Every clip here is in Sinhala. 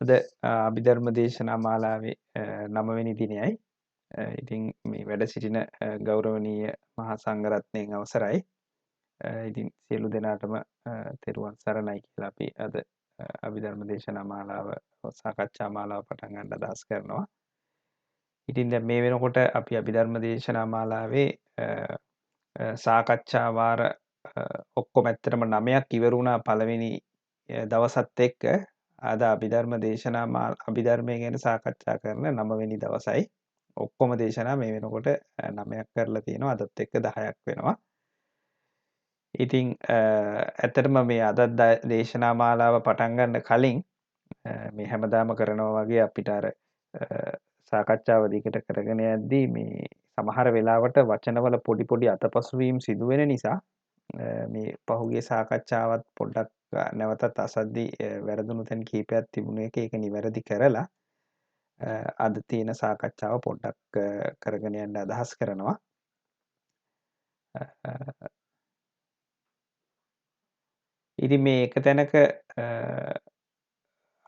අද අභිධර්ම දේශනා මාලාවේ 9 වෙනි දිනයයි. ඉතින් මේ වැඩ සිටින ගෞරවනීය මහා සංඝරත්නයන් අවසරයි. ඉතින් සියලු දෙනාටම තෙරුවන් සරණයි කියලා අපි අද අභිධර්ම දේශනා මාලාව සාකච්ඡා මාලාව පටන් ගන්න අදහස් කරනවා. ඉතින් දැන් මේ වෙනකොට අපි අභිධර්ම දේශනා මාලාවේ සාකච්ඡා වාර ඔක්කොම ඇත්තටම 9ක් ඉවර වුණා පළවෙනි දවසත් එක්ක. අද අභිධර්ම දේශනා අභිධර්මය ගැන සාකච්ඡා කරන 9 වෙනි දවසයි. ඔක්කොම දේශනා මේ වෙනකොට 9ක් කරලා තියෙනවා. අදත් එක්ක 10ක් වෙනවා. ඉතින් ඇත්තටම මේ අද දේශනා මාලාව පටන් ගන්න කලින් මේ හැමදාම කරනවා වගේ අපිට අර සාකච්ඡාව දිගට කරගෙන යද්දී මේ සමහර වෙලාවට වචනවල පොඩි පොඩි අතපසුවීම් සිදු වෙන නිසා මේ පහුගිය සාකච්ඡාවත් පොඩ්ඩක් නැවතත් අසද්දී වැරදුණු තැන් කීපයක් තිබුණ එක ඒක නිවැරදි කරලා අද තියෙන සාකච්ඡාව පොඩ්ඩක් කරගෙන යන්න අදහස් කරනවා. ඉතින් මේ එක තැනක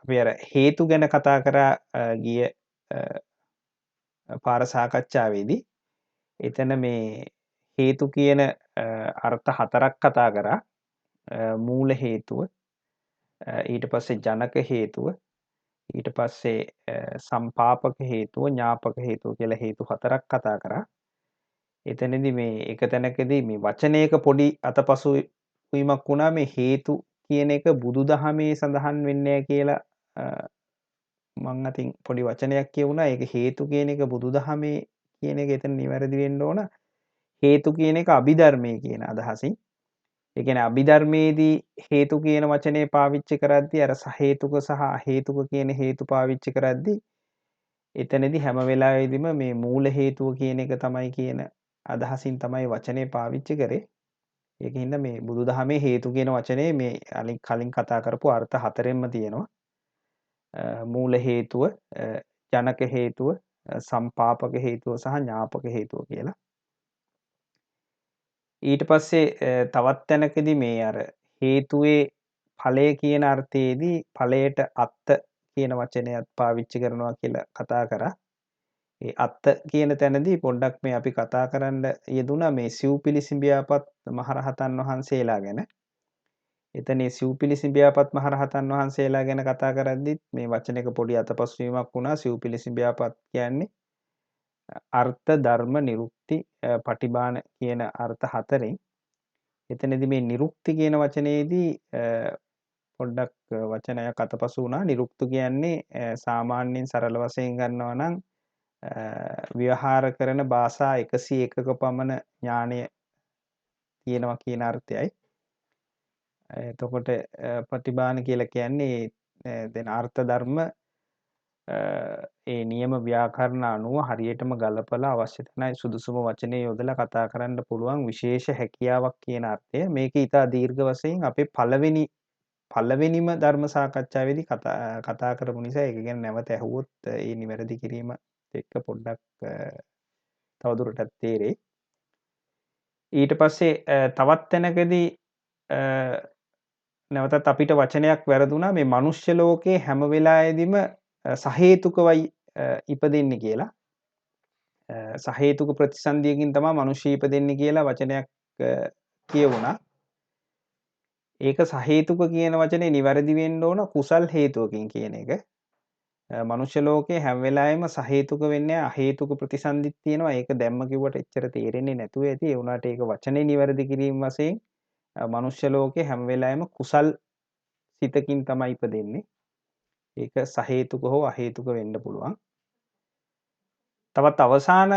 අපි අර හේතු ගැන කතා කරා ගිය පාර සාකච්ඡාවේදී එතන මේ හේතු කියන අර්ථ හතරක් කතා කරා. මූල හේතුව, ඊට පස්සේ ජනක හේතුව, ඊට පස්සේ සම්පාපක හේතුව, ඥාපක හේතුව කියලා හේතු හතරක් කතා කරා. එතනදී මේ එක තැනකදී මේ වචනයක පොඩි අතපසුවීමක් වුණා මේ හේතු කියන එක බුදුදහමේ සඳහන් වෙන්නේ කියලා මං අතින් පොඩි වචනයක් කියවුණා. ඒක හේතු කියන එක බුදුදහමේ කියන එක එතන නිවැරදි වෙන්න ඕන. හේතු කියන එක අභිධර්මයේ කියන අදහසින්. ඒ කියන්නේ අභිධර්මයේදී හේතු කියන වචනේ පාවිච්චි කරද්දී අර සහේතුක සහ අහේතුක කියන හේතු පාවිච්චි කරද්දී එතනදී හැම වෙලාවෙදිම මේ මූල හේතුව කියන එක තමයි කියන අදහසින් තමයි වචනේ පාවිච්චි කරේ. ඒකින්ද මේ බුදුදහමේ හේතු කියන වචනේ මේ කලින් කතා කරපු අර්ථ හතරෙන්ම තියෙනවා. මූල හේතුව, ජනක හේතුව, සම්පාපක හේතුව සහ ඥාපක හේතුව කියලා. ඊට පස්සේ තවත් තැනකදී මේ අර හේතුවේ ඵලය කියන අර්ථයේදී ඵලයට අත්ත කියන වචනයත් පාවිච්චි කරනවා කියලා කතා කරා. ඒ අත්ත කියන තැනදී පොඩ්ඩක් මේ අපි කතා කරන්න යෙදුණා මේ සිව්පිලිසිඹියාපත් මහරහතන් වහන්සේලා ගැන. එතන මේ සිව්පිලිසිඹියාපත් මහරහතන් වහන්සේලා ගැන කතා කරද්දිත් මේ වචනයක පොඩි අතපසුවීමක් වුණා. සිව්පිලිසිඹියාපත් කියන්නේ අර්ථ ධර්ම නිරුක්ති පටිභාන කියන අර්ථ හතරෙන් එතනදී මේ නිරුක්ති කියන වචනේදී පොඩ්ඩක් වචනයක් අතපසු වුණා. නිරුක්ති කියන්නේ සාමාන්‍යයෙන් සරල වශයෙන් ගන්නවා නම් ව්‍යවහාර කරන භාෂා 101ක පමණ ඥානය තියෙනවා කියන අර්ථයයි. එතකොට ප්‍රතිභාන කියලා කියන්නේ දැන් අර්ථ ධර්ම ඒ නියම ව්‍යාකරණ අනුව හරියටම ගලපලා අවශ්‍ය තැනයි සුදුසුම වචනේ යොදලා කතා කරන්න පුළුවන් විශේෂ හැකියාවක් කියන අර්ථය. මේක ඊටා දීර්ඝ වශයෙන් අපේ පළවෙනිම ධර්ම සාකච්ඡාවේදී කතා කරපු නිසා ඒක ගැන නැවත ඇහුවොත් ඒ නිවැරදි කිරීම එක්ක පොඩ්ඩක් තවදුරටත් තේරෙයි. ඊට පස්සේ තවත් තැනකදී නැවතත් අපිට වචනයක් වැරදුනා මේ මනුෂ්‍ය ලෝකේ හැම වෙලාවෙදිම සහේතුකවයි ඉපදෙන්නේ කියලා. සහේතුක ප්‍රතිසන්දියකින් තමයි මිනිස්සු ඉපදෙන්නේ කියලා වචනයක් කියවුණා. ඒක සහේතුක කියන වචනේ නිවැරදි වෙන්න ඕන කුසල් හේතුවකින් කියන එක. මනුෂ්‍ය ලෝකේ හැම වෙලාවෙම සහේතුක වෙන්නේ අහේතුක ප්‍රතිසන්දිත් තියෙනවා. ඒක දැම්ම කිව්වට එච්චර තේරෙන්නේ නැතුව ඇති. ඒ වුණාට ඒක වචනේ නිවැරදි කිරීම වශයෙන් මනුෂ්‍ය ලෝකේ හැම වෙලාවෙම කුසල් සිතකින් තමයි ඉපදෙන්නේ. ඒක සහේතුක හෝ අහේතුක වෙන්න පුළුවන්. තවත් අවසාන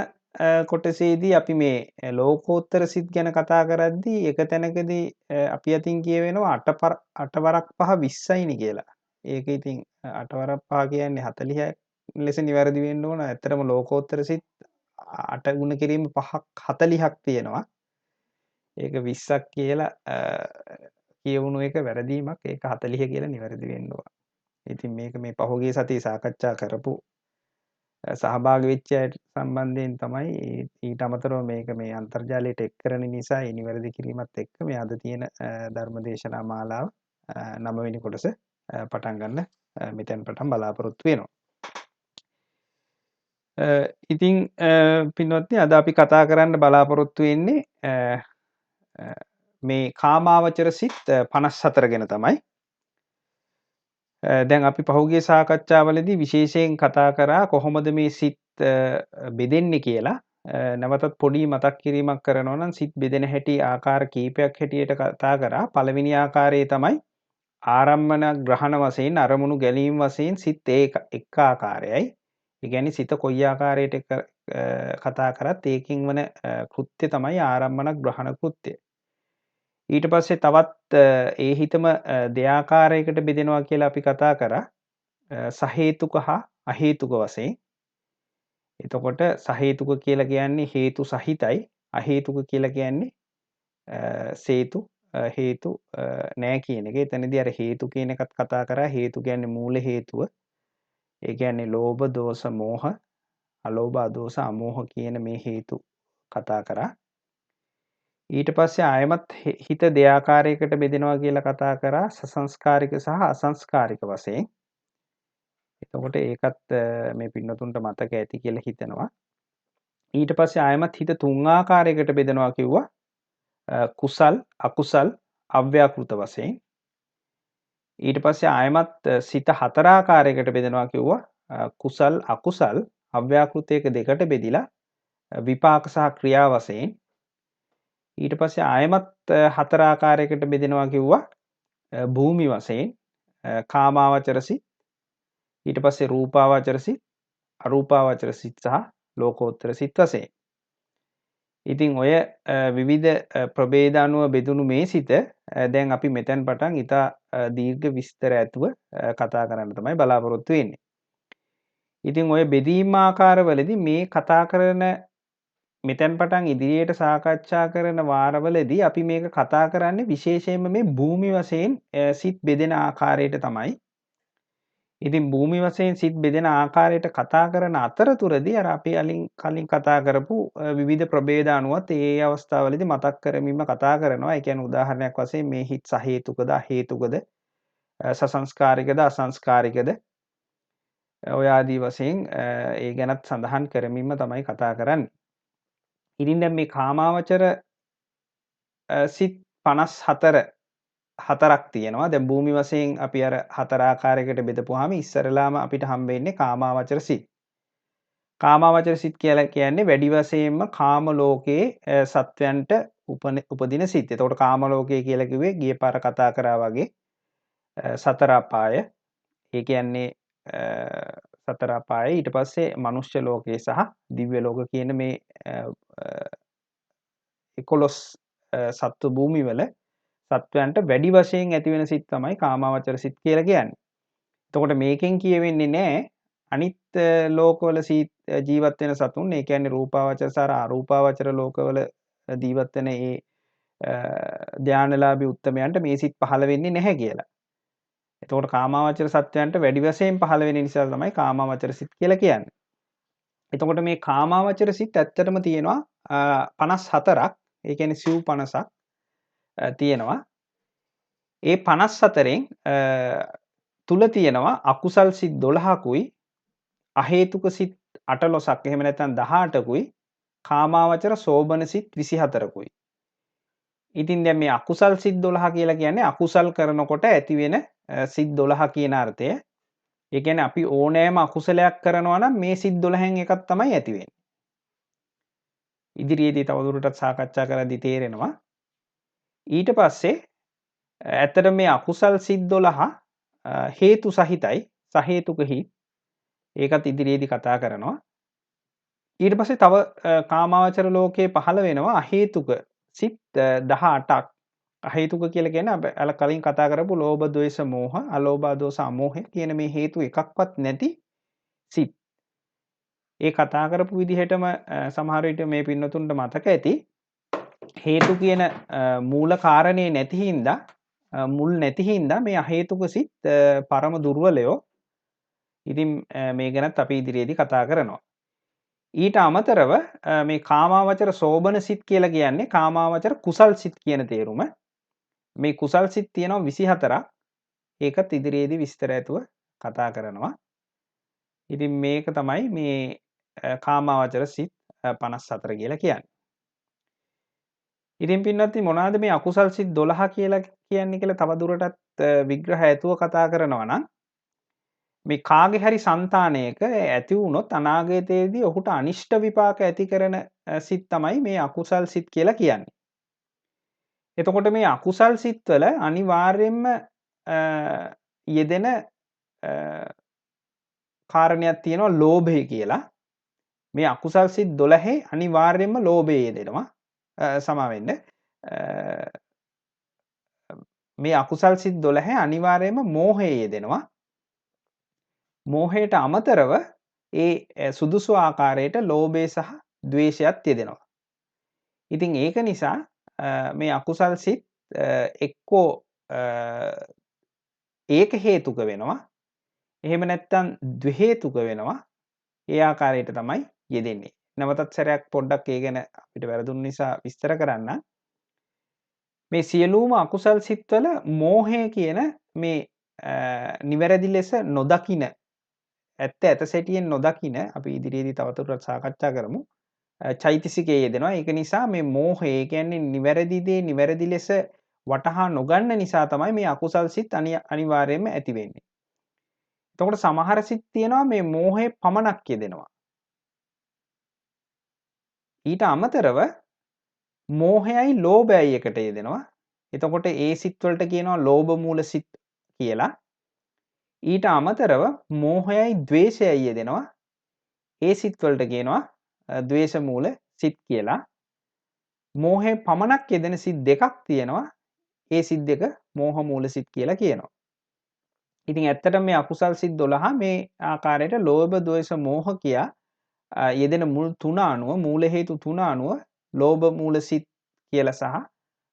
කොටසේදී අපි මේ ලෝකෝත්තර සිත් ගැන කතා කරද්දී එක තැනකදී අපි අතින් කියවෙනවා 8 වරක් 5 20යිනි කියලා. ඒක ඉතින් 8 වරක් 5 කියන්නේ 40ක් ලෙස නිවැරදි වෙන්න ඕන. ඇත්තටම ලෝකෝත්තර සිත් 8 ගුණ කිරීම 5ක් 40ක් තියෙනවා. ඒක 20ක් කියලා කියවුණු එක වැරදීමක්. ඒක 40 කියලා නිවැරදි වෙන්න ඕන. ඉතින් මේක මේ පහුගිය සතියේ සාකච්ඡා කරපු සහභාගී වෙච්ච අයට සම්බන්ධයෙන් තමයි ඊට අමතරව මේක මේ අන්තර්ජාලයට එක් කරන නිසා ඒ නිවැරදි කිරීමත් එක්ක මේ අද තියෙන ධර්ම දේශනා මාලාව 9 වෙනි කොටස පටන් ගන්න මෙතෙන් පටන් බලාපොරොත්තු වෙනවා. ඉතින් පින්වත්නි අද අපි කතා කරන්න බලාපොරොත්තු වෙන්නේ මේ කාමාවචර සිත් 54 ගැන තමයි. දැන් අපි පහුගිය සාකච්ඡාවලදී විශේෂයෙන් කතා කරා කොහොමද මේ සිත් බෙදෙන්නේ කියලා. නැවතත් පොඩි මතක් කිරීමක් කරනවා නම් සිත් බෙදෙන හැටි ආකාර කීපයක් හැටියට කතා කරා. පළවෙනි ආකාරය තමයි ආරම්මන ග්‍රහණ වශයෙන් අරමුණු ගැනීම වශයෙන් සිත් එක ආකාරයයි. ඒ කියන්නේ සිත කොයි ආකාරයට කතා කරත් ඒකෙන් වන කෘත්‍ය තමයි ආරම්මන ග්‍රහණ කෘත්‍ය. ඊට පස්සේ තවත් ඒ හිතම දෙආකාරයකට බෙදෙනවා කියලා අපි කතා කරා. සහේතුක හා අහේතුක වශයෙන්. එතකොට සහේතුක කියලා කියන්නේ හේතු සහිතයි. අහේතුක කියලා කියන්නේ හේතු නෑ කියන එක. එතනදී අර හේතු කියන එකත් කතා කරා. හේතු කියන්නේ මූල හේතුව. ඒ කියන්නේ ලෝභ, දෝෂ, මෝහ, අලෝභ, අදෝස, අමෝහ කියන මේ හේතු කතා කරා. ඊට පස්සේ ආයමත් හිත දෙආකාරයකට බෙදෙනවා කියලා කතා කරා. සසංස්කාරික සහ අසංස්කාරික වශයෙන්. එතකොට ඒකත් මේ පින්නතුන්ට මතක ඇති කියලා හිතනවා. ඊට පස්සේ ආයමත් හිත තුන් ආකාරයකට බෙදනවා කිව්වා. කුසල්, අකුසල්, අව්‍යාකෘත වශයෙන්. ඊට පස්සේ ආයමත් සිත හතර ආකාරයකට බෙදනවා කිව්වා. කුසල්, අකුසල්, අව්‍යාකෘතයක දෙකට බෙදිලා විපාක සහ ක්‍රියා වශයෙන්. ඊට පස්සේ ආයමත් හතර ආකාරයකට බෙදෙනවා කිව්වා. භූමි වශයෙන්, කාමාවචර සිත්, ඊට පස්සේ රූපාවචර සිත්, අරූපාවචර සිත් සහ ලෝකෝත්තර සිත් වශයෙන්. ඉතින් ඔය විවිධ ප්‍රභේද අනුව බෙදුණු මේ සිත දැන් අපි මෙතෙන් පටන් ඉතා දීර්ඝ විස්තර ඇතුව කතා කරන්න තමයි බලාපොරොත්තු වෙන්නේ. ඉතින් ඔය බෙදීම් ආකාරවලදී මේ කතා කරන මෙතෙන් පටන් ඉදිරියට සාකච්ඡා කරන වාරවලදී අපි මේක කතා කරන්නේ විශේෂයෙන්ම මේ භූමි වශයෙන් සිත් බෙදෙන ආකාරයට තමයි. ඉතින් භූමි වශයෙන් සිත් බෙදෙන ආකාරයට කතා කරන අතරතුරදී අර අපි කලින් කතා කරපු විවිධ ප්‍රභේද අනුවත් ඒ අවස්ථාවලදී මතක් කරමින්ම කතා කරනවා. ඒ කියන්නේ උදාහරණයක් වශයෙන් මේ හිත් සහේතුකද අහේතුකද සසංස්කාරිකද අසංස්කාරිකද ඔය ආදී වශයෙන් ඒ ගැනත් සඳහන් කරමින්ම තමයි කතා කරන්නේ. ඉතින් දැන් මේ කාමාවචර සිත් 54ක් තියෙනවා. දැන් භූමි වශයෙන් අපි අර හතර ආකාරයකට බෙදපුවාම ඉස්සරලාම අපිට හම්බ වෙන්නේ කාමාවචර සිත්. කාමාවචර සිත් කියලා කියන්නේ වැඩි වශයෙන්ම කාම ලෝකයේ සත්වයන්ට උපදින සිත්. එතකොට කාම ලෝකය කියලා කිව්වේ ගිය පාර කතා කරා වගේ සතර අපාය. ඒ කියන්නේ සතර අපාය ඊට පස්සේ මනුෂ්‍ය ලෝකයේ සහ දිව්‍ය ලෝක කියන මේ 11 සත්ව භූමි වල සත්වයන්ට වැඩි වශයෙන් ඇති වෙන සිත් තමයි කාමාවචර සිත් කියලා කියන්නේ. එතකොට මේකෙන් කියවෙන්නේ නැහැ අනිත් ලෝකවල ජීවත් වෙන සතුන්, ඒ කියන්නේ රූපාවචර සහ අරූපාවචර ලෝකවල ජීවත් වෙන ඒ ධානලාභී උත්තමයන්ට මේ සිත් පහළ වෙන්නේ නැහැ කියලා. එතකොට කාමාවචර සත්වයන්ට වැඩි වශයෙන් පහළ වෙන නිසා තමයි කාමාවචර සිත් කියලා කියන්නේ. එතකොට මේ කාමාවචර සිත් ඇත්තටම තියෙනවා 54ක්. ඒ කියන්නේ සිව් 50ක් තියෙනවා. ඒ 54න් තුල තියෙනවා අකුසල් සිත් 12කුයි අහේතුක සිත් 18ක් එහෙම නැත්නම් 18කුයි කාමාවචර සෝබන සිත් 24කුයි. ඉතින් දැන් මේ අකුසල් සිත් 12 කියලා කියන්නේ අකුසල් කරනකොට ඇති වෙන සිත් 12 කියන අර්ථය. ඒ කියන්නේ අපි ඕනෑම අකුසලයක් කරනවා නම් මේ සිත් 12න් එකක් තමයි ඇති වෙන්නේ. ඉදිරියේදී තවදුරටත් සාකච්ඡා කරද්දී තේරෙනවා. ඊට පස්සේ ඇත්තට මේ අකුසල් සිත් 12 හේතු සහිතයි, සහේතුක හිත්. ඒකත් ඉදිරියේදී කතා කරනවා. ඊට පස්සේ තව කාමාවචර ලෝකයේ පහළ වෙනවා අහේතුක සිත් 18ක්. අහේතුක කියලා කියන්නේ අර කලින් කතා කරපු ලෝභ, ද්වේෂ, මෝහ, අලෝභ, අදෝස, අමෝහ කියන මේ හේතු එකක්වත් නැති සිත්. ඒ කතා කරපු විදිහටම සමහර විට මේ පින්නතුන්ට මතක ඇති. හේතු කියන මූල කාරණේ නැති හින්දා මුල් නැති හින්දා මේ අහේතුක සිත් පරම දුර්වලයෝ. ඉතින් මේ ගැනත් අපි ඉදිරියේදී කතා කරනවා. ඊට අමතරව මේ කාමාවචර සෝබන සිත් කියලා කියන්නේ කාමාවචර කුසල් සිත් කියන තේරුම. මේ කුසල් සිත් තියෙනවා 24ක්. ඒකත් ඉදිරියේදී විස්තර ඇතුව කතා කරනවා. ඉතින් මේක තමයි මේ කාමාවචර සිත් 54 කියලා කියන්නේ. ඉතින් පින්වත්නි මොනවාද මේ අකුසල් සිත් 12 කියලා කියන්නේ කියලා තව දුරටත් විග්‍රහ ඇතුව කතා කරනවා නම් මේ කාගේ හරි సంతානයක ඇති වුණොත් අනාගතයේදී ඔහුට අනිෂ්ට විපාක ඇති කරන සිත් තමයි මේ අකුසල් සිත් කියලා කියන්නේ. එතකොට මේ අකුසල් සිත්වල අනිවාර්යයෙන්ම යෙදෙන කාරණයක් තියෙනවා ලෝභය කියලා. මේ අකුසල් සිත් 12 අනිවාර්යයෙන්ම ලෝභය යෙදෙනවා. සමා වෙන්න. මේ අකුසල් සිත් 12 අනිවාර්යයෙන්ම මෝහය යෙදෙනවා. මෝහයට අමතරව ඒ සුදුසු ආකාරයට ලෝභය සහ ද්වේෂයත් යෙදෙනවා. ඉතින් ඒක නිසා මේ අකුසල් සිත් එක්කෝ ඒක හේතුක වෙනවා. එහෙම නැත්නම් ද්වි හේතුක වෙනවා. ඒ ආකාරයට තමයි යෙදෙන්නේ. නැවතත් සැරයක් පොඩ්ඩක් ඒ ගැන අපිට වැරදුන නිසා විස්තර කරන්න. මේ සියලුම අකුසල් සිත්වල මෝහය කියන මේ නිවැරදි ලෙස නොදකින ඇත්ත සැටියෙන් නොදකින අපි ඉදිරියේදී තවදුරටත් සාකච්ඡා කරමු. චෛතසිකයේ යෙදෙනවා. ඒක නිසා මේ මෝහය කියන්නේ නිවැරදි දේ නිවැරදි ලෙස වටහා නොගන්න නිසා තමයි මේ අකුසල් සිත් අනිවාර්යයෙන්ම ඇති වෙන්නේ. එතකොට සමහර සිත් තියෙනවා මේ මෝහය පමණක් යෙදෙනවා. ඊට අමතරව මෝහයයි ලෝභයයි එකට යෙදෙනවා. එතකොට ඒ සිත් වලට කියනවා ලෝභ මූල සිත් කියලා. ඊට අමතරව මෝහයයි ද්වේෂයයි යෙදෙනවා. ඒ සිත් වලට කියනවා ද්වේෂ මූල සිත් කියලා. මෝහය පමණක් යෙදෙන සිත් දෙකක් තියෙනවා. ඒ සිත් දෙක මෝහ මූල සිත් කියලා කියනවා. ඉතින් ඇත්තටම මේ අකුසල් සිත් 12 මේ ආකාරයට ලෝභ ද්වේෂ මෝහ කියා යෙදෙන මුල් තුන අනුව මූල හේතු තුන අනුව ලෝභ මූල සිත් කියලා සහ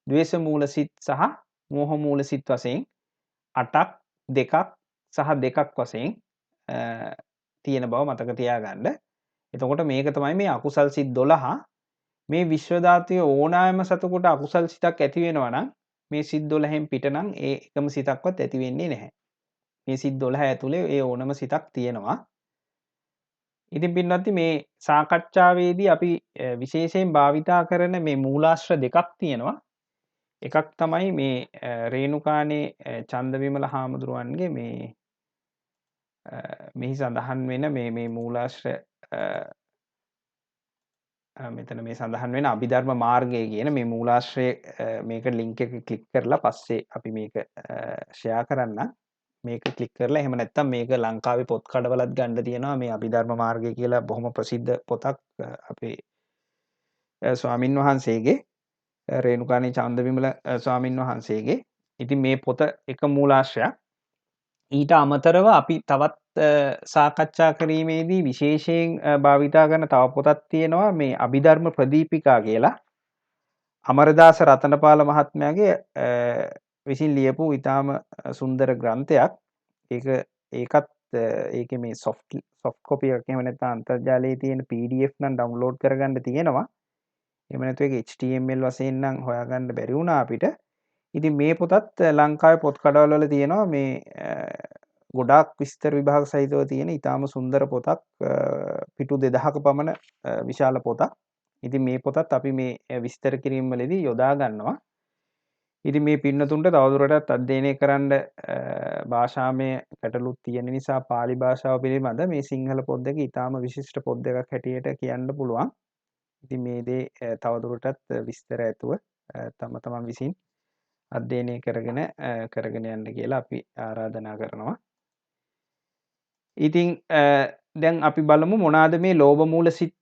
ද්වේෂ මූල සිත් සහ මෝහ මූල සිත් වශයෙන් 8ක් 2ක් සහ 2ක් වශයෙන් තියෙන බව මතක තියාගන්න. එතකොට මේක තමයි මේ අකුසල් සිත් 12. මේ විශ්ව ධාතුවේ ඕනෑම සතෙකුට අකුසල් සිතක් ඇති වෙනවා නම් මේ සිත් 12න් පිට නම් ඒ එකම සිතක්වත් ඇති වෙන්නේ නැහැ. මේ සිත් 12 ඇතුලේ ඒ ඕනම සිතක් තියෙනවා. ඉතින් පින්වත්නි මේ සාකච්ඡාවේදී අපි විශේෂයෙන් භාවිතා කරන මේ මූලාශ්‍ර දෙකක් තියෙනවා. එකක් තමයි මේ රේණුකානේ චන්දවිමල හාමුදුරුවන්ගේ මේ මෙහි සඳහන් වෙන මේ මූලාශ්‍ර මෙතන මේ සඳහන් වෙන අභිධර්ම මාර්ගය කියන මේ මූලාශ්‍රය මේක ලින්ක් එක ක්ලික් කරලා පස්සේ අපි මේක ෂෙයා කරන්න. මේක ක්ලික් කරලා එහෙම නැත්නම් මේක ලංකාවේ පොත් කඩවලත් ගන්න තියෙනවා මේ අභිධර්ම මාර්ගය කියලා බොහොම ප්‍රසිද්ධ පොතක් අපේ ස්වාමින් වහන්සේගේ රේණුකාණී චන්දවිමල ස්වාමින් වහන්සේගේ. ඉතින් මේ පොත එක මූලාශ්‍රයක්. ඊට අමතරව අපි තවත් සාකච්ඡා කිරීමේදී විශේෂයෙන් භාවිතා කරන තව පොතක් තියෙනවා මේ අභිධර්ම ප්‍රදීපිකා කියලා. අමරදාස රතනපාල මහත්මයාගේ විසින් ලියපු ඉතාම සුන්දර ග්‍රන්ථයක්. ඒකත් ඒකේ මේ සොෆ්ට් කොපි එකක් එහෙම නැත්නම් අන්තර්ජාලයේ තියෙන PDF නම් ඩවුන්ලෝඩ් කරගන්න තියෙනවා. එහෙම නැත්නම් ඒක HTML වශයෙන් නම් හොයාගන්න බැරි වුණා අපිට. ඉතින් මේ පොතත් ලංකාවේ පොත් කඩවල වල තියෙනවා මේ ගොඩාක් විස්තර විභාග සහිතව තියෙන ඉතාම සුන්දර පොතක්. පිටු 2000ක පමණ විශාල පොතක්. ඉතින් මේ පොතත් අපි මේ විස්තර කිරීම වලදී යොදා ගන්නවා. ඉතින් මේ පින්නතුන්ට තවදුරටත් අධ්‍යයනය කරන්න භාෂාමය ගැටලුත් තියෙන නිසා පාලි භාෂාව පිළිබඳ මේ සිංහල පොත් දෙක ඉතාම විශිෂ්ට පොත් දෙකක් හැටියට කියන්න පුළුවන්. ඉතින් මේ දේ තවදුරටත් විස්තර ඇතුව තමන් විසින් අධ්‍යයනය කරගෙන යන්න කියලා අපි ආරාධනා කරනවා. ඉතින් දැන් අපි බලමු මොනවාද මේ ලෝභ මූල සිත්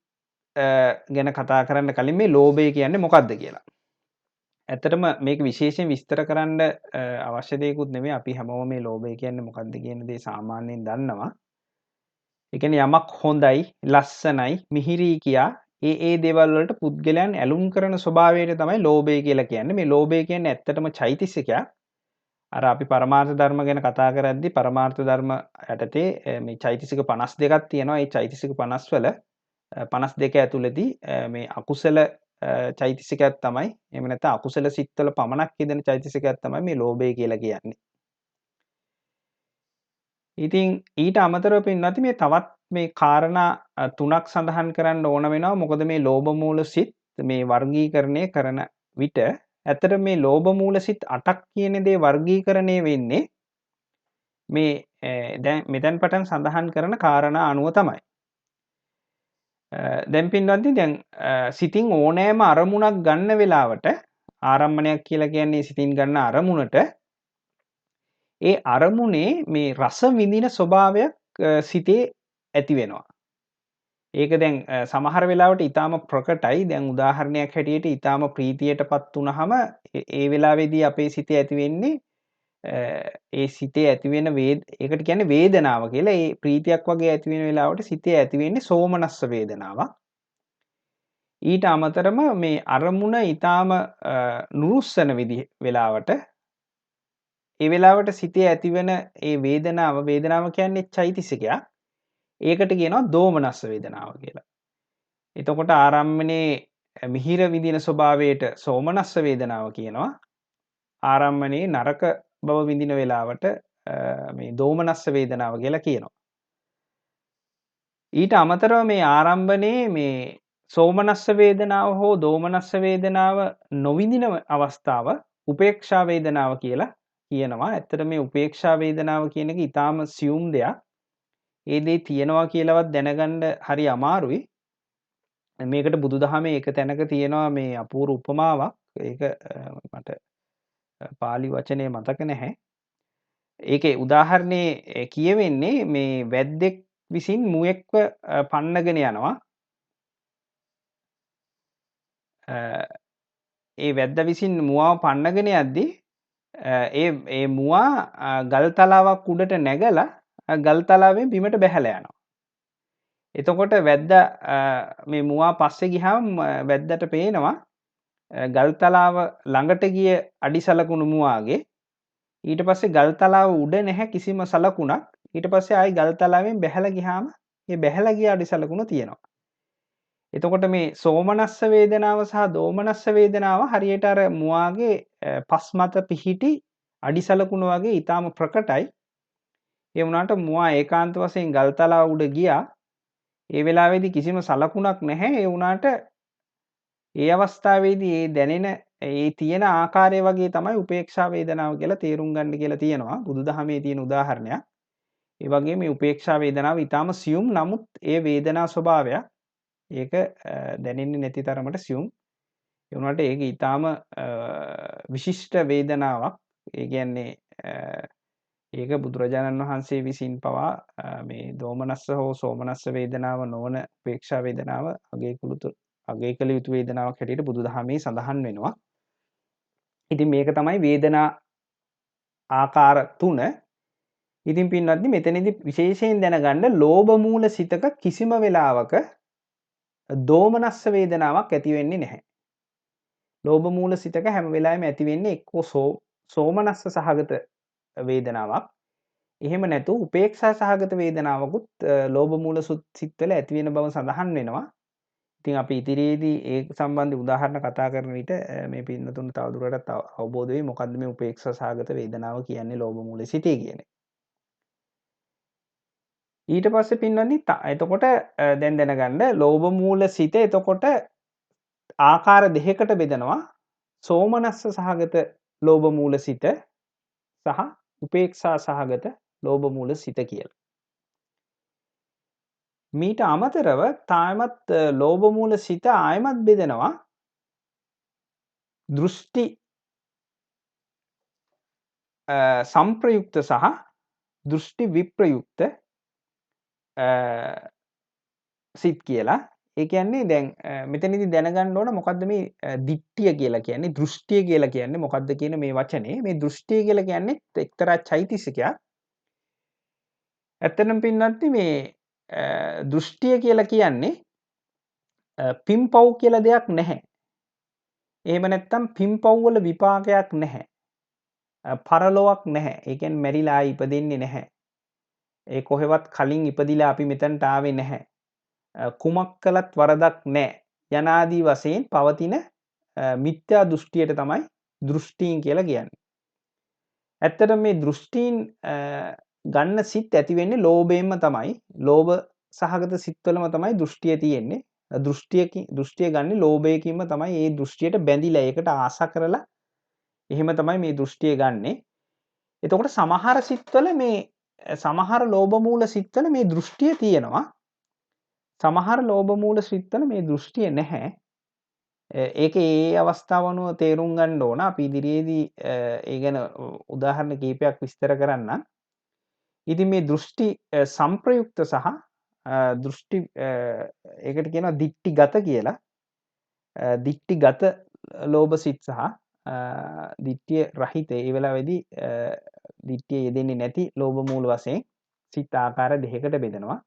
ගැන කතා කරන්න කලින් මේ ලෝභය කියන්නේ මොකක්ද කියලා. ඇත්තටම මේක විශේෂයෙන් විස්තර කරන්න අවශ්‍ය දෙයක්වත් නෙමෙයි. අපි හැමෝම මේ ලෝභය කියන්නේ මොකක්ද කියන දේ සාමාන්‍යයෙන් දන්නවා. ඒ කියන්නේ යමක් හොඳයි, ලස්සනයි, මිහිරි කියා ඒ දේවල් වලට පුද්ගලයන් ඇලුම් කරන ස්වභාවයට තමයි ලෝභය කියලා කියන්නේ. මේ ලෝභය කියන්නේ ඇත්තටම චෛතසිකයක්. අර අපි පරමාර්ථ ධර්ම ගැන කතා කරද්දී පරමාර්ථ ධර්ම යටතේ මේ චෛතසික 52ක් තියෙනවා. ඒ චෛතසික 50 වල 52 ඇතුළතදී මේ අකුසල චෛතසිකයක් තමයි එහෙම නැත්නම් අකුසල සිත්වල පමණක් යෙදෙන චෛතසිකයක් තමයි මේ ලෝභය කියලා කියන්නේ. ඉතින් ඊට අමතරව පින්වත්නි මේ තවත් මේ කාරණා 3ක් සඳහන් කරන්න ඕන වෙනවා. මොකද මේ ලෝභ මූල සිත් මේ වර්ගීකරණය කරන විට ඇත්තට මේ ලෝභ මූල සිත් 8ක් කියන දේ වර්ගීකරණය වෙන්නේ මේ දැන් මෙතෙන් පටන් සඳහන් කරන කාරණා අනුව තමයි. දැන් පින්වත්නි දැන් සිතින් ඕනෑම අරමුණක් ගන්න වෙලාවට ආරම්මණයක් කියලා කියන්නේ සිතින් ගන්න අරමුණට ඒ අරමුණේ මේ රස විඳින ස්වභාවයක් සිතේ ඇති වෙනවා. ඒක දැන් සමහර වෙලාවට ඊටාම ප්‍රකටයි. දැන් උදාහරණයක් හැටියට ඊටාම ප්‍රීතියටපත් වුනහම ඒ වෙලාවේදී අපේ සිතේ ඇති වෙන්නේ ඒ සිතේ ඇති වෙන ඒකට කියන්නේ වේදනාව කියලා. ඒ ප්‍රීතියක් වගේ ඇති වෙන වෙලාවට සිතේ ඇති වෙන්නේ සෝමනස්ස වේදනාවක්. ඊට අමතරම මේ අරමුණ ඊටාම නුරුස්සන වෙලාවට ඒ වෙලාවට සිතේ ඇතිවන ඒ වේදනාව කියන්නේ චෛතසිකයක්. ඒකට කියනවා දෝමනස්ස වේදනාව කියලා. එතකොට ආරම්මනේ මිහිර විඳින ස්වභාවයට සෝමනස්ස වේදනාව කියනවා. ආරම්මනේ නරක බව විඳින වෙලාවට මේ දෝමනස්ස වේදනාව කියලා කියනවා. ඊට අමතරව මේ ආරම්භනේ මේ සෝමනස්ස වේදනාව හෝ දෝමනස්ස වේදනාව නොවිඳින අවස්ථාව උපේක්ෂා වේදනාව කියලා කියනවා. ඇත්තට මේ උපේක්ෂා වේදනාව කියන එක ඊටාම සියුම් දෙයක්. ඒ දේ තියෙනවා කියලාවත් දැනගන්න හරි අමාරුයි. මේකට බුදුදහමේ එක තැනක තියෙනවා මේ අපූර්ව උපමාවක්. ඒක මට පාලි වචනේ මතක නැහැ. ඒකේ උදාහරණේ කියවෙන්නේ මේ වැද්දෙක් විසින් මුවෙක්ව පන්නගෙන යනවා. ඒ වැද්ද විසින් මුවාව පන්නගෙන යද්දී ඒ මුවා ගල් තලාවක් උඩට නැගලා ගල් තලාවෙන් බිමට බැහැලා යනවා. එතකොට වැද්දා මේ මුවා පස්සේ ගියාම වැද්දට පේනවා ගල් තලාව ළඟට ගිය අඩි සලකුණු මුවාගේ ඊට පස්සේ ගල් තලාව උඩ නැහැ කිසිම සලකුණක්. ඊට පස්සේ ආයි ගල් තලාවෙන් බැහැලා ගියාම මේ බැහැලා ගිය අඩි සලකුණ තියෙනවා. එතකොට මේ සෝමනස්ස වේදනාව සහ දෝමනස්ස වේදනාව හරියට අර මුවාගේ පස් මත පිහිටි අඩි සලකුණ වගේ ඊටාම ප්‍රකටයි. ඒ වුණාට මුවා ඒකාන්ත වශයෙන් ගල් තලාව උඩ ගියා. ඒ වෙලාවේදී කිසිම සලකුණක් නැහැ. ඒ වුණාට ඒ අවස්ථාවේදී ඒ දැනෙන ඒ තියෙන ආකාරය වගේ තමයි උපේක්ෂා වේදනාව කියලා තේරුම් ගන්න කියලා තියෙනවා. බුදුදහමේ තියෙන උදාහරණයක්. ඒ වගේම මේ උපේක්ෂා වේදනාව ඊටාම සියුම් නමුත් ඒ වේදනා ස්වභාවයක් ඒක දැනෙන්නේ නැති තරමට සියුම්. ඒ වුණාට ඒක ඊටාම විශිෂ්ට වේදනාවක්. ඒ කියන්නේ ඒක බුදුරජාණන් වහන්සේ විසින් පවා මේ දෝමනස්ස හෝ සෝමනස්ස වේදනාව නොවන උපේක්ෂා වේදනාව අගය කළ යුතු වේදනාවක් හැටියට බුදුදහමේ සඳහන් වෙනවා. ඉතින් මේක තමයි වේදනා ආකාර 3. ඉතින් පින්වත්නි මෙතනදී විශේෂයෙන් දැනගන්න ලෝභ මූල සිතක කිසිම වෙලාවක දෝමනස්ස වේදනාවක් ඇති වෙන්නේ නැහැ. ලෝභ මූල සිතක හැම වෙලාවෙම ඇති වෙන්නේ එක්කෝ සෝමනස්ස සහගත වේදනාවක්. එහෙම නැතු උපේක්ෂා සහගත වේදනාවකුත් ලෝභ මූල සිත්වල ඇති වෙන බව සඳහන් වෙනවා. ඉතින් අපි ඉදිරියේදී ඒ සම්බන්ධ උදාහරණ කතා කරන විට මේ පින්නතුන් තවදුරටත් අවබෝධ වෙයි මොකද්ද මේ උපේක්ෂා සහගත වේදනාව කියන්නේ ලෝභ මූල සිතේ කියන්නේ. ඊට පස්සේ පින්වත්නි එතකොට දැන් දැනගන්න ලෝභ මූල සිත එතකොට ආකාර දෙකකට බෙදනවා. සෝමනස්ස සහගත ලෝභ මූල සිත සහ උපේක්ෂා සහගත ලෝභ මූල සිත කියලා. මීට අමතරව තාමත් ලෝභ මූල සිත ආයමත් බෙදනවා දෘෂ්ටි සංප්‍රයුක්ත සහ දෘෂ්ටි විප්‍රයුක්ත සිත් කියලා. ඒ කියන්නේ දැන් මෙතනදී දැනගන්න ඕන මොකද්ද මේ දිට්ඨිය කියලා කියන්නේ දෘෂ්ටිය කියලා කියන්නේ මොකද්ද කියන මේ වචනේ. මේ දෘෂ්ටිය කියලා කියන්නේ එක්තරා චෛතසිකයක්. ඇත්තටම පින්වත්නි මේ දෘෂ්ටිය කියලා කියන්නේ පින්පව් කියලා දෙයක් නැහැ. එහෙම නැත්නම් පින්පව් වල විපාකයක් නැහැ. පරලොවක් නැහැ. ඒ කියන්නේ මැරිලා ආයි ඉපදෙන්නේ නැහැ. ඒ කොහෙවත් කලින් ඉපදිලා අපි මෙතනට ආවේ නැහැ. කුමක් කළත් වරදක් නැහැ. යනාදී වශයෙන් පවතින මිත්‍යා දෘෂ්ටියට තමයි දෘෂ්ටීන් කියලා කියන්නේ. ඇත්තටම මේ දෘෂ්ටීන් ගන්න සිත් ඇති වෙන්නේ ලෝභයෙන්ම තමයි. ලෝභ සහගත සිත්වලම තමයි දෘෂ්ටිය තියෙන්නේ. දෘෂ්ටිය ගන්නේ ලෝභයකින්ම තමයි. ඒ දෘෂ්ටියට බැඳිලා ඒකට ආශා කරලා එහෙම තමයි මේ දෘෂ්ටිය ගන්නෙ. එතකොට සමහර ලෝභ මූල සිත්වල මේ දෘෂ්ටිය තියෙනවා. සමහර ලෝභ මූල සිත්වල මේ දෘෂ්ටිය නැහැ. ඒක ඒ අවස්ථාව අනුව තේරුම් ගන්න ඕන. අපි ඉදිරියේදී ඒ ගැන උදාහරණ කීපයක් විස්තර කරන්නම්. ඉතින් මේ දෘෂ්ටි සංප්‍රයුක්ත සහ දෘෂ්ටි ඒකට කියනවා දිට්ඨිගත කියලා. දිට්ඨිගත ලෝභ සිත් සහ දිට්ඨිය රහිත ඒ වෙලාවේදී දිට්ඨිය යෙදෙන්නේ නැති ලෝභ මූල වශයෙන් සිත් ආකාර දෙකකට බෙදෙනවා.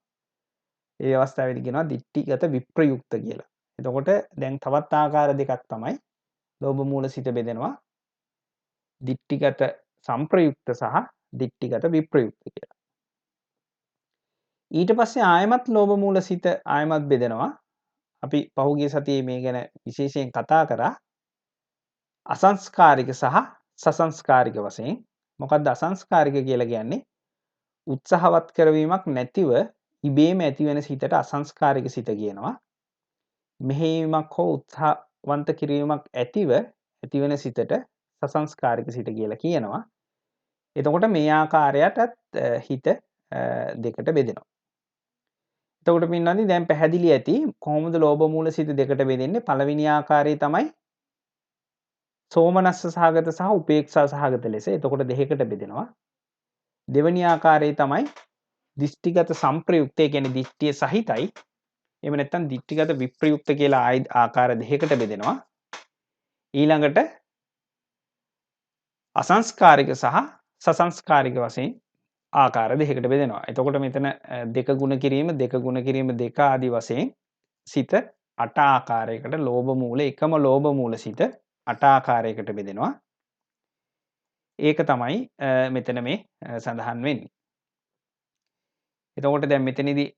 ඒ අවස්ථාවේදී කියනවා දිට්ඨිගත විප්‍රයුක්ත කියලා. එතකොට දැන් තවත් ආකාර දෙකක් තමයි ලෝභ මූල සිත බෙදෙනවා. දිට්ඨිගත සංප්‍රයුක්ත සහ දිට්ඨිගත විප්‍රයුක්ත කියලා. ඊට පස්සේ ආයමත් ලෝභ මූල සිත ආයමත් බෙදෙනවා. අපි පහුගිය සතියේ මේ ගැන විශේෂයෙන් කතා කරා. අසංස්කාරික සහ සසංස්කාරික වශයෙන්. මොකක්ද අසංස්කාරික කියලා කියන්නේ? උත්සාහවත් කරවීමක් නැතිව ඉබේම ඇතිවෙන සිතට අසංස්කාරික සිත කියනවා. මෙහෙයීමක් හෝ උත්සාහවන්ත කිරීමක් ඇතිව ඇතිවෙන සිතට සසංස්කාරික සිත කියලා කියනවා. එතකොට මේ ආකාරයටත් හිත දෙකට බෙදෙනවා. එතකොට පින්නන්නේ දැන් පැහැදිලි ඇති කොහොමද ලෝභ මූල සිත දෙකට බෙදෙන්නේ? පළවෙනි ආකාරය තමයි සෝමනස්ස සහගත සහ උපේක්ෂා සහගත ලෙස. එතකොට දෙකකට බෙදෙනවා. දෙවෙනි ආකාරය තමයි දිෂ්ටිගත සංප්‍රයුක්ත. ඒ කියන්නේ දිෂ්ටිය සහිතයි. එහෙම නැත්නම් දිෂ්ටිගත විප්‍රයුක්ත කියලා ආකාර දෙකකට බෙදෙනවා. ඊළඟට අසංස්කාරික සහ සසංස්කාරික වශයෙන් ආකාර දෙකකට බෙදෙනවා. එතකොට මෙතන දෙක ගුණ කිරීම දෙක ආදී වශයෙන් සිත 8 ආකාරයකට ලෝභ මූල එකම ලෝභ මූල සිත 8 ආකාරයකට බෙදෙනවා. ඒක තමයි මෙතන මේ සඳහන් වෙන්නේ. එතකොට දැන් මෙතනදී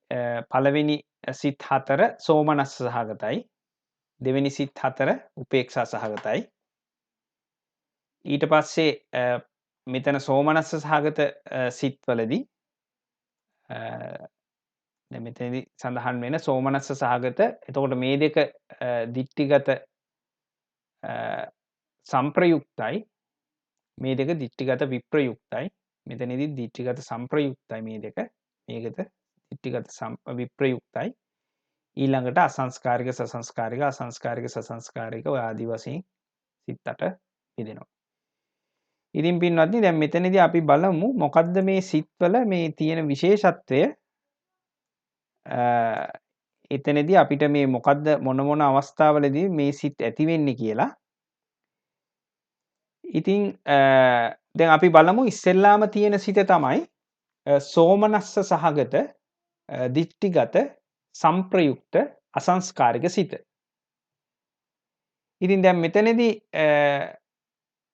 පළවෙනි සිත් 4 සෝමනස්ස සහගතයි. දෙවෙනි සිත් 4 උපේක්ෂා සහගතයි. ඊට පස්සේ මෙතන සෝමනස්ස සහගත සිත්වලදී දැන් මෙතනදී සඳහන් වෙන සෝමනස්ස සහගත. එතකොට මේ දෙක දිට්ඨිගත සංප්‍රයුක්තයි. මේ දෙක දිට්ඨිගත විප්‍රයුක්තයි. මෙතනදී දිට්ඨිගත සංප්‍රයුක්තයි මේ දෙක. මේකද දිට්ඨිගත විප්‍රයුක්තයි. ඊළඟට අසංස්කාරික සසංස්කාරික අසංස්කාරික සසංස්කාරික ආදී වශයෙන් සිත් 8 බෙදෙනවා. ඉතින් පින්වත්නි දැන් මෙතනදී අපි බලමු මොකද්ද මේ සිත්වල මේ තියෙන විශේෂත්වය. එතනදී අපිට මේ මොකද්ද මොන අවස්ථාවලදී මේ සිත් ඇති වෙන්නේ කියලා. ඉතින් දැන් අපි බලමු ඉස්සෙල්ලාම තියෙන සිත තමයි සෝමනස්ස සහගත දිට්ඨිගත සංප්‍රයුක්ත අසංස්කාරික සිත. ඉතින් දැන් මෙතනදී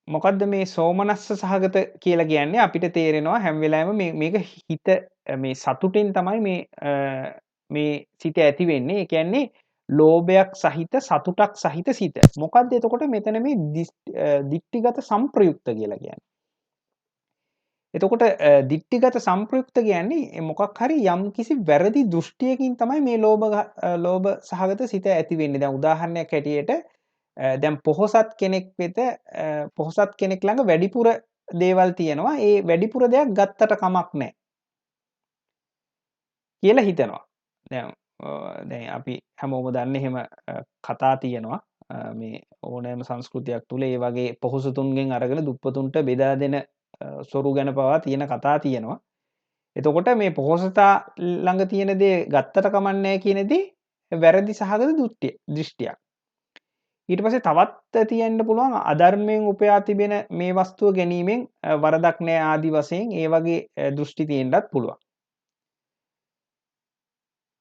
මොකද්ද මේ සෝමනස්ස සහගත කියලා කියන්නේ? අපිට තේරෙනවා හැම වෙලාවෙම මේක හිත මේ සතුටින් තමයි මේ සිත ඇති වෙන්නේ. ඒ කියන්නේ ලෝභයක් සහිත සතුටක් සහිත සිත. මොකද්ද එතකොට මෙතන මේ දිට්ඨිගත සංප්‍රයුක්ත කියලා කියන්නේ? එතකොට දිට්ඨිගත සංප්‍රයුක්ත කියන්නේ මොකක් හරි යම්කිසි වැරදි දෘෂ්ටියකින් තමයි මේ ලෝභ සහගත සිත ඇති වෙන්නේ. දැන් උදාහරණයක් හැටියට දැන් පොහොසත් කෙනෙක් වෙත පොහොසත් කෙනෙක් ළඟ වැඩිපුර දේවල් තියෙනවා. ඒ වැඩිපුර දෙයක් ගත්තට කමක් නැහැ කියලා හිතනවා. දැන් අපි හැමෝම දන්නේ එහෙම කතා තියෙනවා. මේ ඕනෑම සංස්කෘතියක් තුල ඒ වගේ පොහොසතුන්ගෙන් අරගෙන දුප්පතුන්ට බෙදා දෙන සොරු ගැන පවා තියෙන කතා තියෙනවා. එතකොට මේ පොහොසතා ළඟ තියෙන දේ ගත්තට කමක් නැහැ කියන දේ වැරදි සහගත දෘෂ්ටියක්. ඊට පස්සේ තවත් තියෙන්න පුළුවන් අධර්මයෙන් උපයා තිබෙන මේ වස්තුව ගැනීමෙන් වරදක් නැහැ ආදි වශයෙන් ඒ වගේ දෘෂ්ටි තියෙන්නත් පුළුවන්.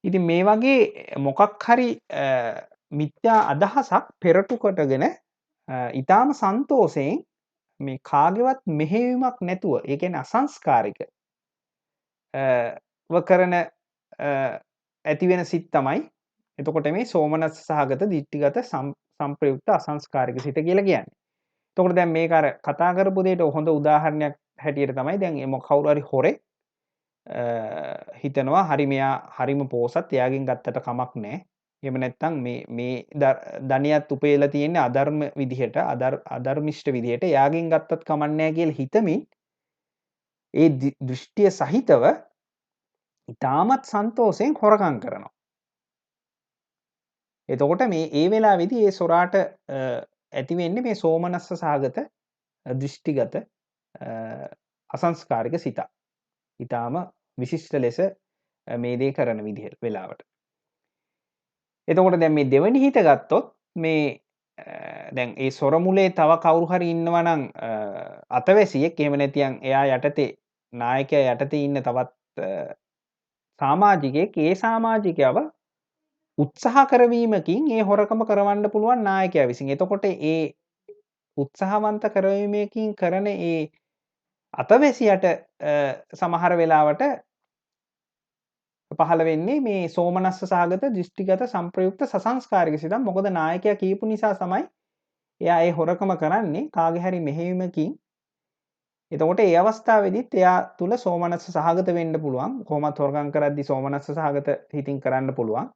ඉතින් මේ වගේ මොකක් හරි මිත්‍යා අදහසක් පෙරටු කොටගෙන ඊටාම සන්තෝෂයෙන් මේ කාගේවත් මෙහෙයුමක් නැතුව ඒ කියන්නේ අසංස්කාරික කරන ඇති වෙන සිත් තමයි එතකොට මේ සෝමනස්ස සහගත දිට්ඨිගත සංප්‍රයුක්ත අසංස්කාරික සිත කියලා කියන්නේ. එතකොට දැන් මේක අර කතා කරපු දෙයට හොඳ උදාහරණයක් හැටියට තමයි දැන් කවුරු හරි හොරෙක් හිතනවා හරි මෙයා හරිම පෝසත් එයාගෙන් ගත්තට කමක් නැහැ. එහෙම නැත්නම් මේ ධනියත් උපයලා තියෙන්නේ අධර්ම විදිහට අධර්මිෂ්ඨ විදිහට එයාගෙන් ගත්තත් කමක් නැහැ කියලා හිතමින් ඒ දෘෂ්ටිය සහිතව ඉතාමත් සන්තෝෂයෙන් හොරකම් කරනවා. එතකොට මේ ඒ වෙලාවේදී ඒ සොරාට ඇති වෙන්නේ මේ සෝමනස්ස සහගත දෘෂ්ටිගත අසංස්කාරික සිතක්. ඊටාම විශිෂ්ට ලෙස මේ දේ කරන විදිහට වෙලාවට. එතකොට දැන් මේ දෙවෙනි හිත ගත්තොත් මේ දැන් ඒ සොර මුලේ තව කවුරු හරි ඉන්නවා නම් අතවැසියෙක් එහෙම නැතිනම් එයා යටතේ නායකයා යටතේ ඉන්න තවත් සමාජිකයෙක් ඒ සමාජිකයව උත්සාහ කරවීමකින් ඒ හොරකම කරවන්න පුළුවන් නායකයා විසින්. එතකොට ඒ උත්සාහවන්ත කරවීමකින් කරන ඒ අතවැසියට සමහර වෙලාවට පහළ වෙන්නේ මේ සෝමනස්ස සහගත දෘෂ්ටිගත සංප්‍රයුක්ත සසංස්කාරික සිතක්. මොකද නායකයා කියපු නිසා තමයි එයා ඒ හොරකම කරන්නේ කාගේ හරි මෙහෙයුමකින්. එතකොට ඒ අවස්ථාවේදීත් එයා තුල සෝමනස්ස සහගත වෙන්න පුළුවන්. කොහොමත් හොරකම් කරද්දී සෝමනස්ස සහගත හිතින් කරන්න පුළුවන්.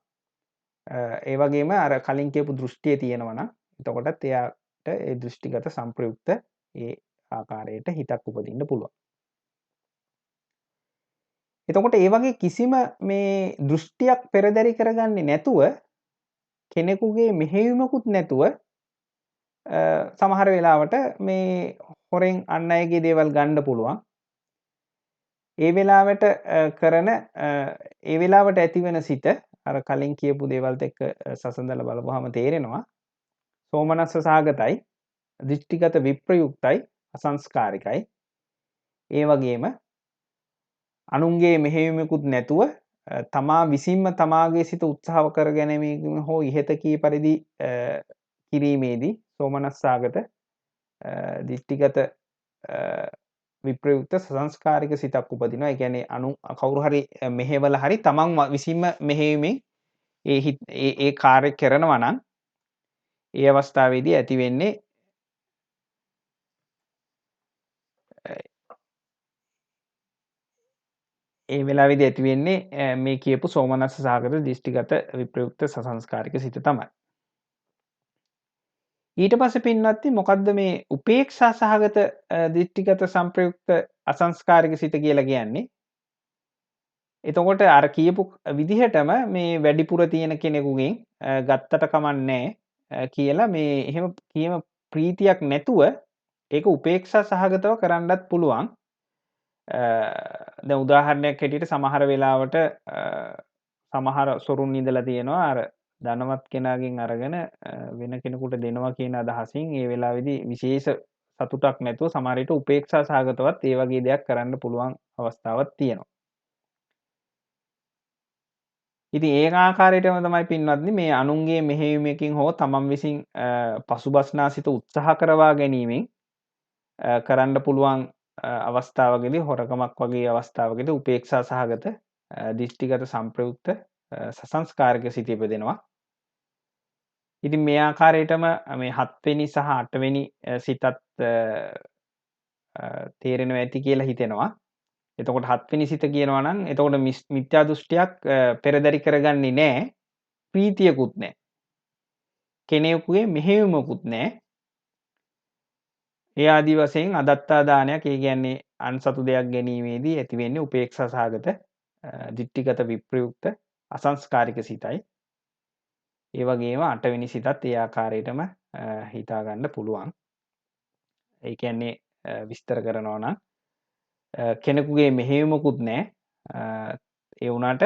ඒ වගේම අර කලින් කියපු දෘෂ්ටිය තියෙනවා නම් එතකොටත් එයාට ඒ දෘෂ්ටිගත සංප්‍රයුක්ත ඒ ආකාරයට හිතක් උපදින්න පුළුවන්. එතකොට ඒ වගේ කිසිම මේ දෘෂ්ටියක් පෙරදරි කරගන්නේ නැතුව කෙනෙකුගේ මෙහෙයුමකුත් නැතුව සමහර වෙලාවට මේ හොරෙන් අන් අයගේ දේවල් ගන්න පුළුවන්. ඒ වෙලාවට කරන ඒ වෙලාවට ඇතිවෙන සිත අර කලින් කියපු දේවල්ත් එක්ක සසඳලා බලපුවාම තේරෙනවා සෝමනස්ස සහගතයි, දෘෂ්ටිගත විප්‍රයුක්තයි, අසංස්කාරිකයි. ඒ වගේම අනුන්ගේ මෙහෙයුමකුත් නැතුව තමා විසින්ම තමාගේ සිත උත්සාහ කර ගැනීමකින් හෝ ඉහත කී පරිදි කිරීමේදී සෝමනස්සාගත දිට්ඨිගත විප්‍රයුක්ත සංස්කාරික සිතක් උපදිනවා. ඒ කියන්නේ කවුරු හරි මෙහෙवला හරි තමන් විසින්ම මෙහෙයුමින් ඒ කාර්ය කරනවා නම් ඒ අවස්ථාවේදී ඇති වෙන්නේ ඒ වෙලාවේදී ඇති වෙන්නේ මේ කියපු සෝමනස්ස සහගත දිෂ්ටිගත විප්‍රයුක්ත සසංස්කාරික සිත තමයි. ඊට පස්සේ පින්වත්නි මොකද්ද මේ උපේක්ෂා සහගත දිෂ්ටිගත සංප්‍රයුක්ත අසංස්කාරික සිත කියලා කියන්නේ? එතකොට අර කියපු විදිහටම මේ වැඩිපුර තියෙන කෙනෙකුගෙන් ගත්තට කමන්නේ කියලා මේ එහෙම කියම ප්‍රීතියක් නැතුව ඒක උපේක්ෂා සහගතව කරන්නත් පුළුවන්. දැන් උදාහරණයක් හැටියට සමහර වෙලාවට සමහර සොරුන් ඉඳලා තියෙනවා අර ධනවත් කෙනාගෙන් අරගෙන වෙන කෙනෙකුට දෙනවා කියන අදහසින් ඒ වෙලාවේදී විශේෂ සතුටක් නැතුව සමහර විට උපේක්ෂා සහගතවත් ඒ වගේ දෙයක් කරන්න පුළුවන් අවස්ථාවක් තියෙනවා. ඉතින් ඒ ආකාරයටම තමයි පින්වත්නි මේ අනුන්ගේ මෙහෙයුමකින් හෝ තමන් විසින් පසුබස්නාසිත උත්සාහ කරවා ගැනීමෙන් කරන්න පුළුවන් අවස්ථාවකදී හොරකමක් වගේ අවස්ථාවකදී උපේක්ෂා සහගත දිෂ්ටිගත සංප්‍රයුක්ත සසංස්කාරික සිත ඉපදෙනවා. ඉතින් මේ ආකාරයටම මේ 7 වෙනි සහ 8 වෙනි සිතත් තේරෙනවා ඇති කියලා හිතෙනවා. එතකොට 7 වෙනි සිත කියනවා නම් එතකොට මිත්‍යා දෘෂ්ටියක් පෙරදරි කරගන්නේ නැහැ. ප්‍රීතියකුත් නැහැ. කෙනෙකුගේ මෙහෙයුමකුත් නැහැ. ඒ ආදි වශයෙන් අදත්තා දානයක් ඒ කියන්නේ අන්සතු දෙයක් ගැනීමේදී ඇති වෙන්නේ උපේක්ෂා සහගත දිට්ඨිගත විප්‍රයුක්ත අසංස්කාරික සිතයි. ඒ වගේම 8 වෙනි සිතත් ඒ ආකාරයටම හිතා ගන්න පුළුවන්. ඒ කියන්නේ විස්තර කරනවා නම් කෙනෙකුගේ මෙහෙයුමකුත් නැහැ. ඒ වුණාට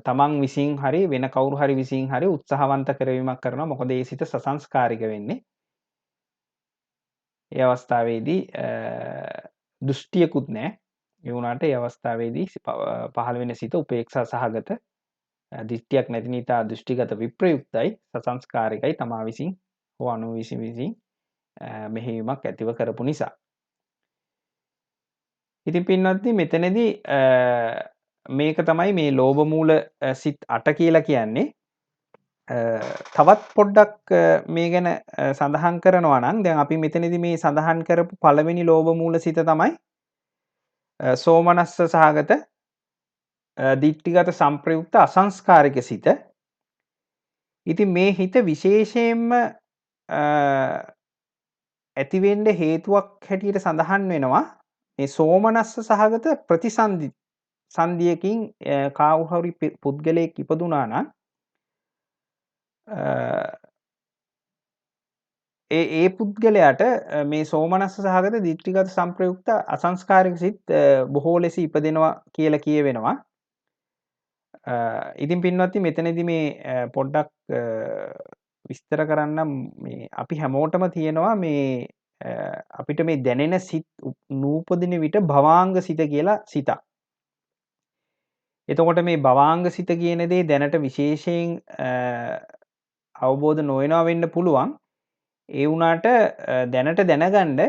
තමන් විසින් හරි වෙන කවුරු හරි විසින් හරි උත්සාහවන්ත කරවීමක් කරනවා. මොකද ඒ සිත සසංස්කාරික වෙන්නේ. ඒ අවස්ථාවේදී දෘෂ්ටියකුත් නැහැ. ඒ වුණාට ඒ අවස්ථාවේදී පහළ වෙන සිත උපේක්ෂා සහගත දිට්ඨියක් නැති නිසා දෘෂ්ටිගත විප්‍රයුක්තයි සසංස්කාරිකයි තමා විසින් හෝ අනු විසින් මෙහෙයුමක් ඇතිව කරපු නිසා. ඉතින් පින්වත්නි මෙතනදී මේක තමයි මේ ලෝභ මූල සිත් 8 කියලා කියන්නේ. තවත් පොඩ්ඩක් මේ ගැන සඳහන් කරනවා නම් දැන් අපි මෙතනදී මේ සඳහන් කරපු පළවෙනි ලෝභ මූල සිත තමයි සෝමනස්ස සහගත දිට්ඨිගත සංප්‍රයුක්ත අසංස්කාරික සිත. ඉතින් මේ හිත විශේෂයෙන්ම ඇතිවෙන්න හේතුවක් හැටියට සඳහන් වෙනවා මේ සෝමනස්ස සහගත සංධියකින් කවුරු හරි පුද්ගලයෙක් ඉපදුනා නම් ඒ පුද්ගලයාට මේ සෝමනස්ස සහගත දිට්ඨිගත සංප්‍රයුක්ත අසංස්කාරික සිත් බොහෝ ලෙස ඉපදෙනවා කියලා කියවෙනවා. ඉතින් පින්වත්නි මෙතනදී මේ පොඩ්ඩක් විස්තර කරන්නම් මේ අපි හැමෝටම තියෙනවා මේ අපිට මේ දැනෙන සිත් නූපදින විට භවාංග සිත කියලා සිතක්. එතකොට මේ භවාංග සිත කියන දේ දැනට විශේෂයෙන් අවබෝධ නොවෙනවා වෙන්න පුළුවන්. ඒ වුණාට දැනට දැනගන්න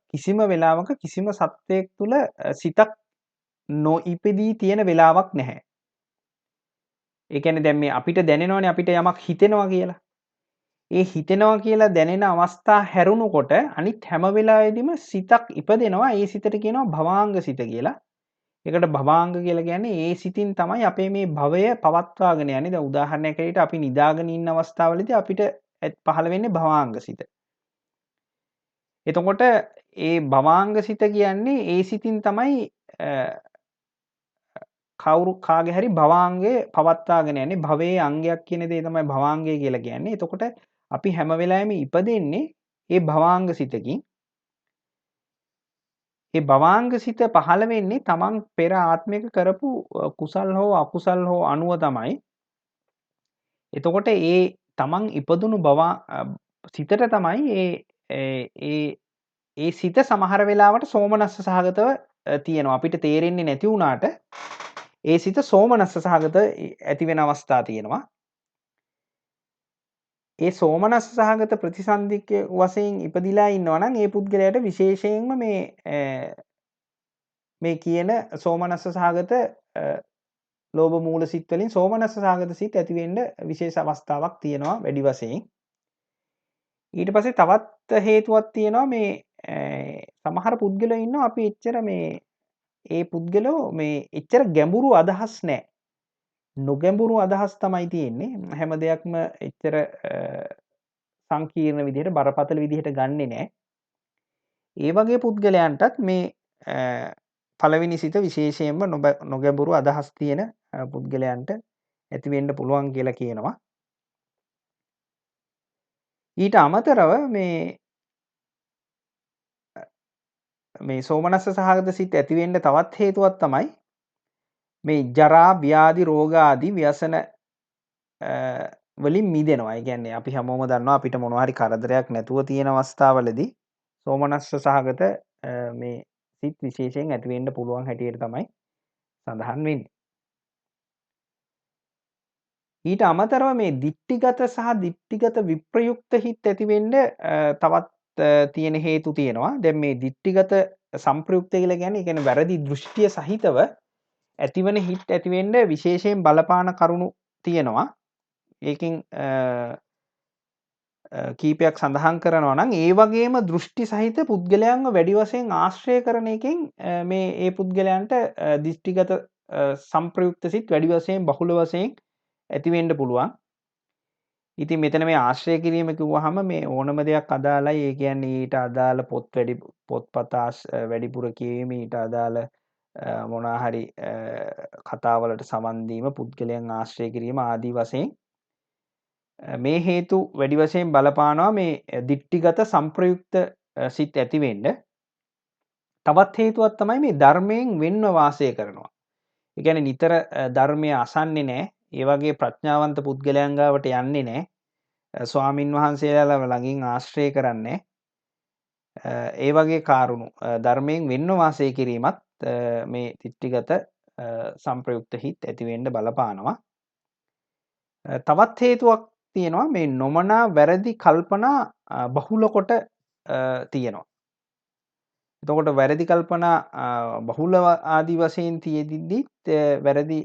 කිසිම වෙලාවක කිසිම සත්වයක් තුළ සිතක් නොඉපදී තියෙන වෙලාවක් නැහැ. ඒ කියන්නේ දැන් මේ අපිට දැනෙනවනේ අපිට යමක් හිතෙනවා කියලා. ඒ හිතෙනවා කියලා දැනෙන අවස්ථා හැරුණකොට අනිත් හැම වෙලාවෙදිම සිතක් ඉපදෙනවා. ඒ සිතට කියනවා භවාංග සිත කියලා. ඒකට භවාංග කියලා කියන්නේ ඒ සිතින් තමයි අපේ මේ භවය පවත්වාගෙන යන්නේ. දැන් උදාහරණයක් ඇරෙට අපි නිදාගෙන ඉන්න අවස්ථාවලදී අපිට පහළ වෙන්නේ භවාංග සිත. එතකොට ඒ භවාංග සිත කියන්නේ ඒ සිතින් තමයි කවුරු කාගේ හරි භවාංගය පවත්වාගෙන යන්නේ. භවයේ අංගයක් කියන දේ තමයි භවාංගය කියලා කියන්නේ. එතකොට අපි හැම වෙලාවෙම ඉපදෙන්නේ ඒ භවාංග සිතකින්. ඒ භවාංග සිත පහළ වෙන්නේ තමන් පෙර ආත්මයක කරපු කුසල් හෝ අකුසල් හෝ අනුව තමයි. එතකොට ඒ තමන් ඉපදුණු සිතට තමයි ඒ සිත සමහර වෙලාවට සෝමනස්ස සහගතව තියෙනවා. අපිට තේරෙන්නේ නැති වුණාට ඒ සිත සෝමනස්ස සහගත ඇති වෙන අවස්ථා තියෙනවා. ඒ සෝමනස්ස සහගත ප්‍රතිසන්දික වශයෙන් ඉපදිලා ඉන්නවා නම් ඒ පුද්ගලයාට විශේෂයෙන්ම මේ කියන සෝමනස්ස සහගත ලෝභ මූල සිත් වලින් සෝමනස්ස සහගත සිත් ඇති වෙන්න විශේෂ අවස්ථාවක් තියෙනවා වැඩි වශයෙන්. ඊට පස්සේ තවත් හේතුවක් තියෙනවා මේ සමහර පුද්ගලයෝ ඉන්නවා අපි එච්චර ඒ පුද්ගලෝ මේ එච්චර ගැඹුරු අදහස් නැහැ. නොගැඹුරු අදහස් තමයි තියෙන්නේ. හැම දෙයක්ම එච්චර සංකීර්ණ විදිහට බරපතල විදිහට ගන්නෙ නැහැ. ඒ වගේ පුද්ගලයන්ටත් මේ පළවෙනි සිත විශේෂයෙන්ම නොගැඹුරු අදහස් තියෙන පුද්ගලයන්ට ඇති වෙන්න පුළුවන් කියලා කියනවා. ඊට අමතරව මේ සෝමනස්ස සහගත සිත් ඇති වෙන්න තවත් හේතුවක් තමයි මේ ජරා ව්‍යාධි රෝග ආදී ව්‍යසන වලින් මිදෙනවා. ඒ කියන්නේ අපි හැමෝම දන්නවා අපිට මොනවා හරි කරදරයක් නැතුව තියෙන අවස්ථාවලදී සෝමනස්ස සහගත මේ සිත් විශේෂයෙන් ඇති වෙන්න පුළුවන් හැටියට තමයි සඳහන් වෙන්නේ. ඊට අමතරව මේ දිට්ඨිගත සහ දිට්ඨිගත විප්‍රයුක්ත හිත් ඇති වෙන්න තවත් තියෙන හේතු තියෙනවා. දැන් මේ දිට්ඨිගත සංප්‍රයුක්ත කියලා කියන්නේ ඒ කියන්නේ වැරදි දෘෂ්ටිය සහිතව ඇතිවන හිත් ඇති වෙන්න විශේෂයෙන් බලපාන කරුණු තියෙනවා. ඒකෙන් කීපයක් සඳහන් කරනවා නම් ඒ වගේම දෘෂ්ටි සහිත පුද්ගලයන්ව වැඩි වශයෙන් ආශ්‍රය කරන එකෙන් මේ ඒ පුද්ගලයන්ට දිට්ඨිගත සංප්‍රයුක්ත සිත් වැඩි වශයෙන් බහුල වශයෙන් ඇති වෙන්න පුළුවන්. ඉතින් මෙතන මේ ආශ්‍රය කිරීම කිව්වහම මේ ඕනම දෙයක් අදාළයි. ඒ කියන්නේ ඊට අදාළ පොත්පත වැඩිපුර කියවීම, ඊට අදාළ මොනවා හරි කතාවලට සවන් දීම, පුද්ගලයන් ආශ්‍රය කිරීම ආදී වශයෙන් මේ හේතු වැඩි වශයෙන් බලපානවා මේ දිට්ඨිගත සංප්‍රයුක්ත සිත් ඇති වෙන්න. තවත් හේතුවක් තමයි මේ ධර්මයෙන් වෙන්ව වාසය කරනවා. ඒ කියන්නේ නිතර ධර්මය අසන්නේ නැහැ. ඒ වගේ ප්‍රඥාවන්ත පුද්ගලයන් ගාවට යන්නේ නැහැ. ස්වාමින් වහන්සේලා ළඟින් ආශ්‍රය කරන්නේ. ඒ වගේ කාරුණු ධර්මයෙන් වෙන්ව වාසය කිරීමත් මේ දිට්ඨිගත සංප්‍රයුක්ත හිත් ඇති වෙන්න බලපානවා. තවත් හේතුවක් තියෙනවා මේ නොමනා වැරදි කල්පනා බහුල කොට තියෙනවා. එතකොට වැරදි කල්පනා බහුල ආදී වශයෙන් තියෙද්දිත් වැරදි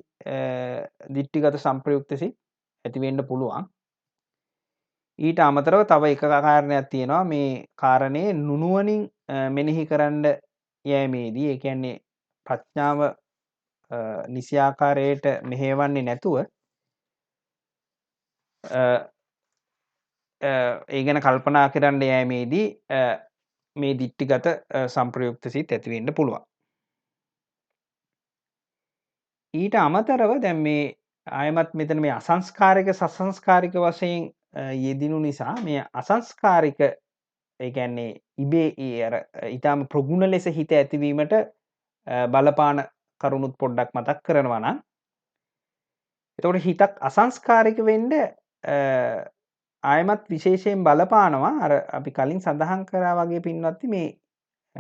දිට්ඨිගත සංප්‍රයුක්ත සිත් ඇති වෙන්න පුළුවන්. ඊට අමතරව තව එක කාරණයක් තියෙනවා මේ කාරණේ නුනුවණින් මෙනෙහි කරන්න යෑමේදී ඒ කියන්නේ ප්‍රඥාව නිසි ආකාරයට මෙහෙයවන්නේ නැතුව ඒ ගැන කල්පනා කරන්න යෑමේදී මේ දිට්ඨිගත සංප්‍රයුක්ත සිත් ඇති වෙන්න පුළුවන්. ඊට අමතරව දැන් මේ ආයමත් මෙතන මේ අසංස්කාරික සසංස්කාරික වශයෙන් යෙදිනු නිසා මේ අසංස්කාරික ඒ කියන්නේ ඉබේ අර ඊටාම ප්‍රගුණ ලෙස හිත ඇතිවීමට බලපාන කරුණුත් පොඩ්ඩක් මතක් කරනවා නම් එතකොට හිතක් අසංස්කාරික වෙන්න ආයමත් විශේෂයෙන් බලපානවා අර අපි කලින් සඳහන් කරා වගේ පින්වත්නි මේ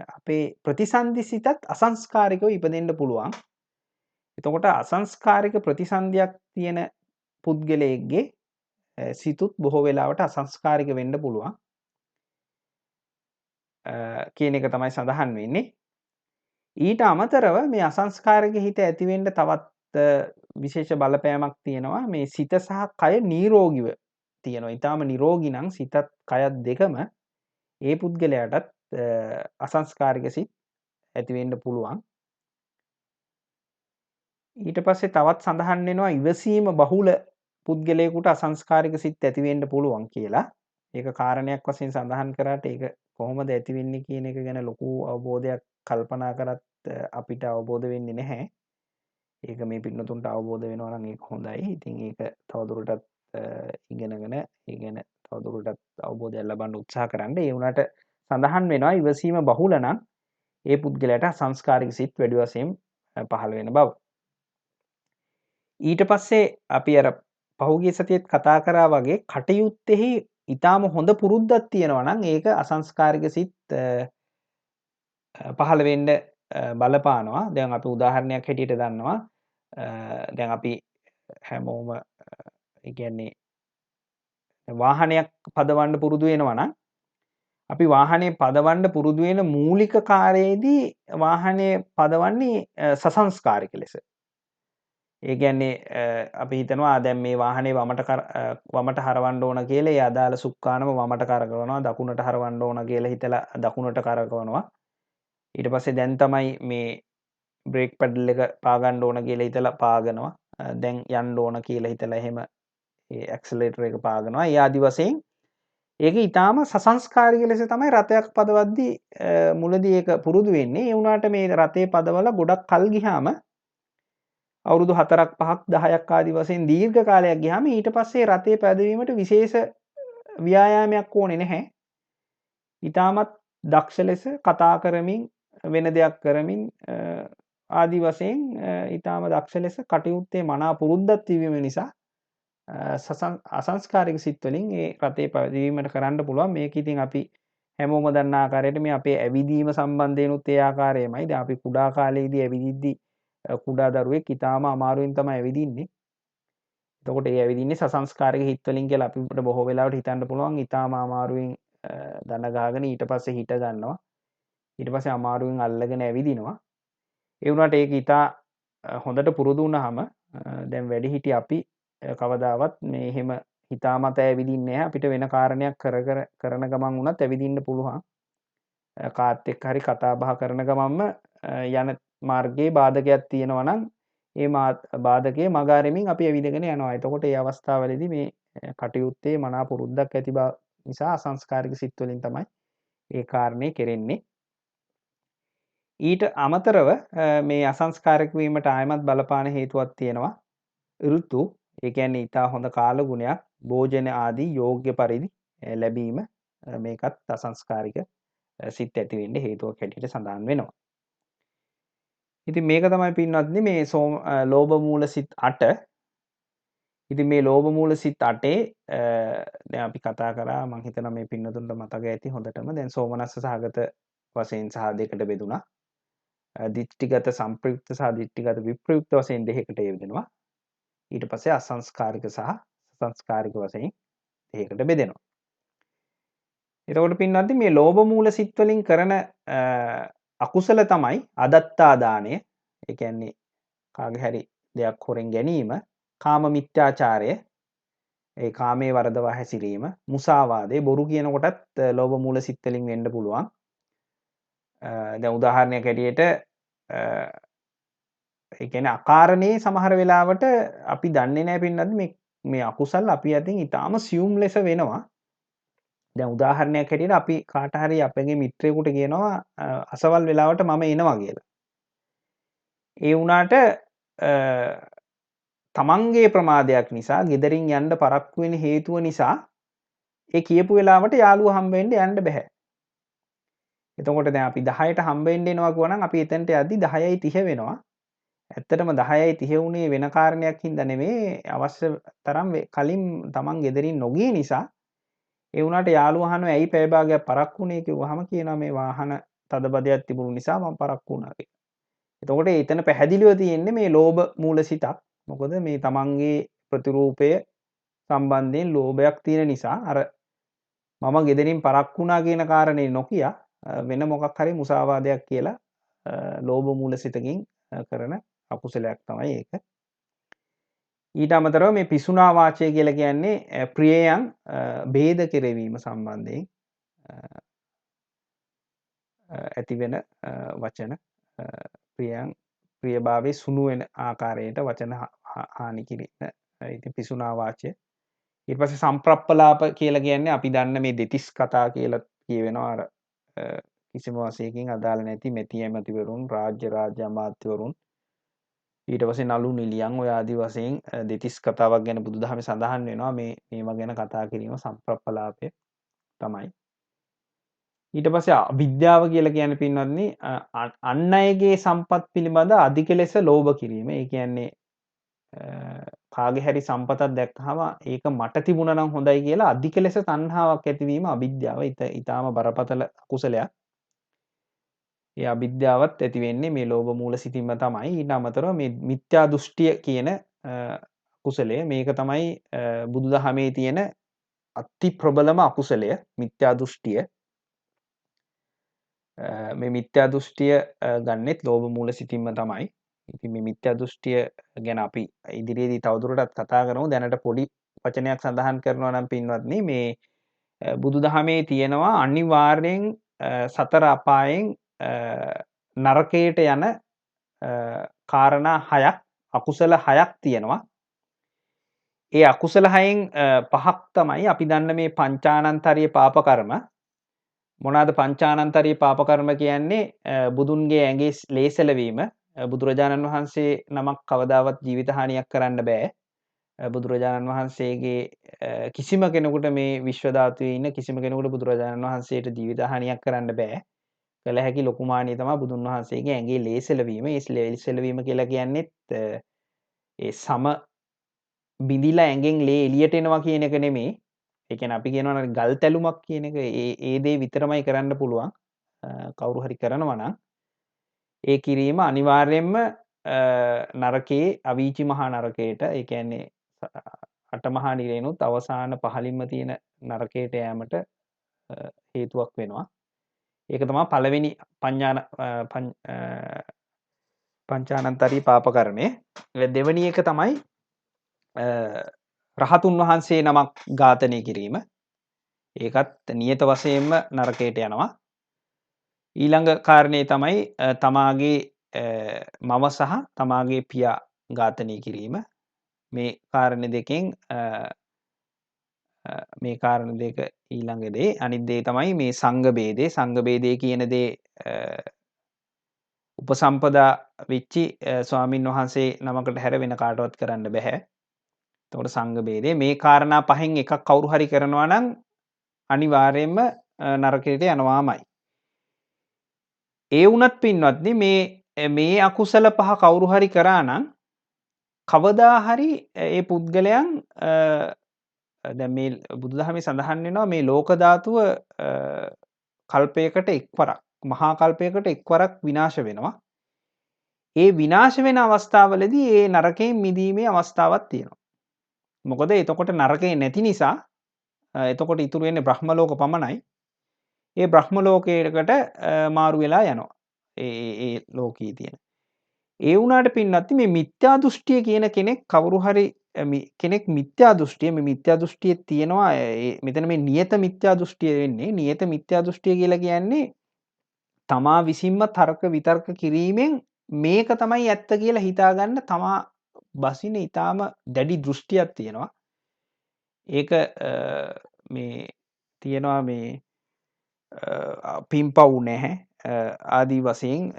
අපේ ප්‍රතිසන්දි සිතත් අසංස්කාරිකව ඉපදෙන්න පුළුවන්. එතකොට අසංස්කාරික ප්‍රතිසන්දියක් තියෙන පුද්ගලයෙක්ගේ සිතුත් බොහෝ වෙලාවට අසංස්කාරික වෙන්න පුළුවන් කියන එක තමයි සඳහන් වෙන්නේ. ඊට අමතරව මේ අසංස්කාරික හිත ඇති වෙන්න තවත් විශේෂ බලපෑමක් තියෙනවා මේ සිත සහ කය නිරෝගීව තියෙනවා. ඊටාම නිරෝගී නම් සිතත් කයත් දෙකම ඒ පුද්ගලයාටත් අසංස්කාරික සිත් ඇති වෙන්න පුළුවන්. ඊට පස්සේ තවත් සඳහන් වෙනවා ඉවසීම බහුල පුද්ගලයෙකුට අසංස්කාරික සිත් ඇති වෙන්න පුළුවන් කියලා. ඒක කාරණයක් වශයෙන් සඳහන් කරාට ඒක කොහොමද ඇති වෙන්නේ කියන එක ගැන ලොකු අවබෝධයක් කල්පනා කරත් අපිට අවබෝධ වෙන්නේ නැහැ. ඒක මේ පින්නතුන්ට අවබෝධ වෙනවා නම් ඒක හොඳයි. ඉතින් ඒක තවදුරටත් ඉගෙනගෙන ඒ ගැන තවදුරටත් අවබෝධයක් ලබන්න උත්සාහ කරන්න. ඒ වුණාට සඳහන් වෙනවා ඉවසීම බහුල නම් ඒ පුද්ගලයාට අසංස්කාරික සිත් වැඩි වශයෙන් පහළ වෙන බව. ඊට පස්සේ අපි අර පහුගිය සතියේත් කතා කරා වගේ කටයුත්තේහි ඊටාම හොඳ පුරුද්දක් තියෙනවා නම් ඒක අසංස්කාරික සිත් පහළ වෙන්න බලපානවා. දැන් අපි උදාහරණයක් හැටියට දන්නවා දැන් අපි හැමෝම ඒ කියන්නේ වාහනයක් පදවන්න පුරුදු වෙනවා නම් අපි වාහනේ පදවන්න පුරුදු වෙන මූලික කාර්යයේදී වාහනේ පදවන්නේ සසංස්කාරික ලෙස. ඒ කියන්නේ අපි හිතනවා දැන් මේ වාහනේ වමට හරවන්න ඕන කියලා ඒ අදාළ සුක්කානම වමට කරකවනවා, දකුණට හරවන්න ඕන කියලා හිතලා දකුණට කරකවනවා. ඊට පස්සේ දැන් තමයි මේ බ්‍රේක් පැඩල් එක පාගන්න ඕන කියලා හිතලා පාගනවා. දැන් යන්න ඕන කියලා හිතලා එහෙම ඒ ඇක්සලරේටර් එක පාගනවා. ඒ ආදි වශයෙන් ඒක ඊටාම සසංස්කාරික ලෙස තමයි රථයක් පදවද්දී මුලදී ඒක පුරුදු වෙන්නේ. ඒ වුණාට මේ රථේ පදවලා ගොඩක් කල් ගියාම අවුරුදු 4ක් 5ක් 10ක් ආදි වශයෙන් දීර්ඝ කාලයක් ගියාම ඊට පස්සේ රථේ පැදවීමට විශේෂ ව්‍යායාමයක් ඕනේ නැහැ. ඊටමත් දක්ෂ ලෙස කතා කරමින් වෙන දෙයක් කරමින් ආදි වශයෙන් ඊටම දක්ෂ ලෙස කටයුත්තේ මනා පුරුද්දක් තිබීම නිසා අසංස්කාරික සිත් වලින් ඒ රථේ පැදවීමට කරන්න පුළුවන්. මේක ඉතින් අපි හැමෝම දන්න ආකාරයට මේ අපේ ඇවිදීම සම්බන්ධයෙන්ුත් ඒ ආකාරයමයි. දැන් අපි කුඩා කාලේදී ඇවිදිද්දී කුඩා දරුවෙක් ඊටාම අමාරුවෙන් තමයි ඇවිදින්නේ. එතකොට ඒ ඇවිදින්නේ සසංස්කාරික හිත් වලින් කියලා අපිට බොහෝ වෙලාවට හිතන්න පුළුවන්. ඊටාම අමාරුවෙන් දන ගහගෙන ඊට පස්සේ හිට ගන්නවා. ඊට පස්සේ අමාරුවෙන් අල්ලගෙන ඇවිදිනවා. ඒ වුණාට ඒක ඊටා හොඳට පුරුදු වුණාම දැන් වැඩිහිටි අපි කවදාවත් මේ එහෙම හිතාමතා ඇවිදින්නේ නැහැ. අපිට වෙන කාරණයක් කරන ගමන් වුණත් ඇවිදින්න පුළුවන්. කාත් එක්ක හරි කතා බහ කරන ගමන්ම යන මාර්ගයේ බාධකයක් තියෙනවා නම් ඒ බාධකයේ මග අරමින් අපි ඇවිදගෙන යනවා. එතකොට ඒ අවස්ථාවවලදී මේ කටයුත්තේ මනා පුරුද්දක් ඇති බව නිසා අසංස්කාරික සිත් වලින් තමයි ඒ කාරණේ කෙරෙන්නේ. ඊට අමතරව මේ අසංස්කාරික වීමට ආයමත් බලපාන හේතුවක් තියෙනවා. ඍතු ඒ කියන්නේ ඊට හොඳ කාල ගුණයක් භෝජන ආදී යෝග්‍ය පරිදි ලැබීම මේකත් අසංස්කාරික සිත් ඇති වෙන්න හේතුවක් හැටියට සඳහන් වෙනවා. ඉතින් මේක තමයි පින්වත්නි මේ ලෝභ මූල සිත් 8. ඉතින් මේ ලෝභ මූල සිත් 8 දැන් අපි කතා කරා මම හිතනවා මේ පින්නතුන්ට මතක ඇති හොඳටම. දැන් සෝමනස්ස සහගත වශයෙන් සහ දෙකට බෙදුණා. දිට්ඨිගත සම්ප්‍රයුක්ත සහ දිට්ඨිගත විප්‍රයුක්ත වශයෙන් දෙකකට යෙදෙනවා. ඊට පස්සේ අසංස්කාරික සහ සංස්කාරික වශයෙන් දෙකකට බෙදෙනවා. එතකොට පින්නත්නි මේ ලෝභ මූල සිත් වලින් කරන අකුසල තමයි අදත්තා දාණය. ඒ කියන්නේ කාගේ හරි දෙයක් හොරෙන් ගැනීම, කාම මිත්‍යාචාරය, ඒ කාමයේ වරදවා හැසිරීම, මුසාවාදේ, බොරු කියන කොටත් ලෝභ මූල සිත් වලින් වෙන්න පුළුවන්. දැන් උදාහරණයක් ඇටියට ඒ කියන්නේ අකාරණේ සමහර වෙලාවට අපි දන්නේ නැහැ පින්නත් මේ අකුසල් අපි අතින් ඊටාම සියුම් ලෙස වෙනවා. දැන් උදාහරණයක් හැටියට අපි කාට හරි අපගේ මිත්‍රයෙකුට කියනවා අසවල් වෙලාවට මම එනවා කියලා. ඒ වුණාට තමන්ගේ ප්‍රමාදයක් නිසා ගෙදරින් යන්න පරක්කු වෙන හේතුව නිසා ඒ කියපු වෙලාවට යාළුවා හම්බ වෙන්න යන්න බෑ. එතකොට දැන් අපි 10ට හම්බ වෙන්න එනවා කිව්වනම් අපි එතනට යද්දි 10:30 වෙනවා. ඇත්තටම 10:30 වුණේ වෙන කාරණයක් හින්දා නෙමෙයි අවශ්‍ය තරම් කලින් තමන් ගෙදරින් නොගිය නිසා ඒ වුණාට යාළුවා අහනවා ඇයි පැය භාගයක් පරක්කු වුණේ කිව්වහම කියනවා මේ වාහන තදබදයක් තිබුණු නිසා මම පරක්කු වුණා කියලා. එතකොට එතන පැහැදිලිව තියෙන්නේ මේ ලෝභ මූලසිතක්. මොකද මේ තමන්ගේ ප්‍රතිරූපය සම්බන්ධයෙන් ලෝභයක් තියෙන නිසා අර මම ගෙදරින් පරක්කු වුණා කියන කාරණේ නොකිය වෙන මොකක් හරි මුසාවාදයක් කියලා ලෝභ මූලසිතකින් කරන අකුසලයක් තමයි ඒක. ඊට අමතරව මේ පිසුනා වාචය කියලා කියන්නේ ප්‍රියයන් ભેද කෙරෙවීම සම්බන්ධයෙන් ඇතිවෙන වචන ප්‍රියයන් ප්‍රියභාවයේ සුණු වෙන ආකාරයට වචන හානි කිරීම. ඉතින් පිසුනා වාචය. ඊට පස්සේ සම්ප්‍රප්පලාප කියලා කියන්නේ අපි දන්න මේ දෙතිස් කතා කියලා කියවෙනවා අර කිසිම වශයකින් අදාළ නැති මෙති ඇමතිවරුන් රාජ්‍ය අමාත්‍යවරුන් ඊට පස්සේ නළු නිලියන් ඔය ආදි වශයෙන් දෙතිස් කතාවක් ගැන බුදුදහමේ සඳහන් වෙනවා මේවා ගැන කතා කිරීම සම්ප්‍රප්පලාපය තමයි. ඊට පස්සේ අවිද්‍යාව කියලා කියන්නේ පින්වත්නි අන් අයගේ සම්පත් පිළිබඳ අධික ලෙස ලෝභ කිරීම. ඒ කියන්නේ කාගේ හරි සම්පතක් දැක්කහම ඒක මට තිබුණා නම් හොඳයි කියලා අධික ලෙස තණ්හාවක් ඇතිවීම අවිද්‍යාව. ඊටාම බරපතල අකුසලයක්. ඒ අවිද්‍යාවත් ඇති වෙන්නේ මේ ලෝභ මූල සිතින්ම තමයි. ඊට අමතරව මේ මිත්‍යා දෘෂ්ටිය කියන අකුසලය. මේක තමයි බුදුදහමේ තියෙන අති ප්‍රබලම අකුසලය මිත්‍යා දෘෂ්ටිය. මේ මිත්‍යා දෘෂ්ටිය ගන්නෙත් ලෝභ මූල සිතින්ම තමයි. ඉතින් මේ මිත්‍යා දෘෂ්ටිය ගැන අපි ඉදිරියේදී තවදුරටත් කතා කරමු. දැනට පොඩි වචනයක් සඳහන් කරනවා නම් පින්වත්නි මේ බුදුදහමේ තියෙනවා අනිවාර්යෙන් සතර අපායෙන් නරකයට යන කාරණා 6ක් අකුසල 6ක් තියෙනවා. ඒ අකුසල 6න් 5ක් තමයි අපි දන්න මේ පංචානන්තරීය පාප කර්ම. මොනවාද පංචානන්තරීය පාප කර්ම කියන්නේ? බුදුන්ගේ ඇඟේ ලේසලවීම. බුදුරජාණන් වහන්සේ නමක් කවදාවත් ජීවිත හානියක් කරන්න බෑ. බුදුරජාණන් වහන්සේගේ කිසිම කෙනෙකුට මේ විශ්ව ධාතුවේ ඉන්න කිසිම කෙනෙකුට බුදුරජාණන් වහන්සේට ජීවිත හානියක් කරන්න බෑ. කළ හැකි ලොකුම හානිය තමයි බුදුන් වහන්සේගේ ඇඟේ ලේසලවීම. ඒ ලේසලවීම කියලා කියන්නේත් ඒ සම බිඳිලා ඇඟෙන් ලේ එළියට එනවා කියන එක නෙමෙයි. ඒ කියන්නේ අපි කියනවා ගල් තැලුමක් කියන එක ඒ දේ විතරමයි කරන්න පුළුවන්. කවුරු හරි කරනවා නම් ඒ කිරීම අනිවාර්යයෙන්ම නරකයේ අවීචි මහා නරකයට ඒ කියන්නේ අටමහා නිරේනුත් අවසාන පහළින්ම තියෙන නරකයට යෑමට හේතුවක් වෙනවා. ඒක තමයි පළවෙනි පංචානන්තරීය පාප කර්මය. දෙවෙනි එක තමයි රහතුන් වහන්සේ නමක් ඝාතනය කිරීම. ඒකත් නියත වශයෙන්ම නරකයට යනවා. ඊළඟ කාරණේ තමයි තමාගේ මව සහ තමාගේ පියා ඝාතනය කිරීම. මේ කාරණේ දෙකෙන් මේ කාරණා දෙක ඊළඟ දේ අනිත් දේ තමයි මේ සංඝ බේදේ. සංඝ බේදේ කියන දේ උපසම්පදා වෙච්චි ස්වාමින් වහන්සේ නමකට හැර වෙන කාටවත් කරන්න බෑ. එතකොට සංඝ බේදේ මේ කාරණා පහෙන් එකක් කවුරු හරි කරනවා නම් අනිවාර්යයෙන්ම නරකයට යනවාමයි. ඒ වුණත් පින්වත්නි මේ අකුසල පහ කවුරු හරි කරා නම් කවදා හරි ඒ පුද්ගලයන් දැන් මේ බුදුදහමේ සඳහන් වෙනවා මේ ලෝක ධාතුව කල්පයකට එක්වරක් මහා කල්පයකට එක්වරක් විනාශ වෙනවා. ඒ විනාශ වෙන අවස්ථාවලදී ඒ නරකයෙන් මිදීමේ අවස්ථාවක් තියෙනවා. මොකද එතකොට නරකේ නැති නිසා එතකොට ඉතුරු වෙන්නේ බ්‍රහ්ම ලෝක පමණයි. ඒ බ්‍රහ්ම ලෝකයකට මාරු වෙලා යනවා. ඒ ලෝකයේ තියෙන. ඒ වුණාට පින්නත් මේ මිත්‍යා දෘෂ්ටිය කියන කෙනෙක් කවුරු හරි කෙනෙක් මිත්‍යා දෘෂ්ටිය මේ මිත්‍යා දෘෂ්ටිය තියෙනවා මෙතන මේ නියත මිත්‍යා දෘෂ්ටිය වෙන්නේ නියත මිත්‍යා දෘෂ්ටිය කියලා කියන්නේ තමා විසින්ම තර්ක විතර්ක කිරීමෙන් මේක තමයි ඇත්ත කියලා හිතාගන්න තමා බසින ඊටාම දැඩි දෘෂ්ටියක් තියෙනවා. ඒක මේ තියෙනවා මේ පින්පව් නැහැ ආදී වශයෙන්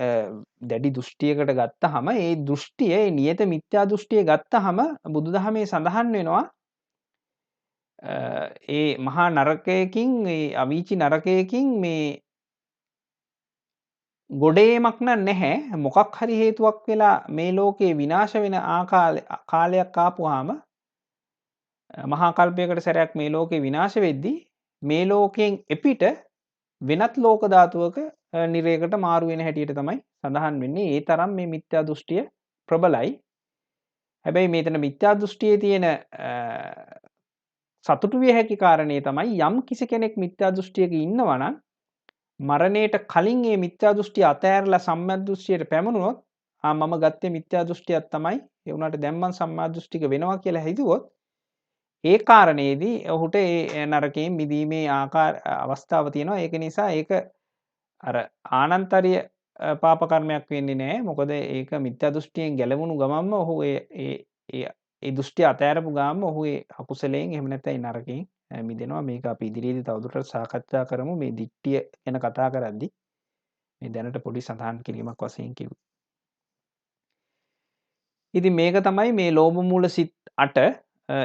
දැඩි දෘෂ්ටියකට ගත්තහම ඒ දෘෂ්ටිය ඒ නියත මිත්‍යා දෘෂ්ටිය ගත්තහම බුදුදහමේ සඳහන් වෙනවා ඒ මහා නරකයකින් ඒ අවීචි නරකයකින් මේ ගොඩේමක් නැහැ මොකක් හරි හේතුවක් වෙලා මේ ලෝකේ විනාශ වෙන කාලයක් ආපුවාම මහා කල්පයකට සැරයක් මේ ලෝකේ විනාශ වෙද්දී මේ ලෝකයෙන් එපිට වෙනත් ලෝක ධාතුවක නිරයකට මාරු වෙන හැටියට තමයි සඳහන් වෙන්නේ. ඒ තරම් මේ මිත්‍යා දෘෂ්ටිය ප්‍රබලයි. හැබැයි මේතන මිත්‍යා දෘෂ්ටියේ තියෙන සතුටු විය හැකි කාරණේ තමයි යම් කිසි කෙනෙක් මිත්‍යා දෘෂ්ටියක ඉන්නවා නම් මරණයට කලින් මේ මිත්‍යා දෘෂ්ටිය අතෑරලා සම්‍යක් දෘෂ්ටියට පැමුණුවොත් මම ගත්තේ මිත්‍යා දෘෂ්ටියක් තමයි ඒ වුණාට දැන් මං සම්මා දෘෂ්ටික වෙනවා කියලා හිතුවොත් ඒ කාරණේදී ඔහුට ඒ නරකයෙන් මිදීමේ අවස්ථාව තියෙනවා. ඒක නිසා ඒක අර ආනන්තරීය පාප කර්මයක් වෙන්නේ නැහැ. මොකද ඒක මිත්‍යා දෘෂ්ටියෙන් ගැලවුණු ගමන්ම ඔහු ඒ දෘෂ්ටිය අතෑරපු ගාම ඔහු ඒ අකුසලයෙන් එහෙම නැත්නම් ඒ නරකයෙන් මිදෙනවා. මේක අපි ඉදිරියේදී තවදුරටත් සාකච්ඡා කරමු. මේ දිට්ඨිය ගැන කතා කරද්දී මේ දැනට පොඩි සඳහන් කිරීමක් වශයෙන් කිව්වේ. ඉතින් මේක තමයි මේ ලෝභ මූල සිත් 8.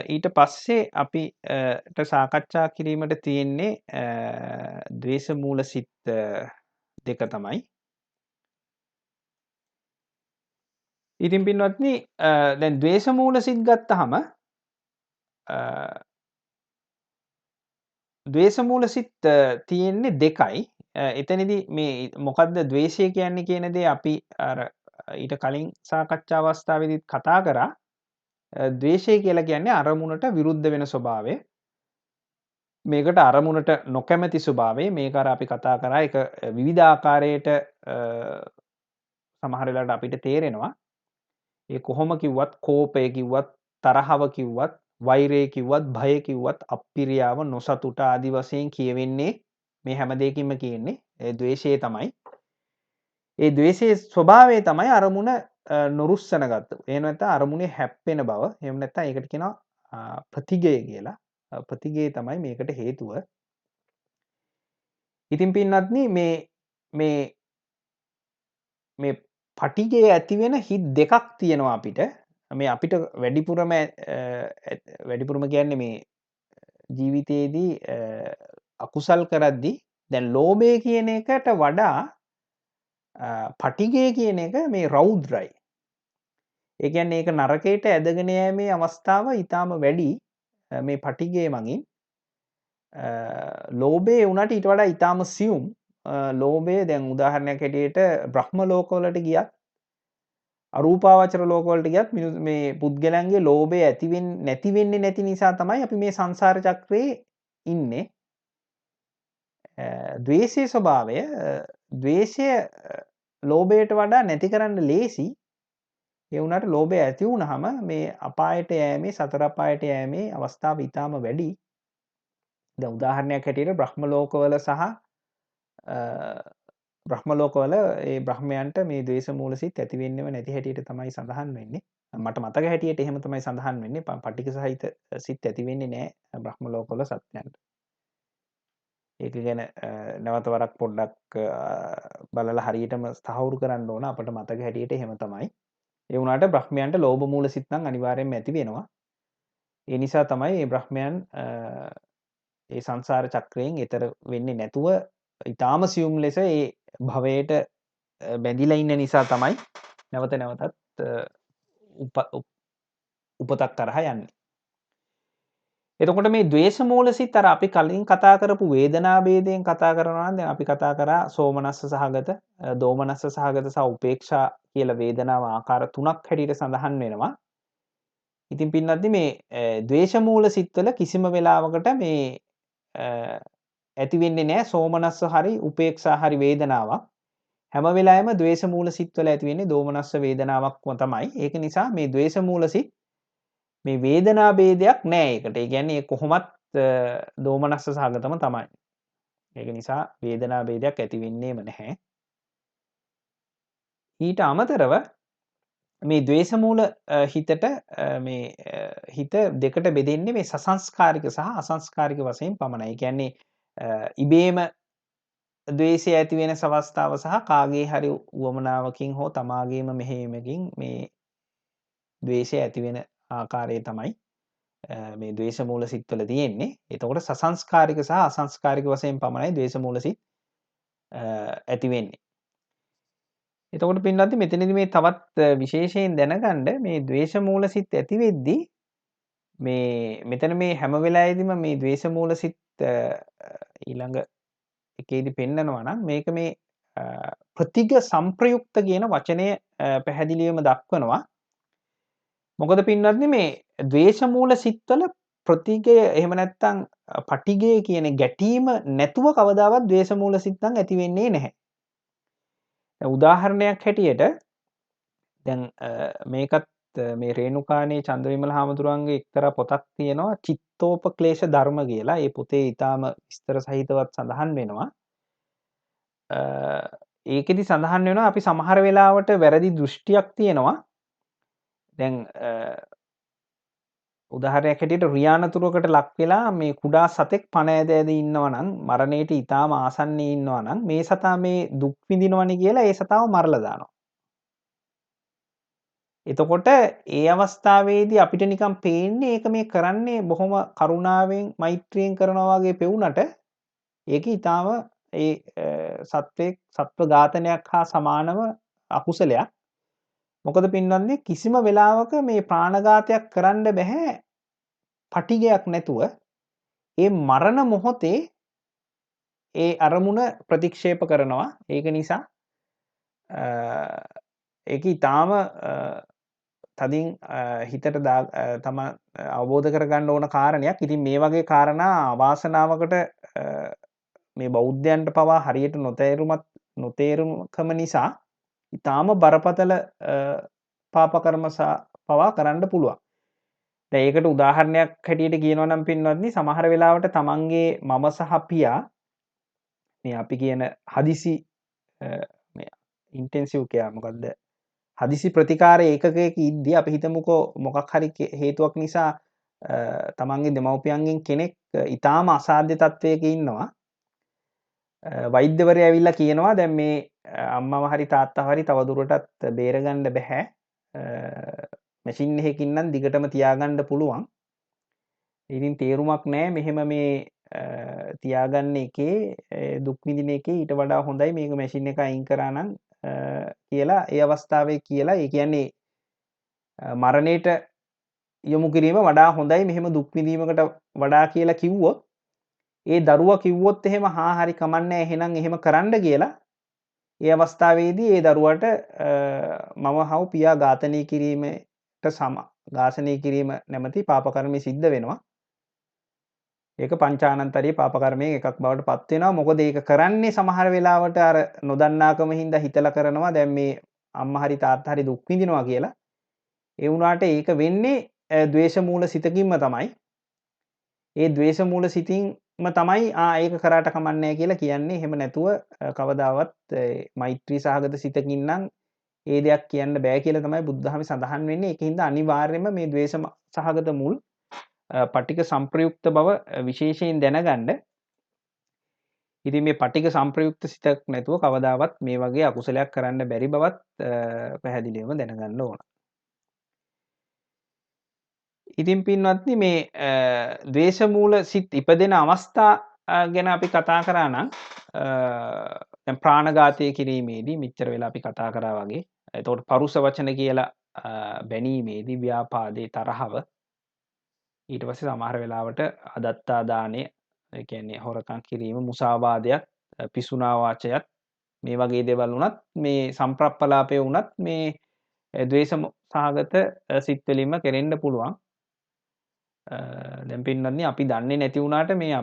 ඊට පස්සේ අපිට සාකච්ඡා කිරීමට තියෙන්නේ ද්වේෂ මූල සිත් 2 තමයි. ඉතින් පින්වත්නි දැන් ද්වේෂ මූල සිත් ගත්තහම ද්වේෂ මූල සිත් තියෙන්නේ 2යි. එතනදී මේ මොකද්ද ද්වේෂය කියන්නේ කියන දේ අපි අර ඊට කලින් සාකච්ඡා අවස්ථාවේදීත් කතා කරා. ද්වේෂය කියලා කියන්නේ අරමුණට විරුද්ධ වෙන ස්වභාවය. මේකට අරමුණට නොකැමැති ස්වභාවය. මේක අර අපි කතා කරා ඒක විවිධ ආකාරයට සමහර වෙලාවට අපිට තේරෙනවා. ඒ කොහොම කිව්වත් කෝපය කිව්වත් තරහව කිව්වත් වෛරය කිව්වත් භය කිව්වත් අප්පිරියාව නොසතුට ආදි වශයෙන් කියවෙන්නේ මේ හැම දෙයකින්ම කියන්නේ ද්වේෂය තමයි. ඒ ද්වේෂයේ ස්වභාවය තමයි අරමුණ නොරුස්සන ගත්ත. එහෙම නැත්නම් අරමුණේ හැප්පෙන බව. එහෙම නැත්නම් ඒකට කියනවා ප්‍රතිගය කියලා. ප්‍රතිගය තමයි මේකට හේතුව. ඉතින් පින්වත්නි මේ පටිගය ඇති වෙන හිත් දෙකක් තියෙනවා අපිට. මේ අපිට වැඩිපුරම කියන්නේ මේ ජීවිතයේදී අකුසල් කරද්දී දැන් ලෝභය කියන එකට වඩා පටිගය කියන එක මේ රෞද්‍රයි. ඒ කියන්නේ ඒක නරකයට ඇදගෙන යෑමේ අවස්ථාව ඊටාම වැඩි මේ පටිගය මගින්. ලෝභය වුණාට ඊට වඩා ඊටාම සියුම්. ලෝභය දැන් උදාහරණයක් හැටියට බ්‍රහ්ම ලෝකවලට ගියත් අරූපාවචර ලෝකවලට ගියත් මේ පුද්ගලයන්ගේ ලෝභය නැති වෙන්නේ නැති නිසා තමයි අපි මේ සංසාර චක්‍රයේ ඉන්නේ. ද්වේෂයේ ස්වභාවය ද්වේෂය ලෝභයට වඩා නැති කරන්න ලේසි. ඒ වුණාට ලෝභය ඇති වුණාම මේ අපායට යෑමේ සතර අපායට යෑමේ අවස්ථාව ඊටාම වැඩි. දැන් උදාහරණයක් හැටියට බ්‍රහ්ම ලෝකවල සහ බ්‍රහ්ම ලෝකවල ඒ බ්‍රහ්මයන්ට මේ ද්වේෂ මූල සිත් ඇති වෙන්නේම නැති හැටියට තමයි සඳහන් වෙන්නේ. මට මතක හැටියට එහෙම තමයි සඳහන් වෙන්නේ. පටිඝ සහිත සිත් ඇති වෙන්නේ නැහැ බ්‍රහ්ම ලෝකවල සත්‍යයන්ට. ඒක ගැන නැවත වරක් පොඩ්ඩක් බලලා හරියටම තහවුරු කරන්න ඕන. අපිට මතක හැටියට එහෙම තමයි. ඒ වුණාට බ්‍රහ්මයන්ට ලෝභ මූල සිත් නම් අනිවාර්යයෙන්ම ඇති වෙනවා. ඒ නිසා තමයි මේ බ්‍රහ්මයන් ඒ සංසාර චක්‍රයෙන් එතර වෙන්නේ නැතුව ඊටාම සියුම් ලෙස ඒ භවයට බැඳිලා ඉන්න නිසා තමයි නැවත නැවතත් උපතක් කරහා යන්නේ. එතකොට මේ ද්වේෂ මූල සිත් අර අපි කලින් කතා කරපු වේදනා ભેදයෙන් කතා කරනවා නම් දැන් අපි කතා කරා සෝමනස්ස සහගත, දෝමනස්ස සහගත සහ උපේක්ෂා කියලා වේදනාව ආකාර තුනක් හැටියට සඳහන් වෙනවා. ඉතින් පින්නත්නි මේ ද්වේෂ මූල සිත්වල කිසිම වෙලාවකට මේ ඇති වෙන්නේ නැහැ සෝමනස්ස හරි උපේක්ෂා හරි වේදනාවක්. හැම වෙලාවෙම ද්වේෂ මූල සිත්වල ඇති වෙන්නේ දෝමනස්ස වේදනාවක්ම තමයි. ඒක නිසා මේ ද්වේෂ මූල සිත් මේ වේදනා ભેදයක් නෑ ඒකට. ඒ කියන්නේ කොහොමත් දෝමනස්ස සහගතම තමයි. ඒක නිසා වේදනා ભેදයක් ඇති වෙන්නේම නැහැ. ඊට අමතරව මේ ද්වේෂ මූල හිතට මේ හිත දෙකට බෙදෙන්නේ මේ සසංස්කාරික සහ අසංස්කාරික වශයෙන් පමණයි. ඒ කියන්නේ ඉබේම ද්වේෂය ඇති වෙන අවස්ථාව සහ කාගේ හරි උවමනාවකින් හෝ තමාගේම මෙහෙයීමකින් මේ ද්වේෂය ඇති වෙන ආකාරය තමයි මේ ද්වේෂ මූල සිත්වල තියෙන්නේ. එතකොට සසංස්කාරික සහ අසංස්කාරික වශයෙන් පමණයි ද්වේෂ මූල සිත් ඇති වෙන්නේ. එතකොට පින්වත්නි මෙතනදී මේ තවත් විශේෂයෙන් දැනගන්න මේ ද්වේෂ මූල සිත් ඇති වෙද්දී මේ මෙතන මේ හැම වෙලාවෙදිම මේ ද්වේෂ මූල සිත් ඊළඟ එකේදී පෙන්නනවා නම් මේක මේ ප්‍රතිග සංප්‍රයුක්ත කියන වචනය පැහැදිලිවම දක්වනවා. මොකද පින්වත්නි මේ ද්වේෂ මූල සිත්වල ප්‍රතිගය එහෙම නැත්නම් පටිගය කියන ගැටීම නැතුව කවදාවත් ද්වේෂ මූල සිත් නම් ඇති වෙන්නේ නැහැ. උදාහරණයක් හැටියට දැන් මේකත් මේ රේණුකානේ චන්ද්‍රවිමල හාමුදුරුවන්ගේ එක්තරා පොතක් තියෙනවා චිත්තෝපක්ලේශ ධර්ම කියලා. ඒ පොතේ ඊටාම විස්තර සහිතවත් සඳහන් වෙනවා. ඒකෙදි සඳහන් වෙනවා අපි සමහර වෙලාවට වැරදි දෘෂ්ටියක් තියෙනවා. දැන් උදාහරණයක් හැටියට රියානතුරකට ලක් වෙලා මේ කුඩා සතෙක් පණ ඇද ඇද ඉන්නවා නම් මරණයට ඊටාම ආසන්නයේ ඉන්නවා නම් මේ සතා මේ දුක් විඳිනවනේ කියලා ඒ සතාව මරලා දානවා. එතකොට ඒ අවස්ථාවේදී අපිට නිකන් පේන්නේ ඒක මේ කරන්නේ බොහොම කරුණාවෙන් මෛත්‍රියෙන් කරනවා වගේ පෙවුනට ඒක ඊටාම ඒ සත්ව ඝාතනයක් හා සමානව අකුසලයක්. මොකද පින්වත්නි කිසිම වෙලාවක මේ ප්‍රාණඝාතයක් කරන්න බෑ පටිගයක් නැතුව. ඒ මරණ මොහොතේ ඒ අරමුණ ප්‍රතික්ෂේප කරනවා. ඒක නිසා ඒක ඊටාම තදින් හිතට තම අවබෝධ කරගන්න ඕන කාරණයක්. ඉතින් මේ වගේ කාරණා අවාසනාවකට මේ බෞද්ධයන්ට පවා හරියට නොතේරුම්කම නිසා ඊටාම බරපතල පාප කර්ම පවා කරන්න පුළුවන්. දැන් ඒකට උදාහරණයක් හැටියට කියනවා නම් පින්වත්නි සමහර වෙලාවට තමන්ගේ මම සහ පියා මේ අපි කියන හදිසි මේ ඉන්ටෙන්සිව් කෙයා මොකද්ද හදිසි ප්‍රතිකාර ඒකකයක ඉද්දී අපි හිතමුකෝ මොකක් හරි හේතුවක් නිසා තමන්ගේ දෙමව්පියන්ගෙන් කෙනෙක් ඊටාම අසාධ්‍ය තත්වයක ඉන්නවා. වෛද්‍යවරයා ඇවිල්ලා කියනවා දැන් මේ අම්මව හරි තාත්තා හරි තවදුරටත් බේරගන්න බෑ. මැෂින් එකකින් නම් දිගටම තියාගන්න පුළුවන්. ඉතින් තේරුමක් නැහැ මෙහෙම මේ තියාගන්න එකේ දුක් විඳින එකේ ඊට වඩා හොඳයි මේක මැෂින් එක අයින් කරා නම් කියලා ඒ අවස්ථාවේ කියලා ඒ කියන්නේ මරණයට යොමු කිරීම වඩා හොඳයි මෙහෙම දුක් විඳීමකට වඩා කියලා කිව්වොත් ඒ දරුවා කිව්වොත් එහෙම හරි කමන්නේ එහෙනම් එහෙම කරන්න කියලා ඒ අවස්ථාවේදී ඒ දරුවට මම හවු පියා ඝාතනය කිරීමට ඝාතනය කිරීම නැමැති පාප කර්මය සිද්ධ වෙනවා. ඒක පංචානන්තරීය පාප කර්මයෙන් එකක් බවට පත් වෙනවා. මොකද ඒක කරන්නේ සමහර වෙලාවට අර නොදන්නාකම හින්දා හිතලා කරනවා දැන් මේ අම්මා හරි තාත්තා හරි දුක් විඳිනවා කියලා. ඒ වුණාට ඒක වෙන්නේ ද්වේෂ මූල සිතකින්ම තමයි. ඒ ද්වේෂ මූල සිතින්ම තමයි ඒක කරාට කමන්නේ කියලා කියන්නේ. එහෙම නැතුව කවදාවත් මෛත්‍රී සහගත සිතකින් නම් ඒ දෙයක් කියන්න බෑ කියලා තමයි බුදුදහමේ සඳහන් වෙන්නේ. ඒකින්ද අනිවාර්යයෙන්ම මේ ද්වේෂ සහගත මුල් පටික සංප්‍රයුක්ත බව විශේෂයෙන් දැනගන්න. ඉතින් මේ පටික සංප්‍රයුක්ත සිතක් නැතුව කවදාවත් මේ වගේ අකුසලයක් කරන්න බැරි බවත් පැහැදිලිවම දැනගන්න ඕන. ඉතින් පින්වත්නි මේ ද්වේෂ මූල සිත් ඉපදෙන අවස්ථා ගැන අපි කතා කරා නම් දැන් ප්‍රාණඝාතය කිරීමේදී මෙච්චර වෙලා අපි කතා කරා වගේ. එතකොට පරුස වචන කියලා බැනීමේදී ව්‍යාපාදේ තරහව ඊට පස්සේ සමහර වෙලාවට අදත්තා දාණය ඒ කියන්නේ හොරකම් කිරීම මුසාවාදයක් පිසුනා වාචයත් මේ වගේ දේවල් වුණත් මේ සම්ප්‍රප්පලාපය වුණත් මේ ද්වේෂ සහගත සිත් වලින්ම කෙරෙන්න පුළුවන්. දැන් පින්නන්නේ අපි දන්නේ නැති වුණාට මේ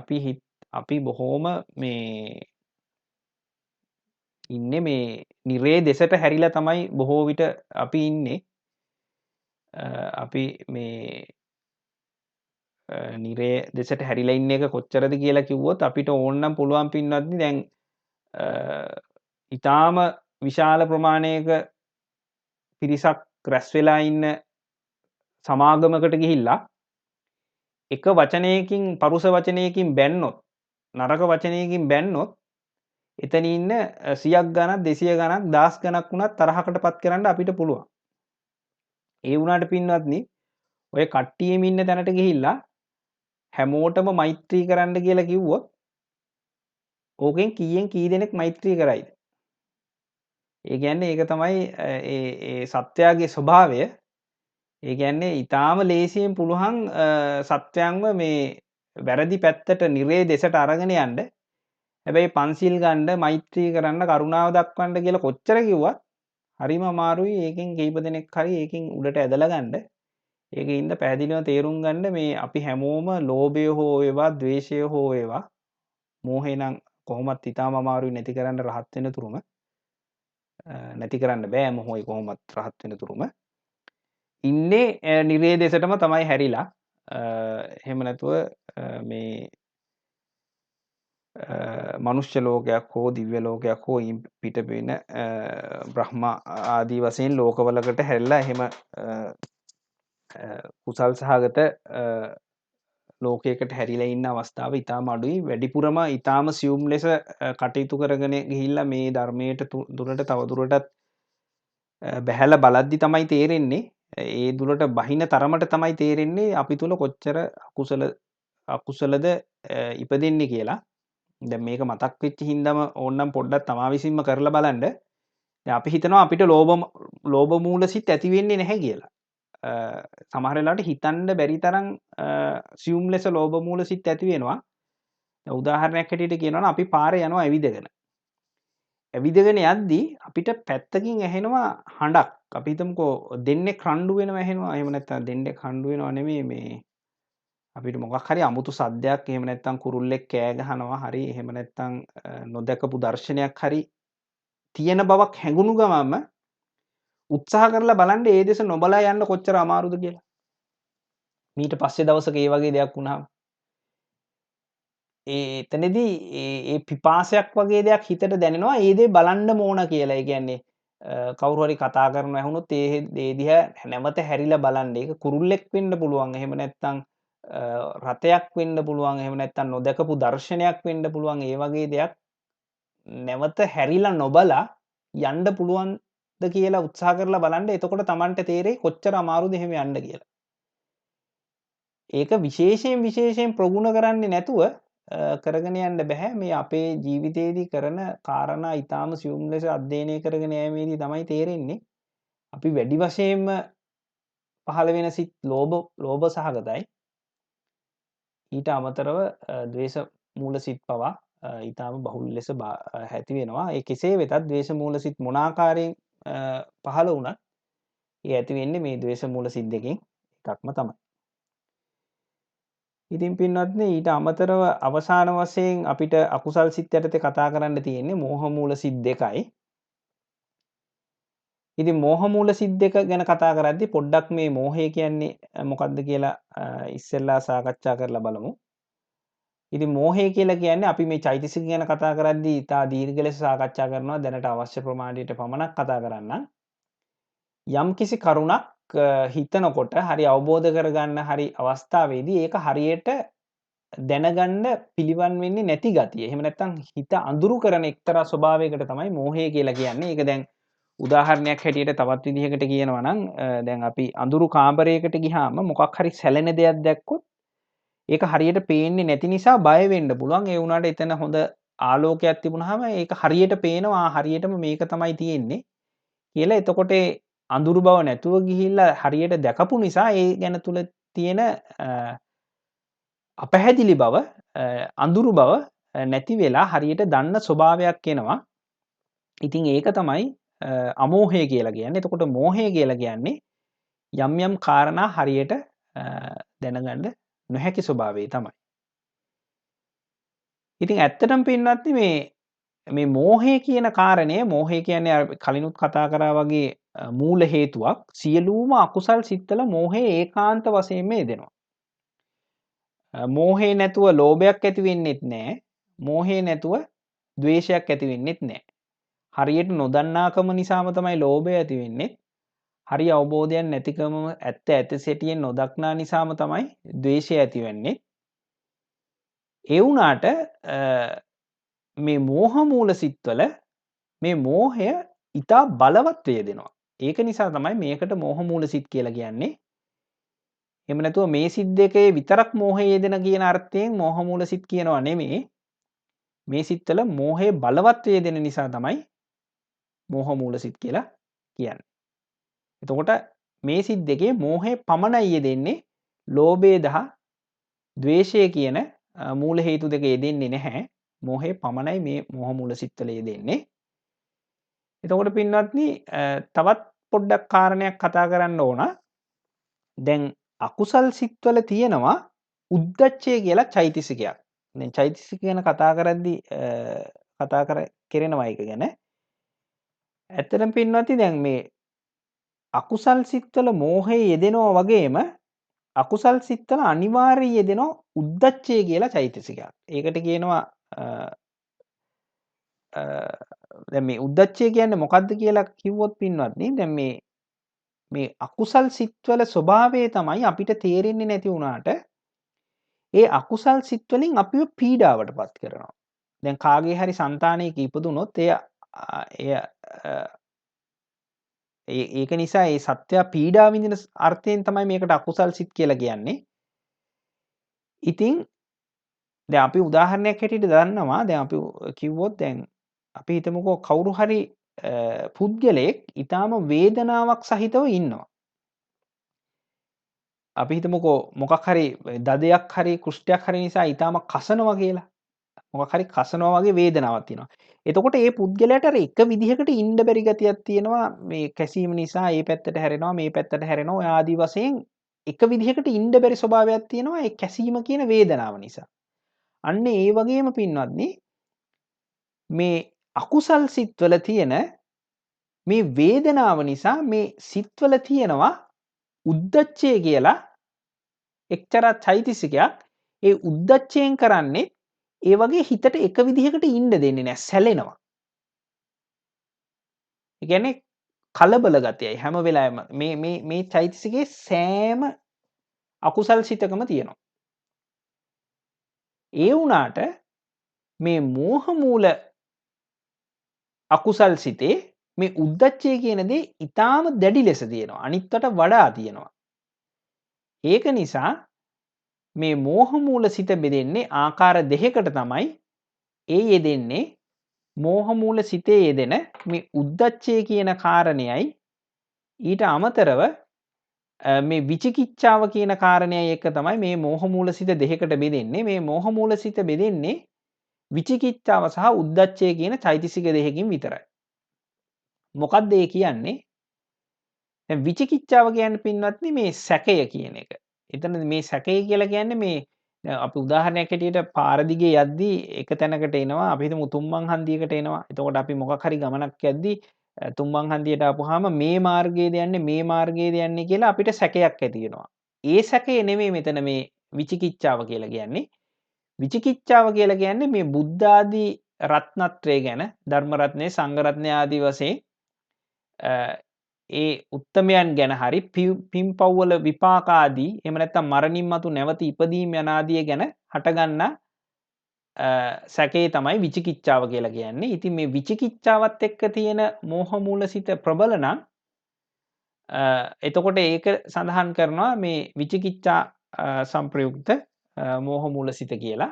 අපි බොහෝම මේ ඉන්නේ මේ නිරේ දෙසට හැරිලා තමයි බොහෝ විට අපි ඉන්නේ. අපි මේ නිරේ දෙසට හැරිලා ඉන්න එක කොච්චරද කියලා කිව්වොත් අපිට ඕනනම් පුළුවන් පින්වත්නි දැන් ඊටාම විශාල ප්‍රමාණයක පිරිසක් රැස් වෙලා ඉන්න සමාගමකට ගිහිල්ලා එක වචනයකින් පරුෂ වචනයකින් බැන්නොත් නරක වචනයකින් බැන්නොත් එතන ඉන්න 100ක් ගණන් 200 ගණන් 1000 ගණක් වුණත් තරහකට පත් කරන්න අපිට පුළුවන්. ඒ වුණාට පින්වත්නි ඔය කට්ටියම ඉන්න තැනට ගිහිල්ලා හැමෝටම මෛත්‍රී කරන්න කියලා කිව්වොත් ඕකෙන් කීයෙන් කී දෙනෙක් මෛත්‍රී කරයිද? ඒ කියන්නේ ඒක තමයි ඒ සත්වයාගේ ස්වභාවය. ඒ කියන්නේ ඊටාම ලේසියෙන් පුළුවන් සත්වයන්ව මේ වැරදි පැත්තට නිරේ දෙසට අරගෙන යන්න. හැබැයි පන්සිල් ගන්න, මෛත්‍රී කරන්න, කරුණාව දක්වන්න කියලා කොච්චර කිව්වත් හරිම අමාරුයි. ඒකෙන් කීප දෙනෙක් හරි ඒකෙන් උඩට ඇදලා ගන්න. ඒකින්ද පැහැදිලිව තේරුම් ගන්න මේ අපි හැමෝම ලෝභය හෝ වේවා, ද්වේෂය හෝ වේවා, මෝහය නම් කොහොමත් ඊටාම අමාරුයි නැති කරන්න රහත් වෙන තුරුම. නැති කරන්න බෑ මොහොයි කොහොමත් රහත් වෙන තුරුම. ඉන්නේ නිරේ දෙසටම තමයි හැරිලා. එහෙම නැතුව මේ මනුෂ්‍ය ලෝකයක් හෝ දිව්‍ය ලෝකයක් හෝ පිට වෙන බ්‍රහ්ම ආදී වශයෙන් ලෝකවලකට හැරිලා එහෙම කුසල් සහගත ලෝකයකට හැරිලා ඉන්න අවස්ථාව ඊටාම අඩුයි. වැඩිපුරම ඊටාම සියුම් ලෙස කටයුතු කරගෙන ගිහිල්ලා මේ ධර්මයට දුරට තව දුරටත් බැහැලා බලද්දි තමයි තේරෙන්නේ. ඒ දුරට බහින තරමට තමයි තේරෙන්නේ අපි තුල කොච්චර අකුසලද ඉපදෙන්නේ කියලා. දැන් මේක මතක් වෙච්ච හින්දාම ඕන්නම් පොඩ්ඩක් තමා විසින්ම කරලා බලන්න. දැන් අපි හිතනවා අපිට ලෝභ මූල සිත් ඇති වෙන්නේ නැහැ කියලා. සමහර වෙලාවට හිතන්න බැරි තරම් සියුම් ලෙස ලෝභ මූල සිත් ඇති වෙනවා. උදාහරණයක් හැටියට කියනවා නම් අපි පාරේ යනවා ඇවිදගෙන. ඇවිදගෙන යද්දී අපිට පැත්තකින් ඇහෙනවා හඬක්. අපි හිතමුකෝ දෙන්නෙක් රණ්ඩු වෙනවා ඇහෙනවා. එහෙම නැත්නම් දෙන්නෙක් රණ්ඩු වෙනවා නෙමෙයි මේ අපිට මොකක් හරි අමුතු සද්දයක් එහෙම නැත්නම් කුරුල්ලෙක් කෑ ගහනවා හරි එහෙම නැත්නම් නොදකපු දර්ශනයක් හරි තියෙන බවක් හැඟුණු ගමන්ම උත්සාහ කරලා බලන්න ඒ දෙස නොබලා යන්න කොච්චර අමාරුද කියලා. ඊට පස්සේ දවසක ඒ වගේ දෙයක් වුණාම එතනදී ඒ පිපාසයක් වගේ දෙයක් හිතට දැනෙනවා ඒ දේ බලන්න ඕන කියලා. ඒ කියන්නේ කවුරු හරි කතා කරනවා ඇහුනොත් ඒ දේ දිහා නැවත හැරිලා බලන්න. ඒක කුරුල්ලෙක් වෙන්න පුළුවන්. එහෙම නැත්නම් රතයක් වෙන්න පුළුවන්. එහෙම නැත්නම් නොදකපු දර්ශනයක් වෙන්න පුළුවන්. ඒ වගේ දෙයක් නැවත හැරිලා නොබලා යන්න පුළුවන්ද කියලා උත්සාහ කරලා බලන්න. එතකොට Tamanට තේරෙයි කොච්චර අමාරුද එහෙම යන්න කියලා. ඒක විශේෂයෙන් ප්‍රගුණ කරන්නේ නැතුව කරගෙන යන්න බෑ. මේ අපේ ජීවිතේදී කරන කාරණා ඊටාම සියුම් ලෙස අධ්‍යයනය කරගෙන යෑමේදී තමයි තේරෙන්නේ අපි වැඩි වශයෙන්ම පහළ වෙන සිත් ලෝභ සහගතයි. ඊට අමතරව ද්වේෂ මූල සිත් පවා ඊටාම බහුල ලෙස ඇති වෙනවා. ඒ කෙසේ වෙතත් ද්වේෂ මූල සිත් මොන ආකාරයෙන් පහළ වුණත් ඒ ඇති වෙන්නේ මේ ද්වේෂ මූල සිත් දෙකෙන් එකක්ම තමයි. ඉතින් පින්වත්නි ඊට අමතරව අවසාන වශයෙන් අපිට අකුසල් සිත් යටතේ කතා කරන්න තියෙන්නේ මෝහ මූල සිත් දෙකයි. ඉතින් මෝහ මූල සිත් දෙක ගැන කතා කරද්දී පොඩ්ඩක් මේ මෝහය කියන්නේ මොකක්ද කියලා ඉස්සෙල්ලා සාකච්ඡා කරලා බලමු. ඉතින් මෝහය කියලා කියන්නේ අපි මේ චෛතසික ගැන කතා කරද්දී ඉතා දීර්ඝ ලෙස සාකච්ඡා කරනවා. දැනට අවශ්‍ය ප්‍රමාණයට පමණක් කතා කරන්නම්. යම්කිසි කරුණක් හිතනකොට හරි අවබෝධ කරගන්න හරි අවස්ථාවේදී ඒක හරියට දැනගන්න පිළිවන් වෙන්නේ නැති ගතිය. එහෙම නැත්නම් හිත අඳුරු කරන එක්තරා ස්වභාවයකට තමයි මෝහය කියලා කියන්නේ. ඒක දැන් උදාහරණයක් හැටියට තවත් විදිහකට කියනවා නම් දැන් අපි අඳුරු කාමරයකට ගියාම මොකක් හරි සැලෙන දෙයක් දැක්කොත් ඒක හරියට පේන්නේ නැති නිසා බය වෙන්න පුළුවන්. ඒ වුණාට එතන හොඳ ආලෝකයක් තිබුණාම ඒක හරියට පේනවා හරියටම මේක තමයි තියෙන්නේ කියලා. එතකොට අඳුරු බව නැතුව ගිහිල්ලා හරියට දැකපු නිසා ඒ ගැන තුල තියෙන අපැහැදිලි බව අඳුරු බව නැති වෙලා හරියට දන්න ස්වභාවයක් එනවා. ඉතින් ඒක තමයි අමෝහය කියලා කියන්නේ. එතකොට මෝහය කියලා කියන්නේ යම් යම් කාරණා හරියට දැනගන්න නොහැකි ස්වභාවය තමයි. ඉතින් ඇත්තටම පින්නත්නි මේ මෝහය කියන කාරණය මෝහය කියන්නේ කලිනුත් කතා කරා වගේ මූල හේතුවක්. සියලුම අකුසල් සිත්වල මෝහය ඒකාන්ත වශයෙන්ම යෙදෙනවා. මෝහේ නැතුව ලෝභයක් ඇති වෙන්නෙත් නැහැ. මෝහේ නැතුව ද්වේෂයක් ඇති වෙන්නෙත් නැහැ. හරියට නොදන්නාකම නිසාම තමයි ලෝභය ඇති වෙන්නේ. හරි අවබෝධයක් නැතිකම ඇත්ත ඇති සැටියෙන් නොදක්නා නිසාම තමයි ද්වේෂය ඇති වෙන්නේ. ඒ වුණාට මේ මෝහ මූල සිත්වල මේ මෝහය ඊටා බලවත් වේදෙනවා. ඒක නිසා තමයි මේකට මෝහ මූල සිත් කියලා කියන්නේ. එහෙම නැතුව මේ සිත් දෙකේ විතරක් මෝහය යෙදෙන කියන අර්ථයෙන් මෝහ මූල සිත් කියනවා නෙමෙයි. මේ සිත්වල මෝහය බලවත් වේදෙන නිසා තමයි මෝහ මූල සිත් කියලා කියන්නේ. එතකොට මේ සිත් දෙකේ මෝහය පමණයි යෙදෙන්නේ. ලෝභය දහ ද්වේෂය කියන මූල හේතු දෙක යෙදෙන්නේ නැහැ. මෝහය පමණයි මේ මෝහ මූල සිත්වල යෙදෙන්නේ. එතකොට පින්වත්නි තවත් පොඩ්ඩක් කාරණයක් කතා කරන්න ඕන. දැන් අකුසල් සිත්වල තියෙනවා උද්දච්චය කියලා චෛතසිකයක්. දැන් චෛතසික ගැන කතා කරද්දී කෙරෙනවා ඒක ගැන. ඇත්තටම පින්වත්නි දැන් මේ අකුසල් සිත්වල මෝහය යෙදෙනවා වගේම අකුසල් සිත්වල අනිවාර්යයෙන් යෙදෙනවා උද්දච්චය කියලා චෛතසිකයක්. ඒකට කියනවා දැන් මේ උද්දච්චය කියන්නේ මොකක්ද කියලා කිව්වොත් පින්වත්නි දැන් මේ අකුසල් සිත්වල ස්වභාවය තමයි අපිට තේරෙන්නේ නැති වුණාට ඒ අකුසල් සිත් වලින් අපිව පීඩාවට පත් කරනවා. දැන් කාගේ හරි సంతානයක ඉපදුනොත් ඒක නිසා ඒ සත්වයා පීඩා විඳින අර්ථයෙන් තමයි මේකට අකුසල් සිත් කියලා කියන්නේ. ඉතින් දැන් අපි උදාහරණයක් හැටියට දන්නවා දැන් අපි කිව්වොත් දැන් අපි හිතමුකෝ කවුරු හරි පුද්ගලයෙක් ඊටාම වේදනාවක් සහිතව ඉන්නවා. අපි හිතමුකෝ මොකක් හරි දදයක් හරි කුෂ්ඨයක් හරි නිසා ඊටාම කසනවා කියලා. මොකක් හරි කසනවා වගේ වේදනාවක් තියෙනවා. එතකොට ඒ පුද්ගලයාට අර එක විදිහකට ඉන්න බැරි ගතියක් තියෙනවා. මේ කැසීම නිසා ඒ පැත්තට හැරෙනවා මේ පැත්තට හැරෙනවා. ඔය ආදි වශයෙන් එක විදිහකට ඉන්න බැරි ස්වභාවයක් තියෙනවා ඒ කැසීම කියන වේදනාව නිසා. අන්න ඒ වගේම පින්වත්නි මේ අකුසල් සිත්වල තියෙන මේ වේදනාව නිසා මේ සිත්වල තියෙනවා උද්දච්චය කියලා එක්තරා චෛතසිකයක්. ඒ උද්දච්චයෙන් කරන්නේ ඒ වගේ හිතට එක විදිහකට ඉන්න දෙන්නේ නැහැ, සැලෙනවා. ඒ කියන්නේ කලබල ගතියයි හැම වෙලාවෙම මේ චෛතසිකයේ සෑම අකුසල් සිතකම තියෙනවා. ඒ වුණාට මේ මෝහ මූල අකුසල් සිතේ මේ උද්දච්චය කියන දේ ඊටාම දැඩි ලෙස තියෙනවා. අනිත්වට වඩා තියෙනවා. ඒක නිසා මේ මෝහ මූල සිත බෙදෙන්නේ ආකාර දෙකකට තමයි. ඒ යෙදෙන්නේ මෝහ මූල සිතේ යෙදෙන මේ උද්දච්චය කියන කාරණයයි ඊට අමතරව මේ විචිකිච්ඡාව කියන කාරණයයි එක තමයි මේ මෝහ මූල සිත දෙකකට බෙදෙන්නේ. මේ මෝහ මූල සිත බෙදෙන්නේ විචිකිච්ඡාව සහ උද්දච්චය කියන චෛතසික දෙකකින් විතරයි. මොකක්ද ඒ කියන්නේ? දැන් විචිකිච්ඡාව කියන්නේ පින්වත්නි මේ සැකය කියන එක. එතන මේ සැකය කියලා කියන්නේ මේ අපි උදාහරණයක් හැටියට පාර දිගේ යද්දී එක තැනකට එනවා. අපි හිතමු තුම්මං හන්දියකට එනවා. එතකොට අපි මොකක් හරි ගමනක් යද්දී තුම්මං හන්දියට ආපුවාම මේ මාර්ගයේද යන්නේ මේ මාර්ගයේද යන්නේ කියලා අපිට සැකයක් ඇති වෙනවා. ඒ සැකය නෙමෙයි මෙතන මේ විචිකිච්ඡාව කියලා කියන්නේ. විචිකිච්ඡාව කියලා කියන්නේ මේ බුද්ධ ආදී රත්නත්‍රය ගැන ධර්ම රත්නය සංඝ රත්නය ආදී වශයෙන් ඒ උත්තමයන් ගැන හරි පින්පව්වල විපාක ආදී එහෙම නැත්නම් මරණින් මතු නැවත ඉපදීම යන ආදිය ගැන හටගන්නා සැකේ තමයි විචිකිච්ඡාව කියලා කියන්නේ. ඉතින් මේ විචිකිච්ඡාවත් එක්ක තියෙන මෝහ මූලසිත ප්‍රබල නම් එතකොට ඒක සඳහන් කරනවා මේ විචිකිච්ඡා සංප්‍රයුක්ත මෝහ මූලසිත කියලා.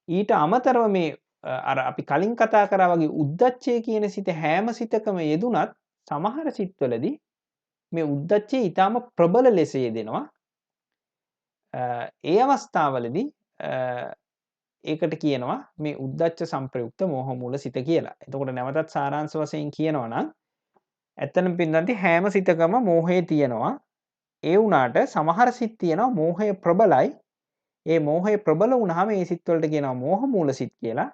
ඊට අමතරව මේ අර අපි කලින් කතා කරා වගේ උද්දච්චය කියන සිත හැම සිතකම යෙදුනත් සමහර සිත්වලදී මේ උද්දච්චය ඊටාම ප්‍රබල ලෙස යෙදෙනවා. ඒ අවස්ථාවලදී ඒකට කියනවා මේ උද්දච්ච සංප්‍රයුක්ත මෝහ මූල සිත කියලා. එතකොට නැවතත් සාරාංශ වශයෙන් කියනවා නම් ඇත්තටම පින්වත්නි හැම සිතකම මෝහය තියෙනවා. ඒ වුණාට සමහර සිත් තියෙනවා මෝහය ප්‍රබලයි. ඒ මෝහය ප්‍රබල වුණාම ඒ සිත් වලට කියනවා මෝහ මූල සිත් කියලා.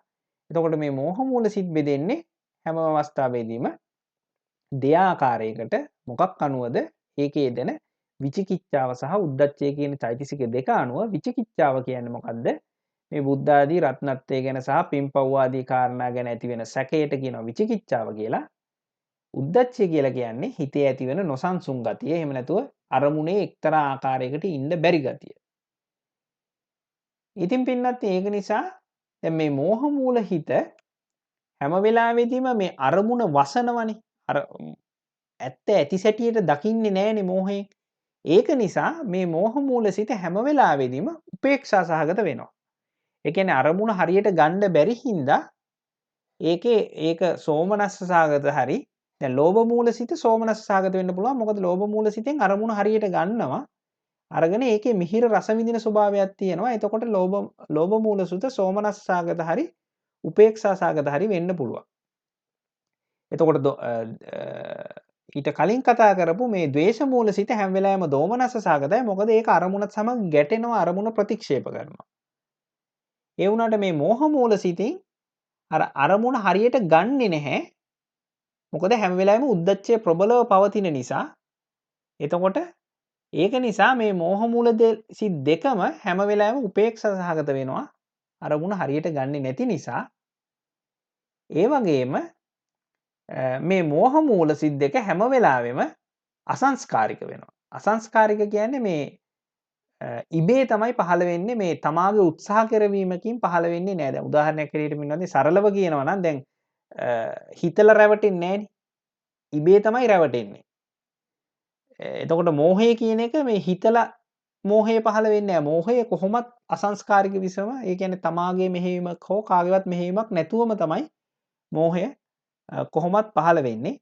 එතකොට මේ මෝහ මූල සිත් බෙදෙන්නේ හැම අවස්ථාවෙදීම දෙආකාරයකට. මොකක් අනුවද? ඒකේ දෙන විචිකිච්ඡාව සහ උද්දච්චය කියන චෛතසික දෙක අනුව. විචිකිච්ඡාව කියන්නේ මොකද්ද? මේ බුද්ධ ආදී රත්නත්‍රය ගැන සහ පින්පව් ආදී කාරණා ගැන ඇති වෙන සැකයට කියනවා විචිකිච්ඡාව කියලා. උද්දච්චය කියලා කියන්නේ හිතේ ඇතිවෙන නොසන්සුන් ගතිය. එහෙම නැතුව අරමුණේ එක්තරා ආකාරයකට ඉන්න බැරි ගතිය. ඉතින් පින්නත් ඒක නිසා දැන් මේ මෝහ මූල හිත හැම වෙලාවෙදීම මේ අරමුණ වසනවනේ. අර ඇත්ත ඇති සැටියට දකින්නේ නැහැනේ මෝහයෙන්. ඒක නිසා මේ මෝහ මූල සිත හැම වෙලාවෙදීම උපේක්ෂා සහගත වෙනවා. ඒ කියන්නේ අරමුණ හරියට ගන්න බැරි හින්දා ඒක සෝමනස්ස සහගත හරි දැන් ලෝභ මූල සිත සෝමනස්ස සහගත වෙන්න පුළුවන්. මොකද ලෝභ මූල සිතෙන් අරමුණ හරියට ගන්නවා. අරගෙන ඒකේ මිහිර රස විඳින ස්වභාවයක් තියෙනවා. එතකොට ලෝභ මූල සුත සෝමනස්ස සහගත හරි උපේක්ෂා සහගත හරි වෙන්න පුළුවන්. එතකොට ඊට කලින් කතා කරපු මේ ද්වේෂ මූල සිත හැම වෙලාවෙම දෝමනස්ස සහගතයි. මොකද ඒක අරමුණත් සමග ගැටෙනවා, අරමුණ ප්‍රතික්ෂේප කරනවා. ඒ වුණාට මේ මෝහ මූල සිතින් අරමුණ හරියට ගන්නෙ නැහැ. මොකද හැම වෙලාවෙම උද්දච්චය ප්‍රබලව පවතින නිසා. එතකොට ඒක නිසා මේ මෝහ මූල සිත් දෙකම හැම වෙලාවෙම උපේක්ෂා සහගත වෙනවා. අරමුණ හරියට ගන්නෙ නැති නිසා. ඒ වගේම මේ මෝහ මූල සිත් දෙක හැම වෙලාවෙම අසංස්කාරික වෙනවා. අසංස්කාරික කියන්නේ මේ ඉබේ තමයි පහළ වෙන්නේ. මේ තමාගේ උත්සාහ කරවීමකින් පහළ වෙන්නේ නැහැ. දැන් උදාහරණයක් හැටියට මින්නන්නේ සරලව කියනවා නම් දැන් හිතලා රැවටෙන්නේ නැහනේ. ඉබේ තමයි රැවටෙන්නේ. එතකොට මෝහය කියන එක මේ හිතලා මෝහය පහළ වෙන්නේ නැහැ. මෝහය කොහොමත් අසංස්කාරික විසම ඒ කියන්නේ තමාගේ මෙහෙයීමක් හෝ කාගේවත් මෙහෙයීමක් නැතුවම තමයි මෝහය කොහොමත් පහළ වෙන්නේ.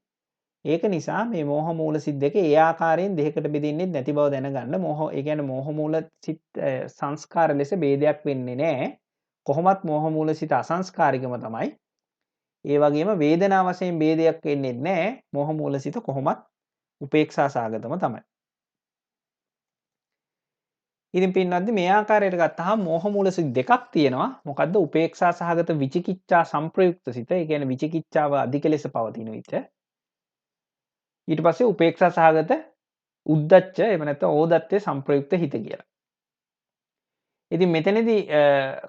ඒක නිසා මේ මෝහ මූල සිත් දෙක ඒ ආකාරයෙන් දෙකකට බෙදෙන්නේ නැති බව දැනගන්න. ඒ කියන්නේ මෝහ මූල සිත් සංස්කාර ලෙස ભેදයක් වෙන්නේ නැහැ. කොහොමත් මෝහ මූල සිත් අසංස්කාරිකම තමයි. ඒ වගේම වේදනා වශයෙන් ભેදයක් වෙන්නේ නැහැ. මෝහ මූල සිත් කොහොමත් උපේක්ෂා සාගතම තමයි. ඉතින් පින්නත්දි මේ ආකාරයට ගත්තාම මෝහ මූල සිත් දෙකක් තියෙනවා. මොකද්ද? උපේක්ෂා සහගත විචිකිච්ඡා සංප්‍රයුක්ත සිත. ඒ කියන්නේ විචිකිච්ඡාව අධික ලෙස පවතින විට ඊට පස්සේ උපේක්ෂා සහගත උද්දච්ච එහෙම නැත්නම් ඕදත්තේ සංප්‍රයුක්ත හිත කියලා. ඉතින් මෙතනදී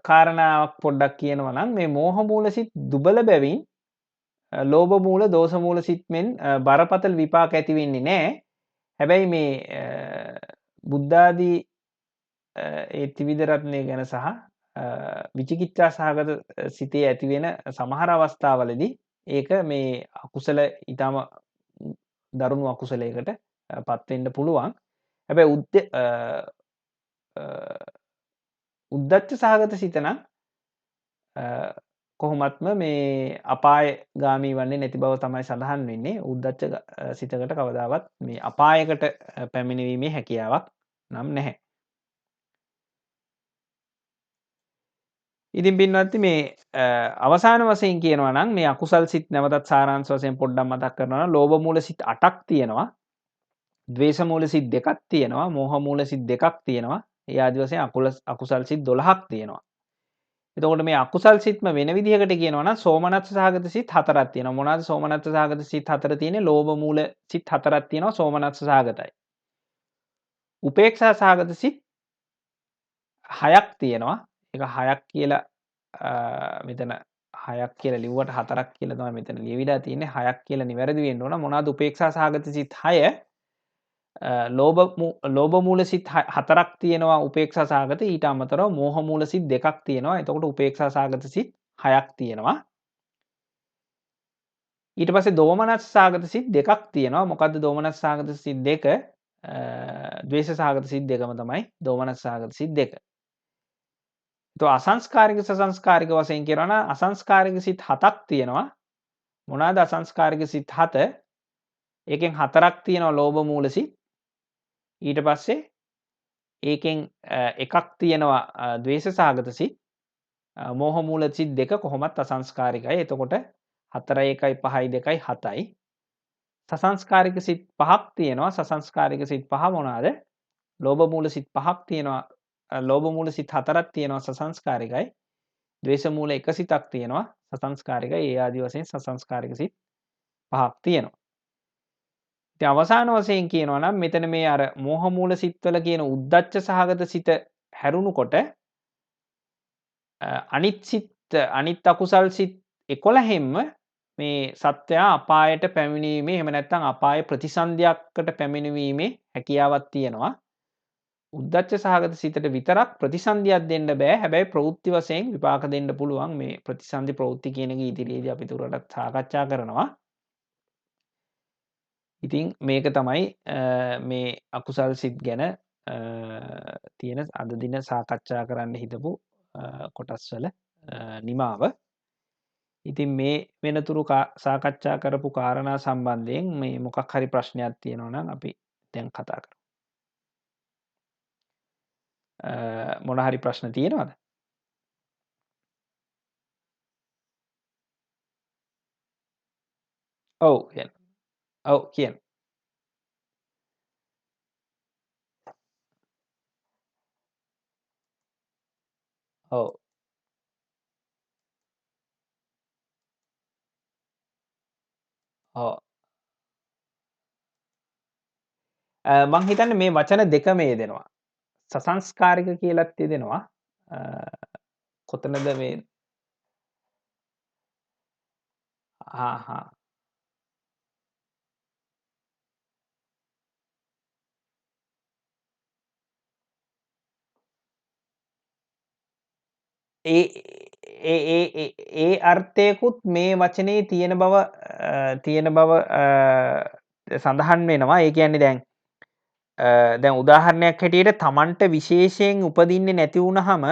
කාරණාවක් පොඩ්ඩක් කියනවා නම් මේ මෝහ මූල සිත් දුබල බැවින් ලෝභ මූල දෝෂ මූල සිත් මෙන් බරපතල විපාක ඇති වෙන්නේ නැහැ. හැබැයි මේ බුද්ධ ආදී ඒ ත්‍රිවිධ රත්නය ගැන සහ විචිකිච්ඡා සහගත සිතේ ඇති වෙන සමහර අවස්ථාවලදී ඒක මේ අකුසල ඊටම දරුණු අකුසලයකට පත් වෙන්න පුළුවන්. හැබැයි උද්දච්ච සහගත සිත නම් කොහොමත්ම මේ අපායගාමී වන්නේ නැති බව තමයි සඳහන් වෙන්නේ. උද්දච්ච සිතකට කවදාවත් මේ අපායකට පැමිණීමේ හැකියාවක් නම් නැහැ. ඉතින් පින්වත්නි මේ අවසාන වශයෙන් කියනවා නම් මේ අකුසල් සිත් නැවතත් සාරාංශ වශයෙන් පොඩ්ඩක් මතක් කරනවා නම් ලෝභ මූල සිත් 8ක් තියෙනවා. ද්වේෂ මූල සිත් 2ක් තියෙනවා. මෝහ මූල සිත් 2ක් තියෙනවා. ඒ ආදි වශයෙන් අකුසල් සිත් 12ක් තියෙනවා. එතකොට මේ අකුසල් සිත්ම වෙන විදිහකට කියනවා නම් සෝමනස්ස සහගත සිත් 4ක් තියෙනවා. මොනවාද සෝමනස්ස සහගත සිත් 4 තියෙන්නේ? ලෝභ මූල සිත් 4ක් තියෙනවා. සෝමනස්ස සහගතයි. උපේක්ෂා සහගත සිත් 6ක් තියෙනවා. ඒක 6ක් කියලා මෙතන 6ක් කියලා ලිව්වට 4ක් කියලා තමයි මෙතන ලියවිලා තියෙන්නේ. 6ක් කියලා නිවැරදි වෙන්න ඕන. මොනවාද උපේක්ෂා සහගත සිත් 6? ලෝභ මූල සිත් 4ක් තියෙනවා උපේක්ෂා සහගත. ඊට අමතරව මෝහ මූල සිත් 2ක් තියෙනවා. එතකොට උපේක්ෂා සහගත සිත් 6ක් තියෙනවා. ඊට පස්සේ දෝමනස් සහගත සිත් 2ක් තියෙනවා. මොකද්ද දෝමනස් සහගත සිත් 2? ද්වේෂ සහගත සිත් 2ම තමයි දෝමනස් සහගත සිත් 2. අසංස්කාරික සසංස්කාරික වශයෙන් කියනවා නම් අසංස්කාරික සිත් 7ක් තියෙනවා. මොනවාද අසංස්කාරික සිත් 7? ඒකෙන් 4ක් තියෙනවා ලෝභ මූල සිත්. ඊට පස්සේ ඒකෙන් එකක් තියෙනවා ද්වේෂ සහගත සිත්. මෝහ මූල සිත් 2 කොහොමත් අසංස්කාරිකයි. එතකොට 4 1යි 5යි 2යි 7යි. සසංස්කාරික සිත් 5ක් තියෙනවා. සසංස්කාරික සිත් 5 මොනවාද? ලෝභ මූල සිත් 5ක් තියෙනවා. ලෝභ මූල සිත් 4ක් තියෙනවා සසංස්කාරිකයි. ද්වේෂ මූල 1 සිතක් තියෙනවා සසංස්කාරිකයි. ඒ ආදි වශයෙන් සසංස්කාරික සිත් 5ක් තියෙනවා. ඉතින් අවසාන වශයෙන් කියනවා නම් මෙතන මේ අර මෝහ මූල සිත්වල කියන උද්දච්ච සහගත සිත හැරුණුකොට අනිත් අකුසල් සිත් 11ෙන්ම මේ සත්වයා අපායට පැමිණීමේ එහෙම නැත්නම් අපාය ප්‍රතිසන්දියකට පැමිණීමේ හැකියාවක් තියෙනවා. උද්දච්ච සහගත සිතට විතරක් ප්‍රතිසන්දියක් දෙන්න බෑ. හැබැයි ප්‍රවෘත්ති වශයෙන් විපාක දෙන්න පුළුවන්. මේ ප්‍රතිසන්දි ප්‍රවෘත්ති කියන එක ඉදිරියේදී අපි දුරටත් සාකච්ඡා කරනවා. ඉතින් මේක තමයි මේ අකුසල් සිත් ගැන තියෙන අද දින සාකච්ඡා කරන්න හිතපු කොටස්වල නිමාව. ඉතින් මේ වෙනතුරු සාකච්ඡා කරපු කාරණා සම්බන්ධයෙන් මේ මොකක් හරි ප්‍රශ්නයක් තියෙනවා නම් අපි දැන් කතා කරමු. මොන හරි ප්‍රශ්න තියෙනවද? ඔව් කියන්න. ඔව් කියන්න. ඔව්. ඔව්. මං හිතන්නේ මේ වචන දෙකම යෙදෙනවා. සසංස්කාරික කියලත් යෙදෙනවා. කොතනද මේ හා හා ඒ අර්ථයකුත් මේ වචනේ තියෙන බව සඳහන් වෙනවා. ඒ කියන්නේ දැන් උදාහරණයක් හැටියට තමන්ට විශේෂයෙන් උපදින්නේ නැති වුණහම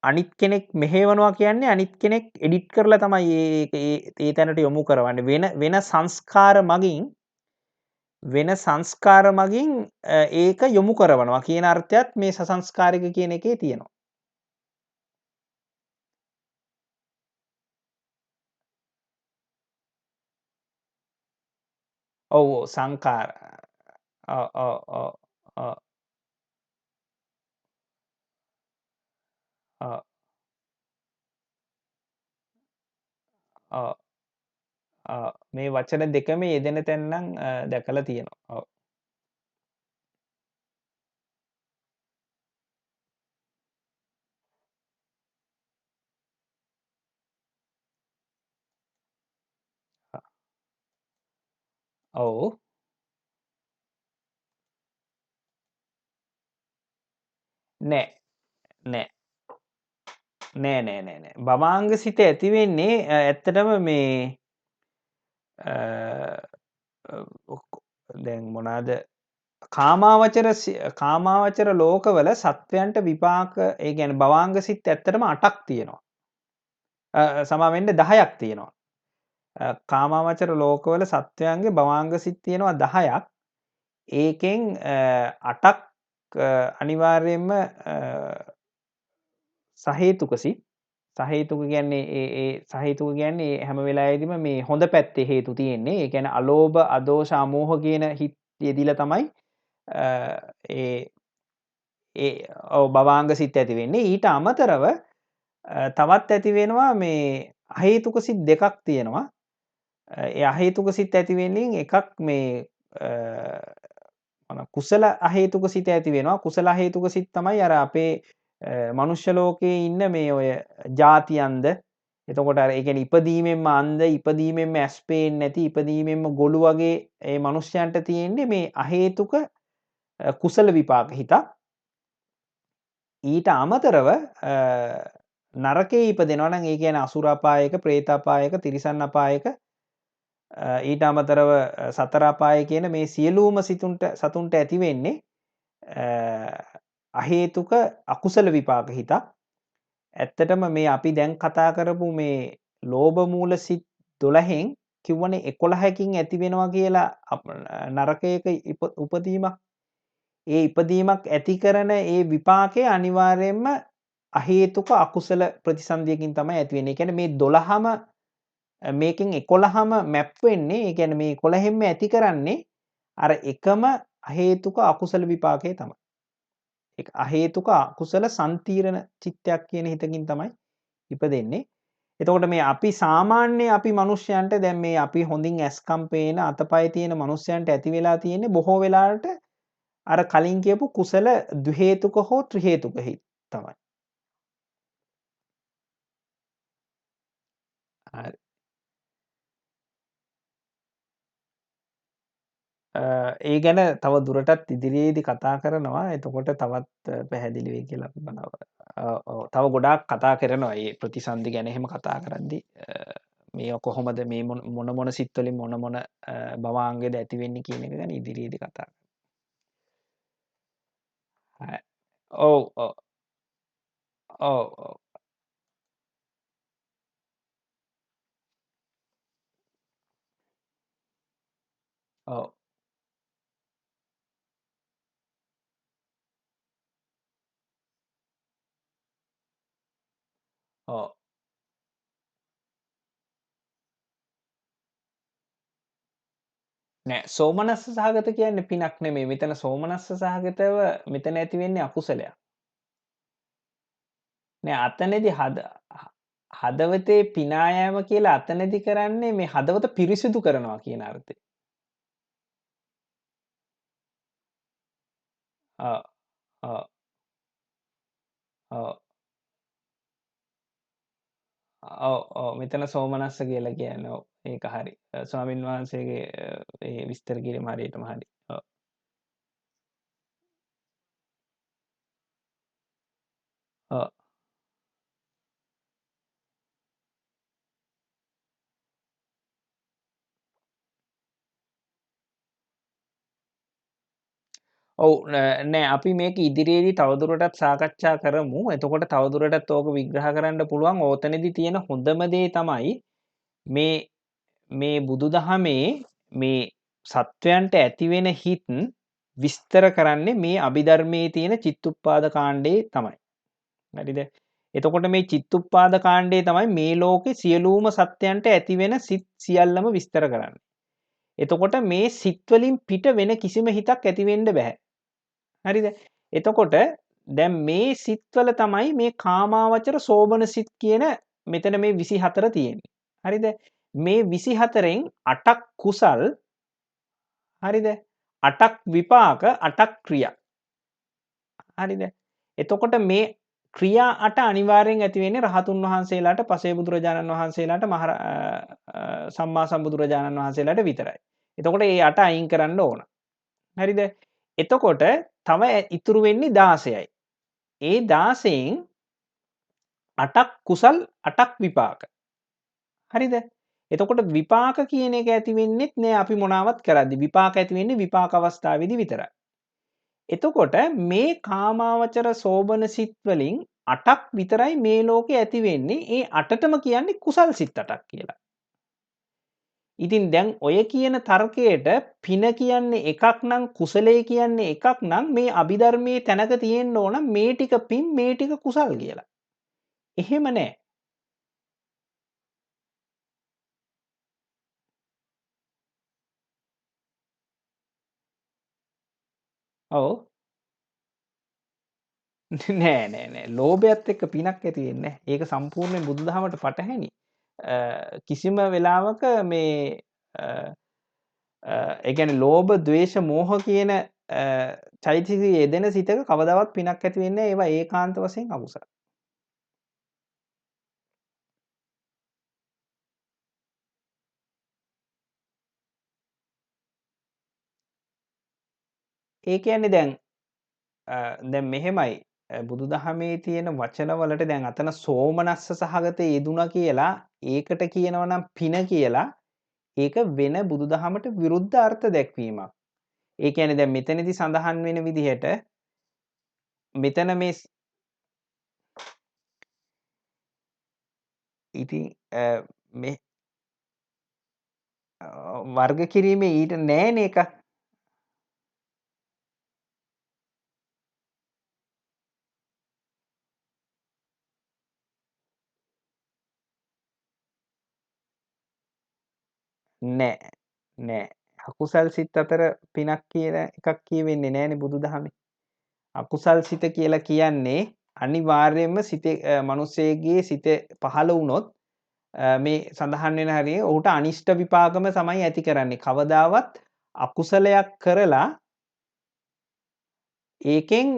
අනිත් කෙනෙක් මෙහෙවනවා කියන්නේ අනිත් කෙනෙක් එඩිට් කරලා තමයි ඒ තැනට යොමු කරවන්නේ. වෙන සංස්කාර මගින් ඒක යොමු කරවනවා කියන අර්ථයත් මේ සසංස්කාරික කියන එකේ තියෙනවා. ඔව් සංකාර. ඔව් ඔව් ඔව් ඔව් ඔව් ඔව් ඔව් මේ වචන දෙකම යෙදෙන තැන් නම් දැකලා තියෙනවා. ඔව්. ඔව්. නෑ. නෑ. නෑ. භවාංග සිත ඇති වෙන්නේ ඇත්තටම මේ දැන් මොනවාද කාමාවචර ලෝකවල සත්වයන්ට විපාක ඒ කියන්නේ භවාංග සිත් ඇත්තටම 8ක් තියෙනවා. සමා වෙන්න 10ක් තියෙනවා. කාමාවචර ලෝකවල සත්වයන්ගේ භවාංග සිත් තියෙනවා 10ක්. ඒකෙන් 8ක් අනිවාර්යයෙන්ම සහේතුක සිත්. සහේතුක කියන්නේ සහේතුක කියන්නේ හැම වෙලාවෙදිම මේ හොඳ පැත්තේ හේතු තියෙන්නේ. ඒ කියන්නේ අලෝභ, අදෝෂ, අමෝහ කියන හිත් යෙදිලා තමයි ඒ ඔව් භවාංග සිත් ඇති වෙන්නේ. ඊට අමතරව තවත් ඇති වෙනවා මේ අහේතුක සිත් දෙකක් තියෙනවා. ඒ අහේතුක සිත් ඇති වෙන්නේ එකක් මේ කුසල අහේතුක සිත ඇති වෙනවා. කුසල අහේතුක සිත් තමයි අර අපේ මනුෂ්‍ය ලෝකයේ ඉන්න මේ ඔය ಜಾති අන්ධ. එතකොට අර ඒ කියන්නේ ඉපදීමෙන්ම අන්ධ, ඉපදීමෙන්ම ඇස් පේන්නේ නැති, ඉපදීමෙන්ම ගොළු වගේ ඒ මනුෂ්‍යයන්ට තියෙන්නේ මේ අහේතුක කුසල විපාක හිතක්. ඊට අමතරව නරකයේ ඉපදෙනවා නම් ඒ කියන්නේ අසුර අපායක, പ്രേත අපායක, තිරිසන් අපායක ඊට අමතරව සතර අපාය කියන මේ සියලුම සතුන්ට ඇති වෙන්නේ අහේතුක අකුසල විපාක හිතක්. ඇත්තටම මේ අපි දැන් කතා කරපු මේ ලෝභ මූල සිත් 12න් කිව්වනේ 11කින් ඇති වෙනවා කියලා නරකයක උපදීමක්. ඒ ඉපදීමක් ඇති කරන ඒ විපාකය අනිවාර්යයෙන්ම අහේතුක අකුසල ප්‍රතිසන්දියකින් තමයි ඇති වෙන්නේ. ඒ කියන්නේ මේ 12ම මේකෙන් 11ම මැප් වෙන්නේ. ඒ කියන්නේ මේ 11න්ම ඇති කරන්නේ අර එකම අහේතුක අකුසල විපාකය තමයි. ඒක අහේතුක අකුසල සම්තිරණ චිත්තයක් කියන හිතකින් තමයි ඉපදෙන්නේ. එතකොට මේ අපි සාමාන්‍ය අපි මනුෂ්‍යයන්ට දැන් මේ අපි හොඳින් ඇස්කම් පේන අතපය තියෙන මනුෂ්‍යයන්ට ඇති වෙලා තියෙන්නේ බොහෝ වෙලාවට අර කලින් කියපු කුසල ද්විහේතුක හෝ ත්‍රිහේතුක හිත් තමයි. හරි. ඒ ගැන තව දුරටත් ඉදිරියේදී කතා කරනවා. එතකොට තවත් පැහැදිලි වෙයි කියලා අපි බලනවා. ඔව් තව ගොඩාක් කතා කරනවා. මේ ප්‍රතිසන්දි ගැන එහෙම කතා කරද්දී මේවා කොහොමද මේ මොන සිත්වලින් මොන භවාංගද ඇති වෙන්නේ කියන එක ගැන ඉදිරියේදී කතා කරනවා. ඔව් ඔව් ඔව් ඔව් ඔව් ඔව් නෑ සෝමනස්ස සහගත කියන්නේ පිනක් නෙමෙයි. මෙතන සෝමනස්ස සහගතව මෙතන ඇති වෙන්නේ අකුසලයක්. නෑ අතනදි හදවතේ පිනා යෑම කියලා අතනදි කරන්නේ මේ හදවත පිරිසිදු කරනවා කියන අර්ථයෙන්. ඔව් ඔව් ඔව් ඔව් මෙතන සෝමනස්ස කියලා කියන්නේ ඔව් ඒක හරි. ස්වාමින් වහන්සේගේ ඒ විස්තර කිරීම හරියටම හරි. ඔව්. ඔව්. ඔව් නෑ අපි මේක ඉදිරියේදී තවදුරටත් සාකච්ඡා කරමු. එතකොට තවදුරටත් ඕක විග්‍රහ කරන්න පුළුවන්. ඕතනදී තියෙන හොඳම දේ තමයි මේ මේ බුදුදහමේ මේ සත්වයන්ට ඇතිවෙන හිත් විස්තර කරන්නේ මේ අභිධර්මයේ තියෙන චිත්තුප්පාද කාණ්ඩේ තමයි. හරිද? එතකොට මේ චිත්තුප්පාද කාණ්ඩේ තමයි මේ ලෝකේ සියලුම සත්වයන්ට ඇතිවෙන සිත් සියල්ලම විස්තර කරන්නේ. එතකොට මේ සිත් වලින් පිට වෙන කිසිම හිතක් ඇති වෙන්න බෑ. හරිද? එතකොට දැන් මේ සිත්වල තමයි මේ කාමාවචර සෝබන සිත් කියන මෙතන මේ 24 තියෙන්නේ. හරිද? මේ 24න් 8ක් කුසල් හරිද? 8ක් විපාක 8ක් ක්‍රියා. හරිද? එතකොට මේ ක්‍රියා 8 අනිවාර්යෙන් ඇති වෙන්නේ රහතුන් වහන්සේලාට, පසේ බුදුරජාණන් වහන්සේලාට, සම්මා සම්බුදුරජාණන් වහන්සේලාට විතරයි. එතකොට මේ 8 අයින් කරන්න ඕන. හරිද? එතකොට තව ඉතුරු වෙන්නේ 16යි. ඒ 16න් 8ක් කුසල් 8ක් විපාක. හරිද? එතකොට විපාක කියන එක ඇති වෙන්නෙත් නෑ අපි මොනාවත් කරද්දි. විපාක ඇති වෙන්නේ විපාක අවස්ථාවේදී විතරයි. එතකොට මේ කාමාවචර සෝබන සිත් වලින් 8ක් විතරයි මේ ලෝකේ ඇති වෙන්නේ. ඒ 8ටම කියන්නේ කුසල් සිත් 8ක් කියලා. ඉතින් දැන් ඔය කියන තර්කයට පින කියන්නේ එකක් නම් කුසලයේ කියන්නේ එකක් නම් මේ අභිධර්මයේ තැනක තියෙන්න ඕන මේ ටික පින් මේ ටික කුසල් කියලා. එහෙම නෑ. ඔව්. නෑ. ලෝභයත් එක්ක පිනක් ඇති වෙන්නේ නෑ. ඒක සම්පූර්ණයෙන් බුදුදහමට පටහැනි. කිසිම වෙලාවක මේ ඒ කියන්නේ ලෝභ, ද්වේෂ, මෝහ කියන චෛතසික යෙදෙන සිතක කවදාවත් පිනක් ඇති වෙන්නේ නෑ. ඒවා ඒකාන්ත වශයෙන් අකුසල. ඒ කියන්නේ දැන් මෙහෙමයි බුදුදහමේ තියෙන වචනවලට දැන් අතන සෝමනස්ස සහගත යෙදුණා කියලා ඒකට කියනවා නම් පින කියලා ඒක වෙන බුදුදහමට විරුද්ධ අර්ථ දැක්වීමක්. ඒ කියන්නේ දැන් මෙතනදී සඳහන් වෙන විදිහට මෙතන මේ ඉතින් මේ වර්ග කිරීමේ ඊට නෑනේ එකක්. නෑ. නෑ. අකුසල් සිත් අතර පිනක් කියන එකක් කියවෙන්නේ නෑනේ බුදුදහමේ. අකුසල් සිත කියලා කියන්නේ අනිවාර්යයෙන්ම සිතේ මිනිස්සෙගේ සිතේ පහළ වුණොත් මේ සඳහන් වෙන හරිය ඔහුට අනිෂ්ට විපාකම තමයි ඇති කරන්නේ. කවදාවත් අකුසලයක් කරලා ඒකෙන්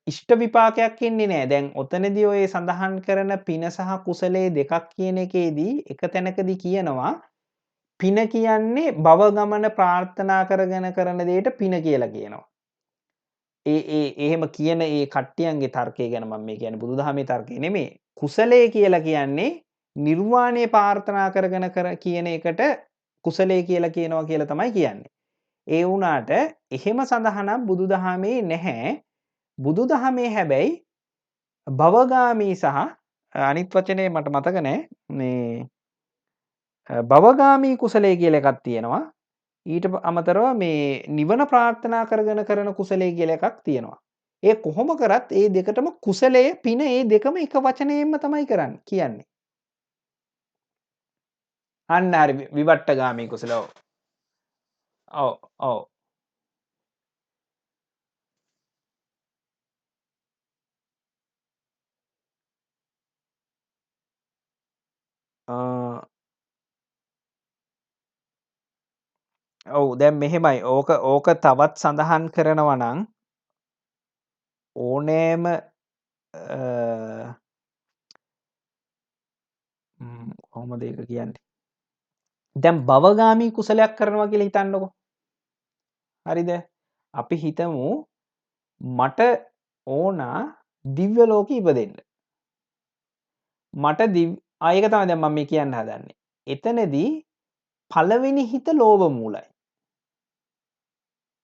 ඉෂ්ට විපාකයක් එන්නේ නෑ. දැන් ඔතනදී ඔය සඳහන් කරන පින සහ කුසලයේ දෙකක් කියන එකේදී එක තැනකදී කියනවා පින කියන්නේ භව ගමන ප්‍රාර්ථනා කරගෙන කරන දෙයට පින කියලා කියනවා. එහෙම කියන ඒ කට්ටියන්ගේ තර්කය ගැන මම මේ කියන්නේ බුදුදහමේ තර්කය නෙමෙයි. කුසලය කියලා කියන්නේ නිර්වාණය ප්‍රාර්ථනා කරගෙන කියන එකට කුසලය කියලා කියනවා කියලා තමයි කියන්නේ. ඒ වුණාට එහෙම සඳහනක් බුදුදහමේ නැහැ. බුදුදහමේ හැබැයි භවගාමී සහ අනිත් වචනේ මට මතක නෑ. මේ භවගාමී කුසලය කියලා එකක් තියෙනවා. ඊට අමතරව මේ නිවන ප්‍රාර්ථනා කරගෙන කරන කුසලය කියලා එකක් තියෙනවා. ඒ කොහොම කරත් ඒ දෙකටම කුසලය පින ඒ දෙකම එක වචනයෙන්ම තමයි කියන්නේ. අන්න හරි විවට්ටගාමී කුසල. ඔව් ඔව්. ඔව් දැන් මෙහෙමයි. ඕක තවත් සඳහන් කරනවා නම් ඕනෑම කොහොමද ඒක කියන්නේ? දැන් භවගාමී කුසලයක් කරනවා කියලා හිතන්නකෝ. හරිද? අපි හිතමු මට ඕනා දිව්‍ය ලෝකෙ ඉපදෙන්න. මට ඒක තමයි දැන් මම මේ කියන්න හදන්නේ. එතනදී පළවෙනි හිත ලෝභ මූලයි.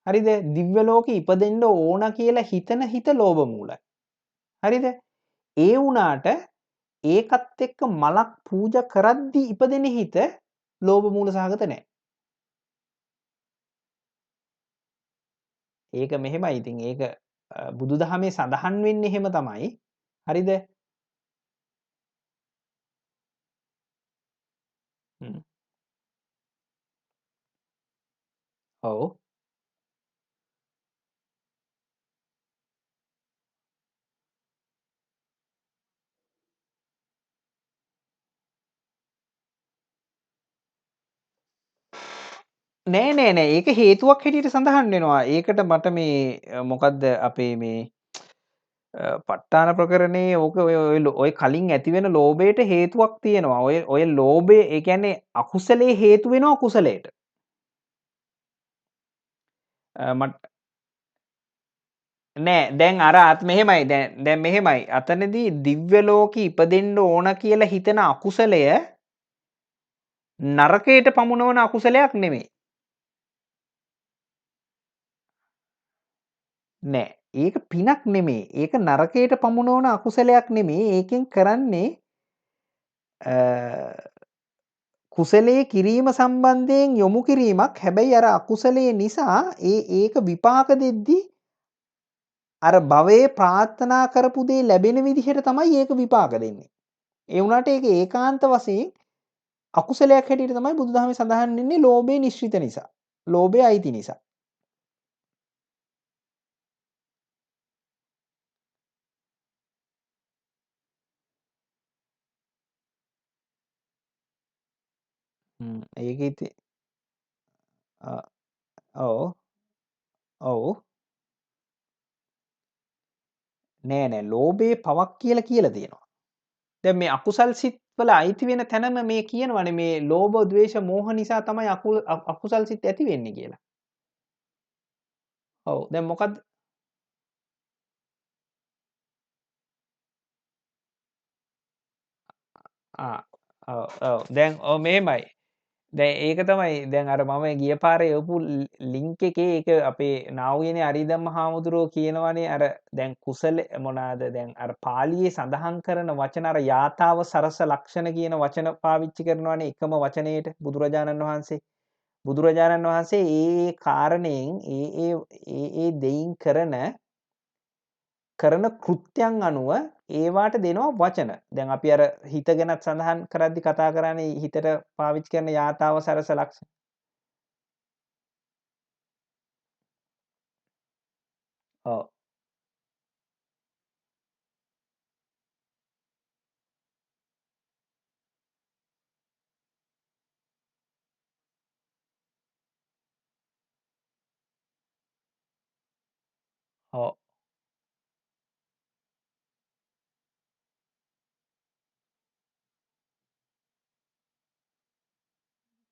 හරිද? දිව්‍ය ලෝකෙ ඉපදෙන්න ඕන කියලා හිතන හිත ලෝභ මූලයි. හරිද? ඒ වුණාට ඒකත් එක්ක මලක් පූජා කරද්දී ඉපදෙන හිත ලෝභ මූල සහගත නැහැ. ඒක මෙහෙමයි. ඉතින් ඒක බුදුදහමේ සඳහන් වෙන්නේ එහෙම තමයි. හරිද? ඔව්. නෑ. ඒක හේතුවක් හැටියට සඳහන් වෙනවා. ඒකට මට මේ මොකද්ද අපේ මේ ප ဋ ඨාන ප්‍රකරණේ ඕක ඔය කලින් ඇතිවෙන ලෝභයට හේතුවක් තියෙනවා. ඔය ලෝභය ඒ කියන්නේ අකුසලයේ හේතු වෙනවා කුසලයට. මට නෑ දැන් අර මෙහෙමයි දැන් මෙහෙමයි. අතනදී දිව්‍ය ලෝකෙ ඉපදෙන්න ඕන කියලා හිතන අකුසලය නරකයට පමුණවන අකුසලයක් නෙමෙයි. නෑ. ඒක පිනක් නෙමේ. ඒක නරකයට පමුණවන අකුසලයක් නෙමේ. ඒකෙන් කරන්නේ කුසලයේ කිරීම සම්බන්ධයෙන් යොමු කිරීමක්. හැබැයි අර අකුසලයේ නිසා ඒක විපාක දෙද්දී අර භවයේ ප්‍රාර්ථනා කරපු දේ ලැබෙන විදිහට තමයි ඒක විපාක දෙන්නේ. ඒ වුණාට ඒක ඒකාන්ත වශයෙන් අකුසලයක් හැටියට තමයි බුදුදහමේ සඳහන් වෙන්නේ ලෝභය නිශ්චිත නිසා. ලෝභය අයිති නිසා. ඒක ඉතින් ඔව්. ඔව්. නෑ. ලෝභයේ පවක් කියලා තියෙනවා. දැන් මේ අකුසල් සිත් වල අයිති වෙන තැනම මේ කියනවනේ මේ ලෝභ, ද්වේෂ, මෝහ නිසා තමයි අකුසල් සිත් ඇති වෙන්නේ කියලා. ඔව්. දැන් මොකද්ද? ආ ඔව්. දැන් මෙහෙමයි. දැන් ඒක තමයි දැන් අර මම ගිය පාරේ එවපු ලින්ක් එකේ ඒක අපේ නා වූ අරිදම්ම හාමුදුරුවෝ කියනවනේ අර දැන් කුසල මොනවාද දැන් අර පාලියේ සඳහන් කරන වචන අර යාතාව සරස ලක්ෂණ කියන වචන පාවිච්චි කරනවනේ එකම වචනයේට බුදුරජාණන් වහන්සේ. බුදුරජාණන් වහන්සේ ඒ කාරණයෙන් ඒ දෙයින් කරන කෘත්‍යයන් අනුව ඒවාට දෙනවා වචන. දැන් අපි අර හිත ගැනත් සඳහන් කරද්දි කතා කරන්නේ හිතට පාවිච්චි කරන යාතාව සරස ලක්ෂණ. ඔව්. ඔව්.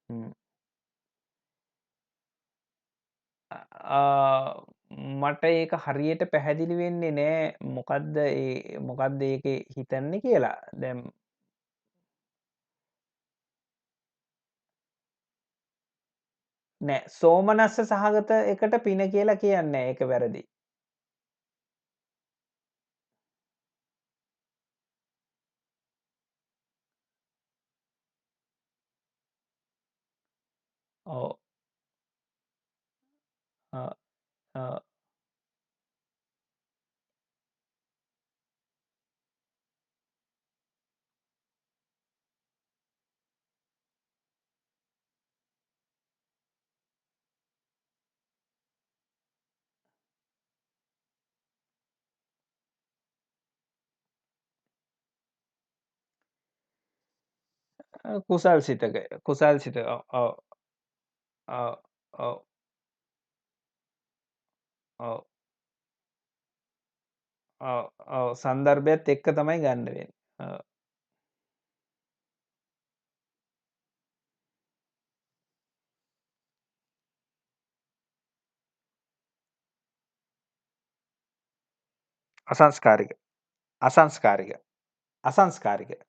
හ්ම්. මට ඒක හරියට පැහැදිලි වෙන්නේ නෑ මොකක්ද ඒකේ හිතන්නේ කියලා. දැන් නෑ සෝමනස්ස සහගත එකට පින කියලා කියන්නේ නෑ. ඒක වැරදි. ඔව්. ඔව්. ඔව්. කුසල් සිතක කුසල් සිතක ඔව්. ඔව්. ඔව්. ඔව්. ඔව්. ඔව්. සන්දර්භයත් එක්ක තමයි ගන්න වෙන්නේ. ඔව්. අසංස්කාරික. අසංස්කාරික. අසංස්කාරික.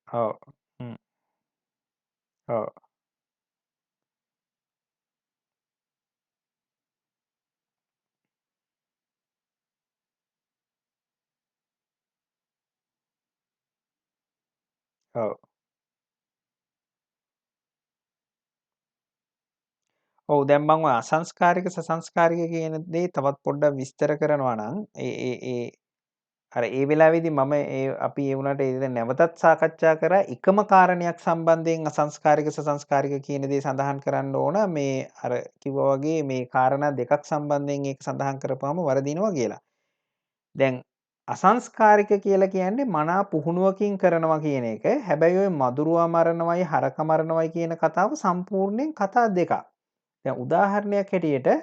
ඔව්. හ්ම්. ඔව්. ඔව්. ඔව් දැන් මම ඔය අසංස්කාරික සසංස්කාරික කියන දේ තවත් පොඩ්ඩක් විස්තර කරනවා නම් අර ඒ වෙලාවේදී මම අපි ඒ වුණාට ඒ දැන් නැවතත් සාකච්ඡා කරා එකම කාරණයක් සම්බන්ධයෙන් අසංස්කාරික සසංස්කාරික කියන දේ සඳහන් කරන්න ඕන මේ අර කිව්වා වගේ මේ කාරණා දෙකක් සම්බන්ධයෙන් ඒක සඳහන් කරපුවාම වරදිනවා කියලා. දැන් අසංස්කාරික කියලා කියන්නේ මනා පුහුණුවකින් කරනවා කියන එක. හැබැයි ඔය මදුරුවා මරනවයි හරක මරනවයි කියන කතාව සම්පූර්ණයෙන් කතා දෙකක්. දැන් උදාහරණයක් හැටියට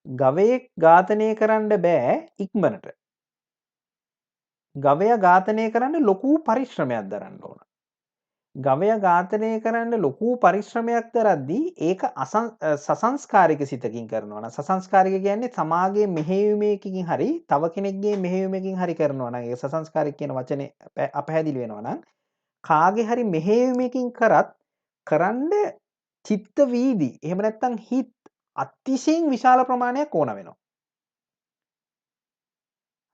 ගවයෙක් ඝාතනය කරන්න බෑ ඉක්මනට. ගවයා ඝාතනය කරන්න ලොකු පරිශ්‍රමයක් දරන්න ඕන. ගවයා ඝාතනය කරන්න ලොකු පරිශ්‍රමයක් දරද්දී ඒක සසංස්කාරික සිතකින් කරනවා නම් සසංස්කාරික කියන්නේ තමාගේ මෙහෙයුමකින් හරි තව කෙනෙක්ගේ මෙහෙයුමකින් හරි කරනවා නම් ඒක සසංස්කාරික කියන වචනේ අපැහැදිලි වෙනවා නම් කාගේ හරි මෙහෙයුමකින් කරත් කරන්න චිත්ත වීදි එහෙම නැත්නම් හිත් අතිශයින් විශාල ප්‍රමාණයක් ඕන වෙනවා.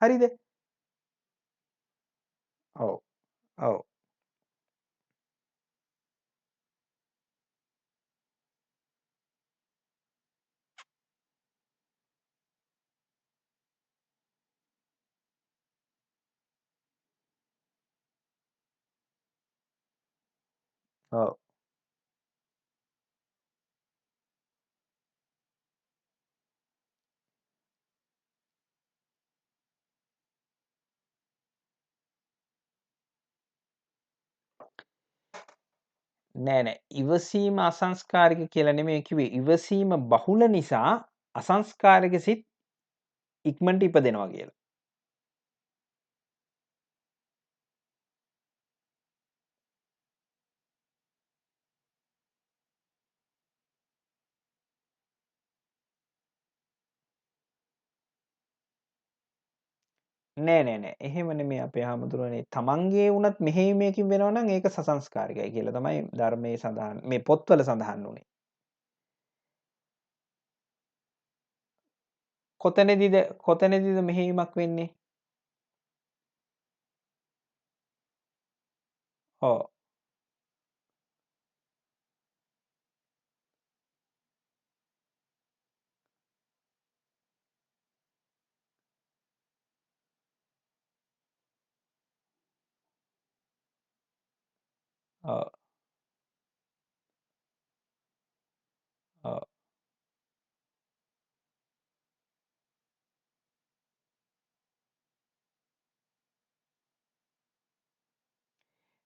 හරිද? ඔව්. ඔව්. ඔව්. නෑ නෑ. ඉවසීම අසංස්කාරික කියලා නෙමෙයි කිව්වේ. ඉවසීම බහුල නිසා අසංස්කාරික සිත් ඉක්මනට ඉපදෙනවා කියලා. නෑ නෑ නෑ. එහෙම නෙමෙයි අපේ හාමුදුරුවනේ. තමන්ගේ වුණත් මෙහෙයුමකින් වෙනවා නම් ඒක සසංස්කාරිකයි කියලා තමයි ධර්මයේ සඳහන් මේ පොත්වල සඳහන් වුනේ. කොතැනදීද මෙහෙයුමක් වෙන්නේ? ඔව්. ඔව්. ඔව්.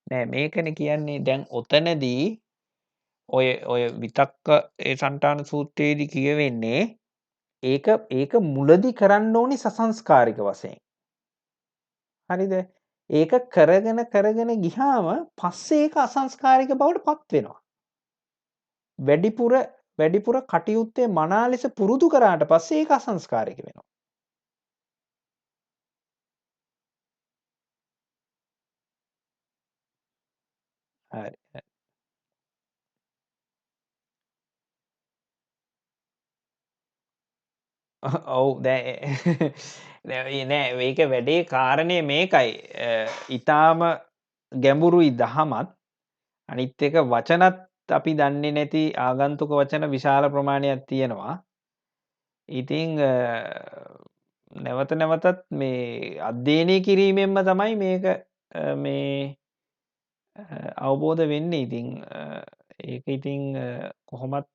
නෑ මේකනේ කියන්නේ දැන් ඔතනදී ඔය විතක්ක ඒ සන්තාන සූත්‍රයේදී කියවෙන්නේ ඒක මුලදි කරන්න ඕනි සසංස්කාරික වශයෙන්. හරිද? ඒක කරගෙන ගියාම පස්සේ ඒක අසංස්කාරික බවට පත් වෙනවා. වැඩිපුර කටයුත්තේ මනා ලෙස පුරුදු කරාට පස්සේ ඒක අසංස්කාරික වෙනවා. හරි. ඔව් නෑ මේක වැඩේ කාරණය මේකයි. ඉතාම ගැඹුරුයි දහමත් අනිත් එක වචනත් අපි දන්නේ නැති ආගන්තුක වචන විශාල ප්‍රමාණයක් තියෙනවා. ඉතිං නැවත නැවතත් මේ අධ්‍යයනය කිරීමෙන්ම තමයි මේක මේ අවබෝධ වෙන්න ඉතිං ඒක ඉතිං කොහොමත්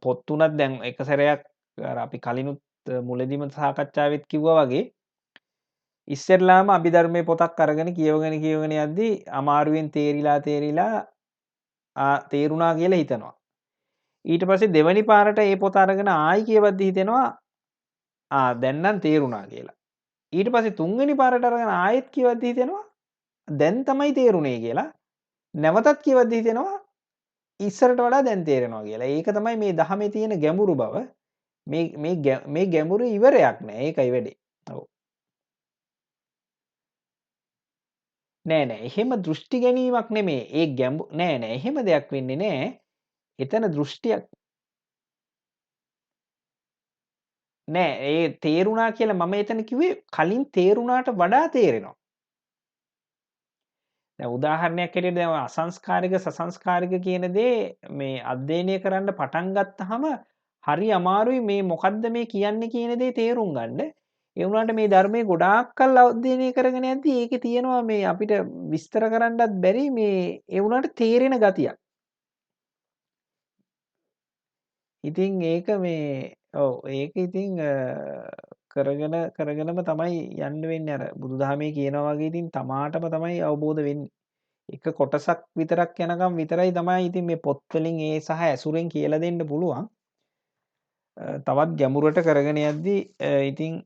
පොත්තුනත් දැන් එක සැරයක් අපි කලිනුත් මුලදිම සාකච්ඡාවත් කිව්ව වගේ ඉස්සරලාම අභිධර්මය පොතක් අරගෙන කියවගෙන යද්දී අමාරුවෙන් තේරිලා තේරුණා කියලා හිතනවා. ඊට පස්සේ දෙවනි පාරට ඒ පොත අරගෙන ආයි කියවද්දි හිතෙනවා දැන්නම් තේරුණා කියලා. ඊට පස්සේ තුන්වෙනි පාරට අරගෙන ආයෙත් කියවද්දි හිතෙනවා දැන් තමයි තේරුණේ කියලා. නැවතත් කියවද්දි හිතෙනවා ඉස්සරට වඩා දැන් තේරෙනවා කියලා. ඒක තමයි මේ දහමේ තියෙන ගැඹුරු බව. මේ ගැඹුරු ඉවරයක් නෑ. ඒකයි වැඩේ. ඔව්. නෑ එහෙම දෘෂ්ටි ගැනීමක් නෙමේ. ඒ නෑ එහෙම දෙයක් වෙන්නේ නෑ. එතන දෘෂ්ටියක් නෑ. ඒ තේරුණා කියලා මම එතන කිව්වේ කලින් තේරුණාට වඩා තේරෙනවා. දැන් උදාහරණයක් හැටියට දැන් අසංස්කාරික සසංස්කාරික කියන දේ මේ අධ්‍යයනය කරන්න පටන් ගත්තාම හරි අමාරුයි මේ මොකද්ද මේ කියන්නේ කියන දේ තේරුම් ගන්න. ඒ වුණාට මේ ධර්මයේ ගොඩාක් කල් අධ්‍යයනය කරගෙන යද්දී ඒකේ තියෙනවා මේ අපිට විස්තර කරන්නත් බැරි මේ ඒ වුණාට තේරෙන ගතියක්. ඉතින් ඒක මේ ඔව් ඒක ඉතින් කරගෙනම තමයි යන්න වෙන්නේ අර බුදුදහමේ කියනවා වගේ ඉතින් තමාටම තමයි අවබෝධ වෙන්නේ. එක කොටසක් විතරක් යනකම් විතරයි තමයි ඉතින් මේ පොත්වලින් ඒ සහ ඇසුරෙන් කියලා දෙන්න පුළුවන්. තවත් ගැඹුරට කරගෙන යද්දී ඉතින්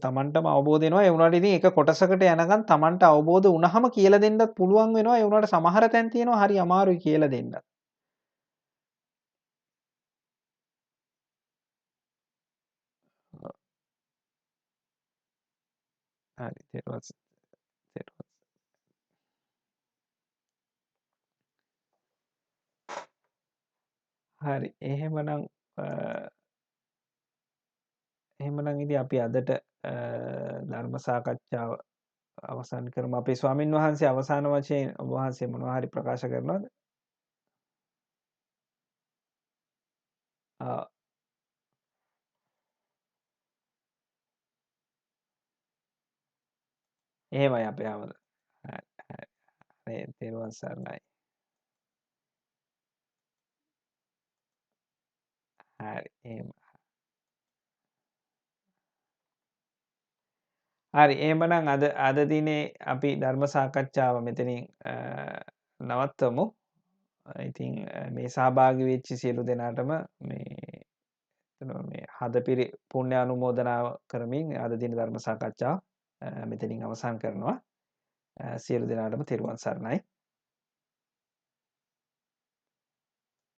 තමන්ටම අවබෝධ වෙනවා. ඒ වුණාට ඉතින් එක කොටසකට යනකම් තමන්ට අවබෝධ වුණාම කියලා දෙන්නත් පුළුවන් වෙනවා. ඒ වුණාට සමහර තැන් තියෙනවා හරි අමාරුයි කියලා දෙන්න. හරි. තෙරුවන් හරි. එහෙමනම් ඉතින් අපි අදට ධර්ම සාකච්ඡාව අවසන් කරමු. අපේ ස්වාමින් වහන්සේ අවසාන වශයෙන් ඔබ වහන්සේ මොනවා හරි ප්‍රකාශ කරනවද? ආ එහෙමයි අපේ හැමෝම. හරි හරි. තෙරුවන් සරණයි. හරි. එහෙම. හරි. එහෙමනම් අද දිනේ අපි ධර්ම සාකච්ඡාව මෙතනින් නවත්වමු. ඉතින් මේ සහභාගී වෙච්ච සියලු දෙනාටම මේ හදපිරි පුණ්‍ය අනුමෝදනාව කරමින් අද දින ධර්ම සාකච්ඡාව මෙතනින් අවසන් කරනවා. සියලු දෙනාටම තෙරුවන් සරණයි.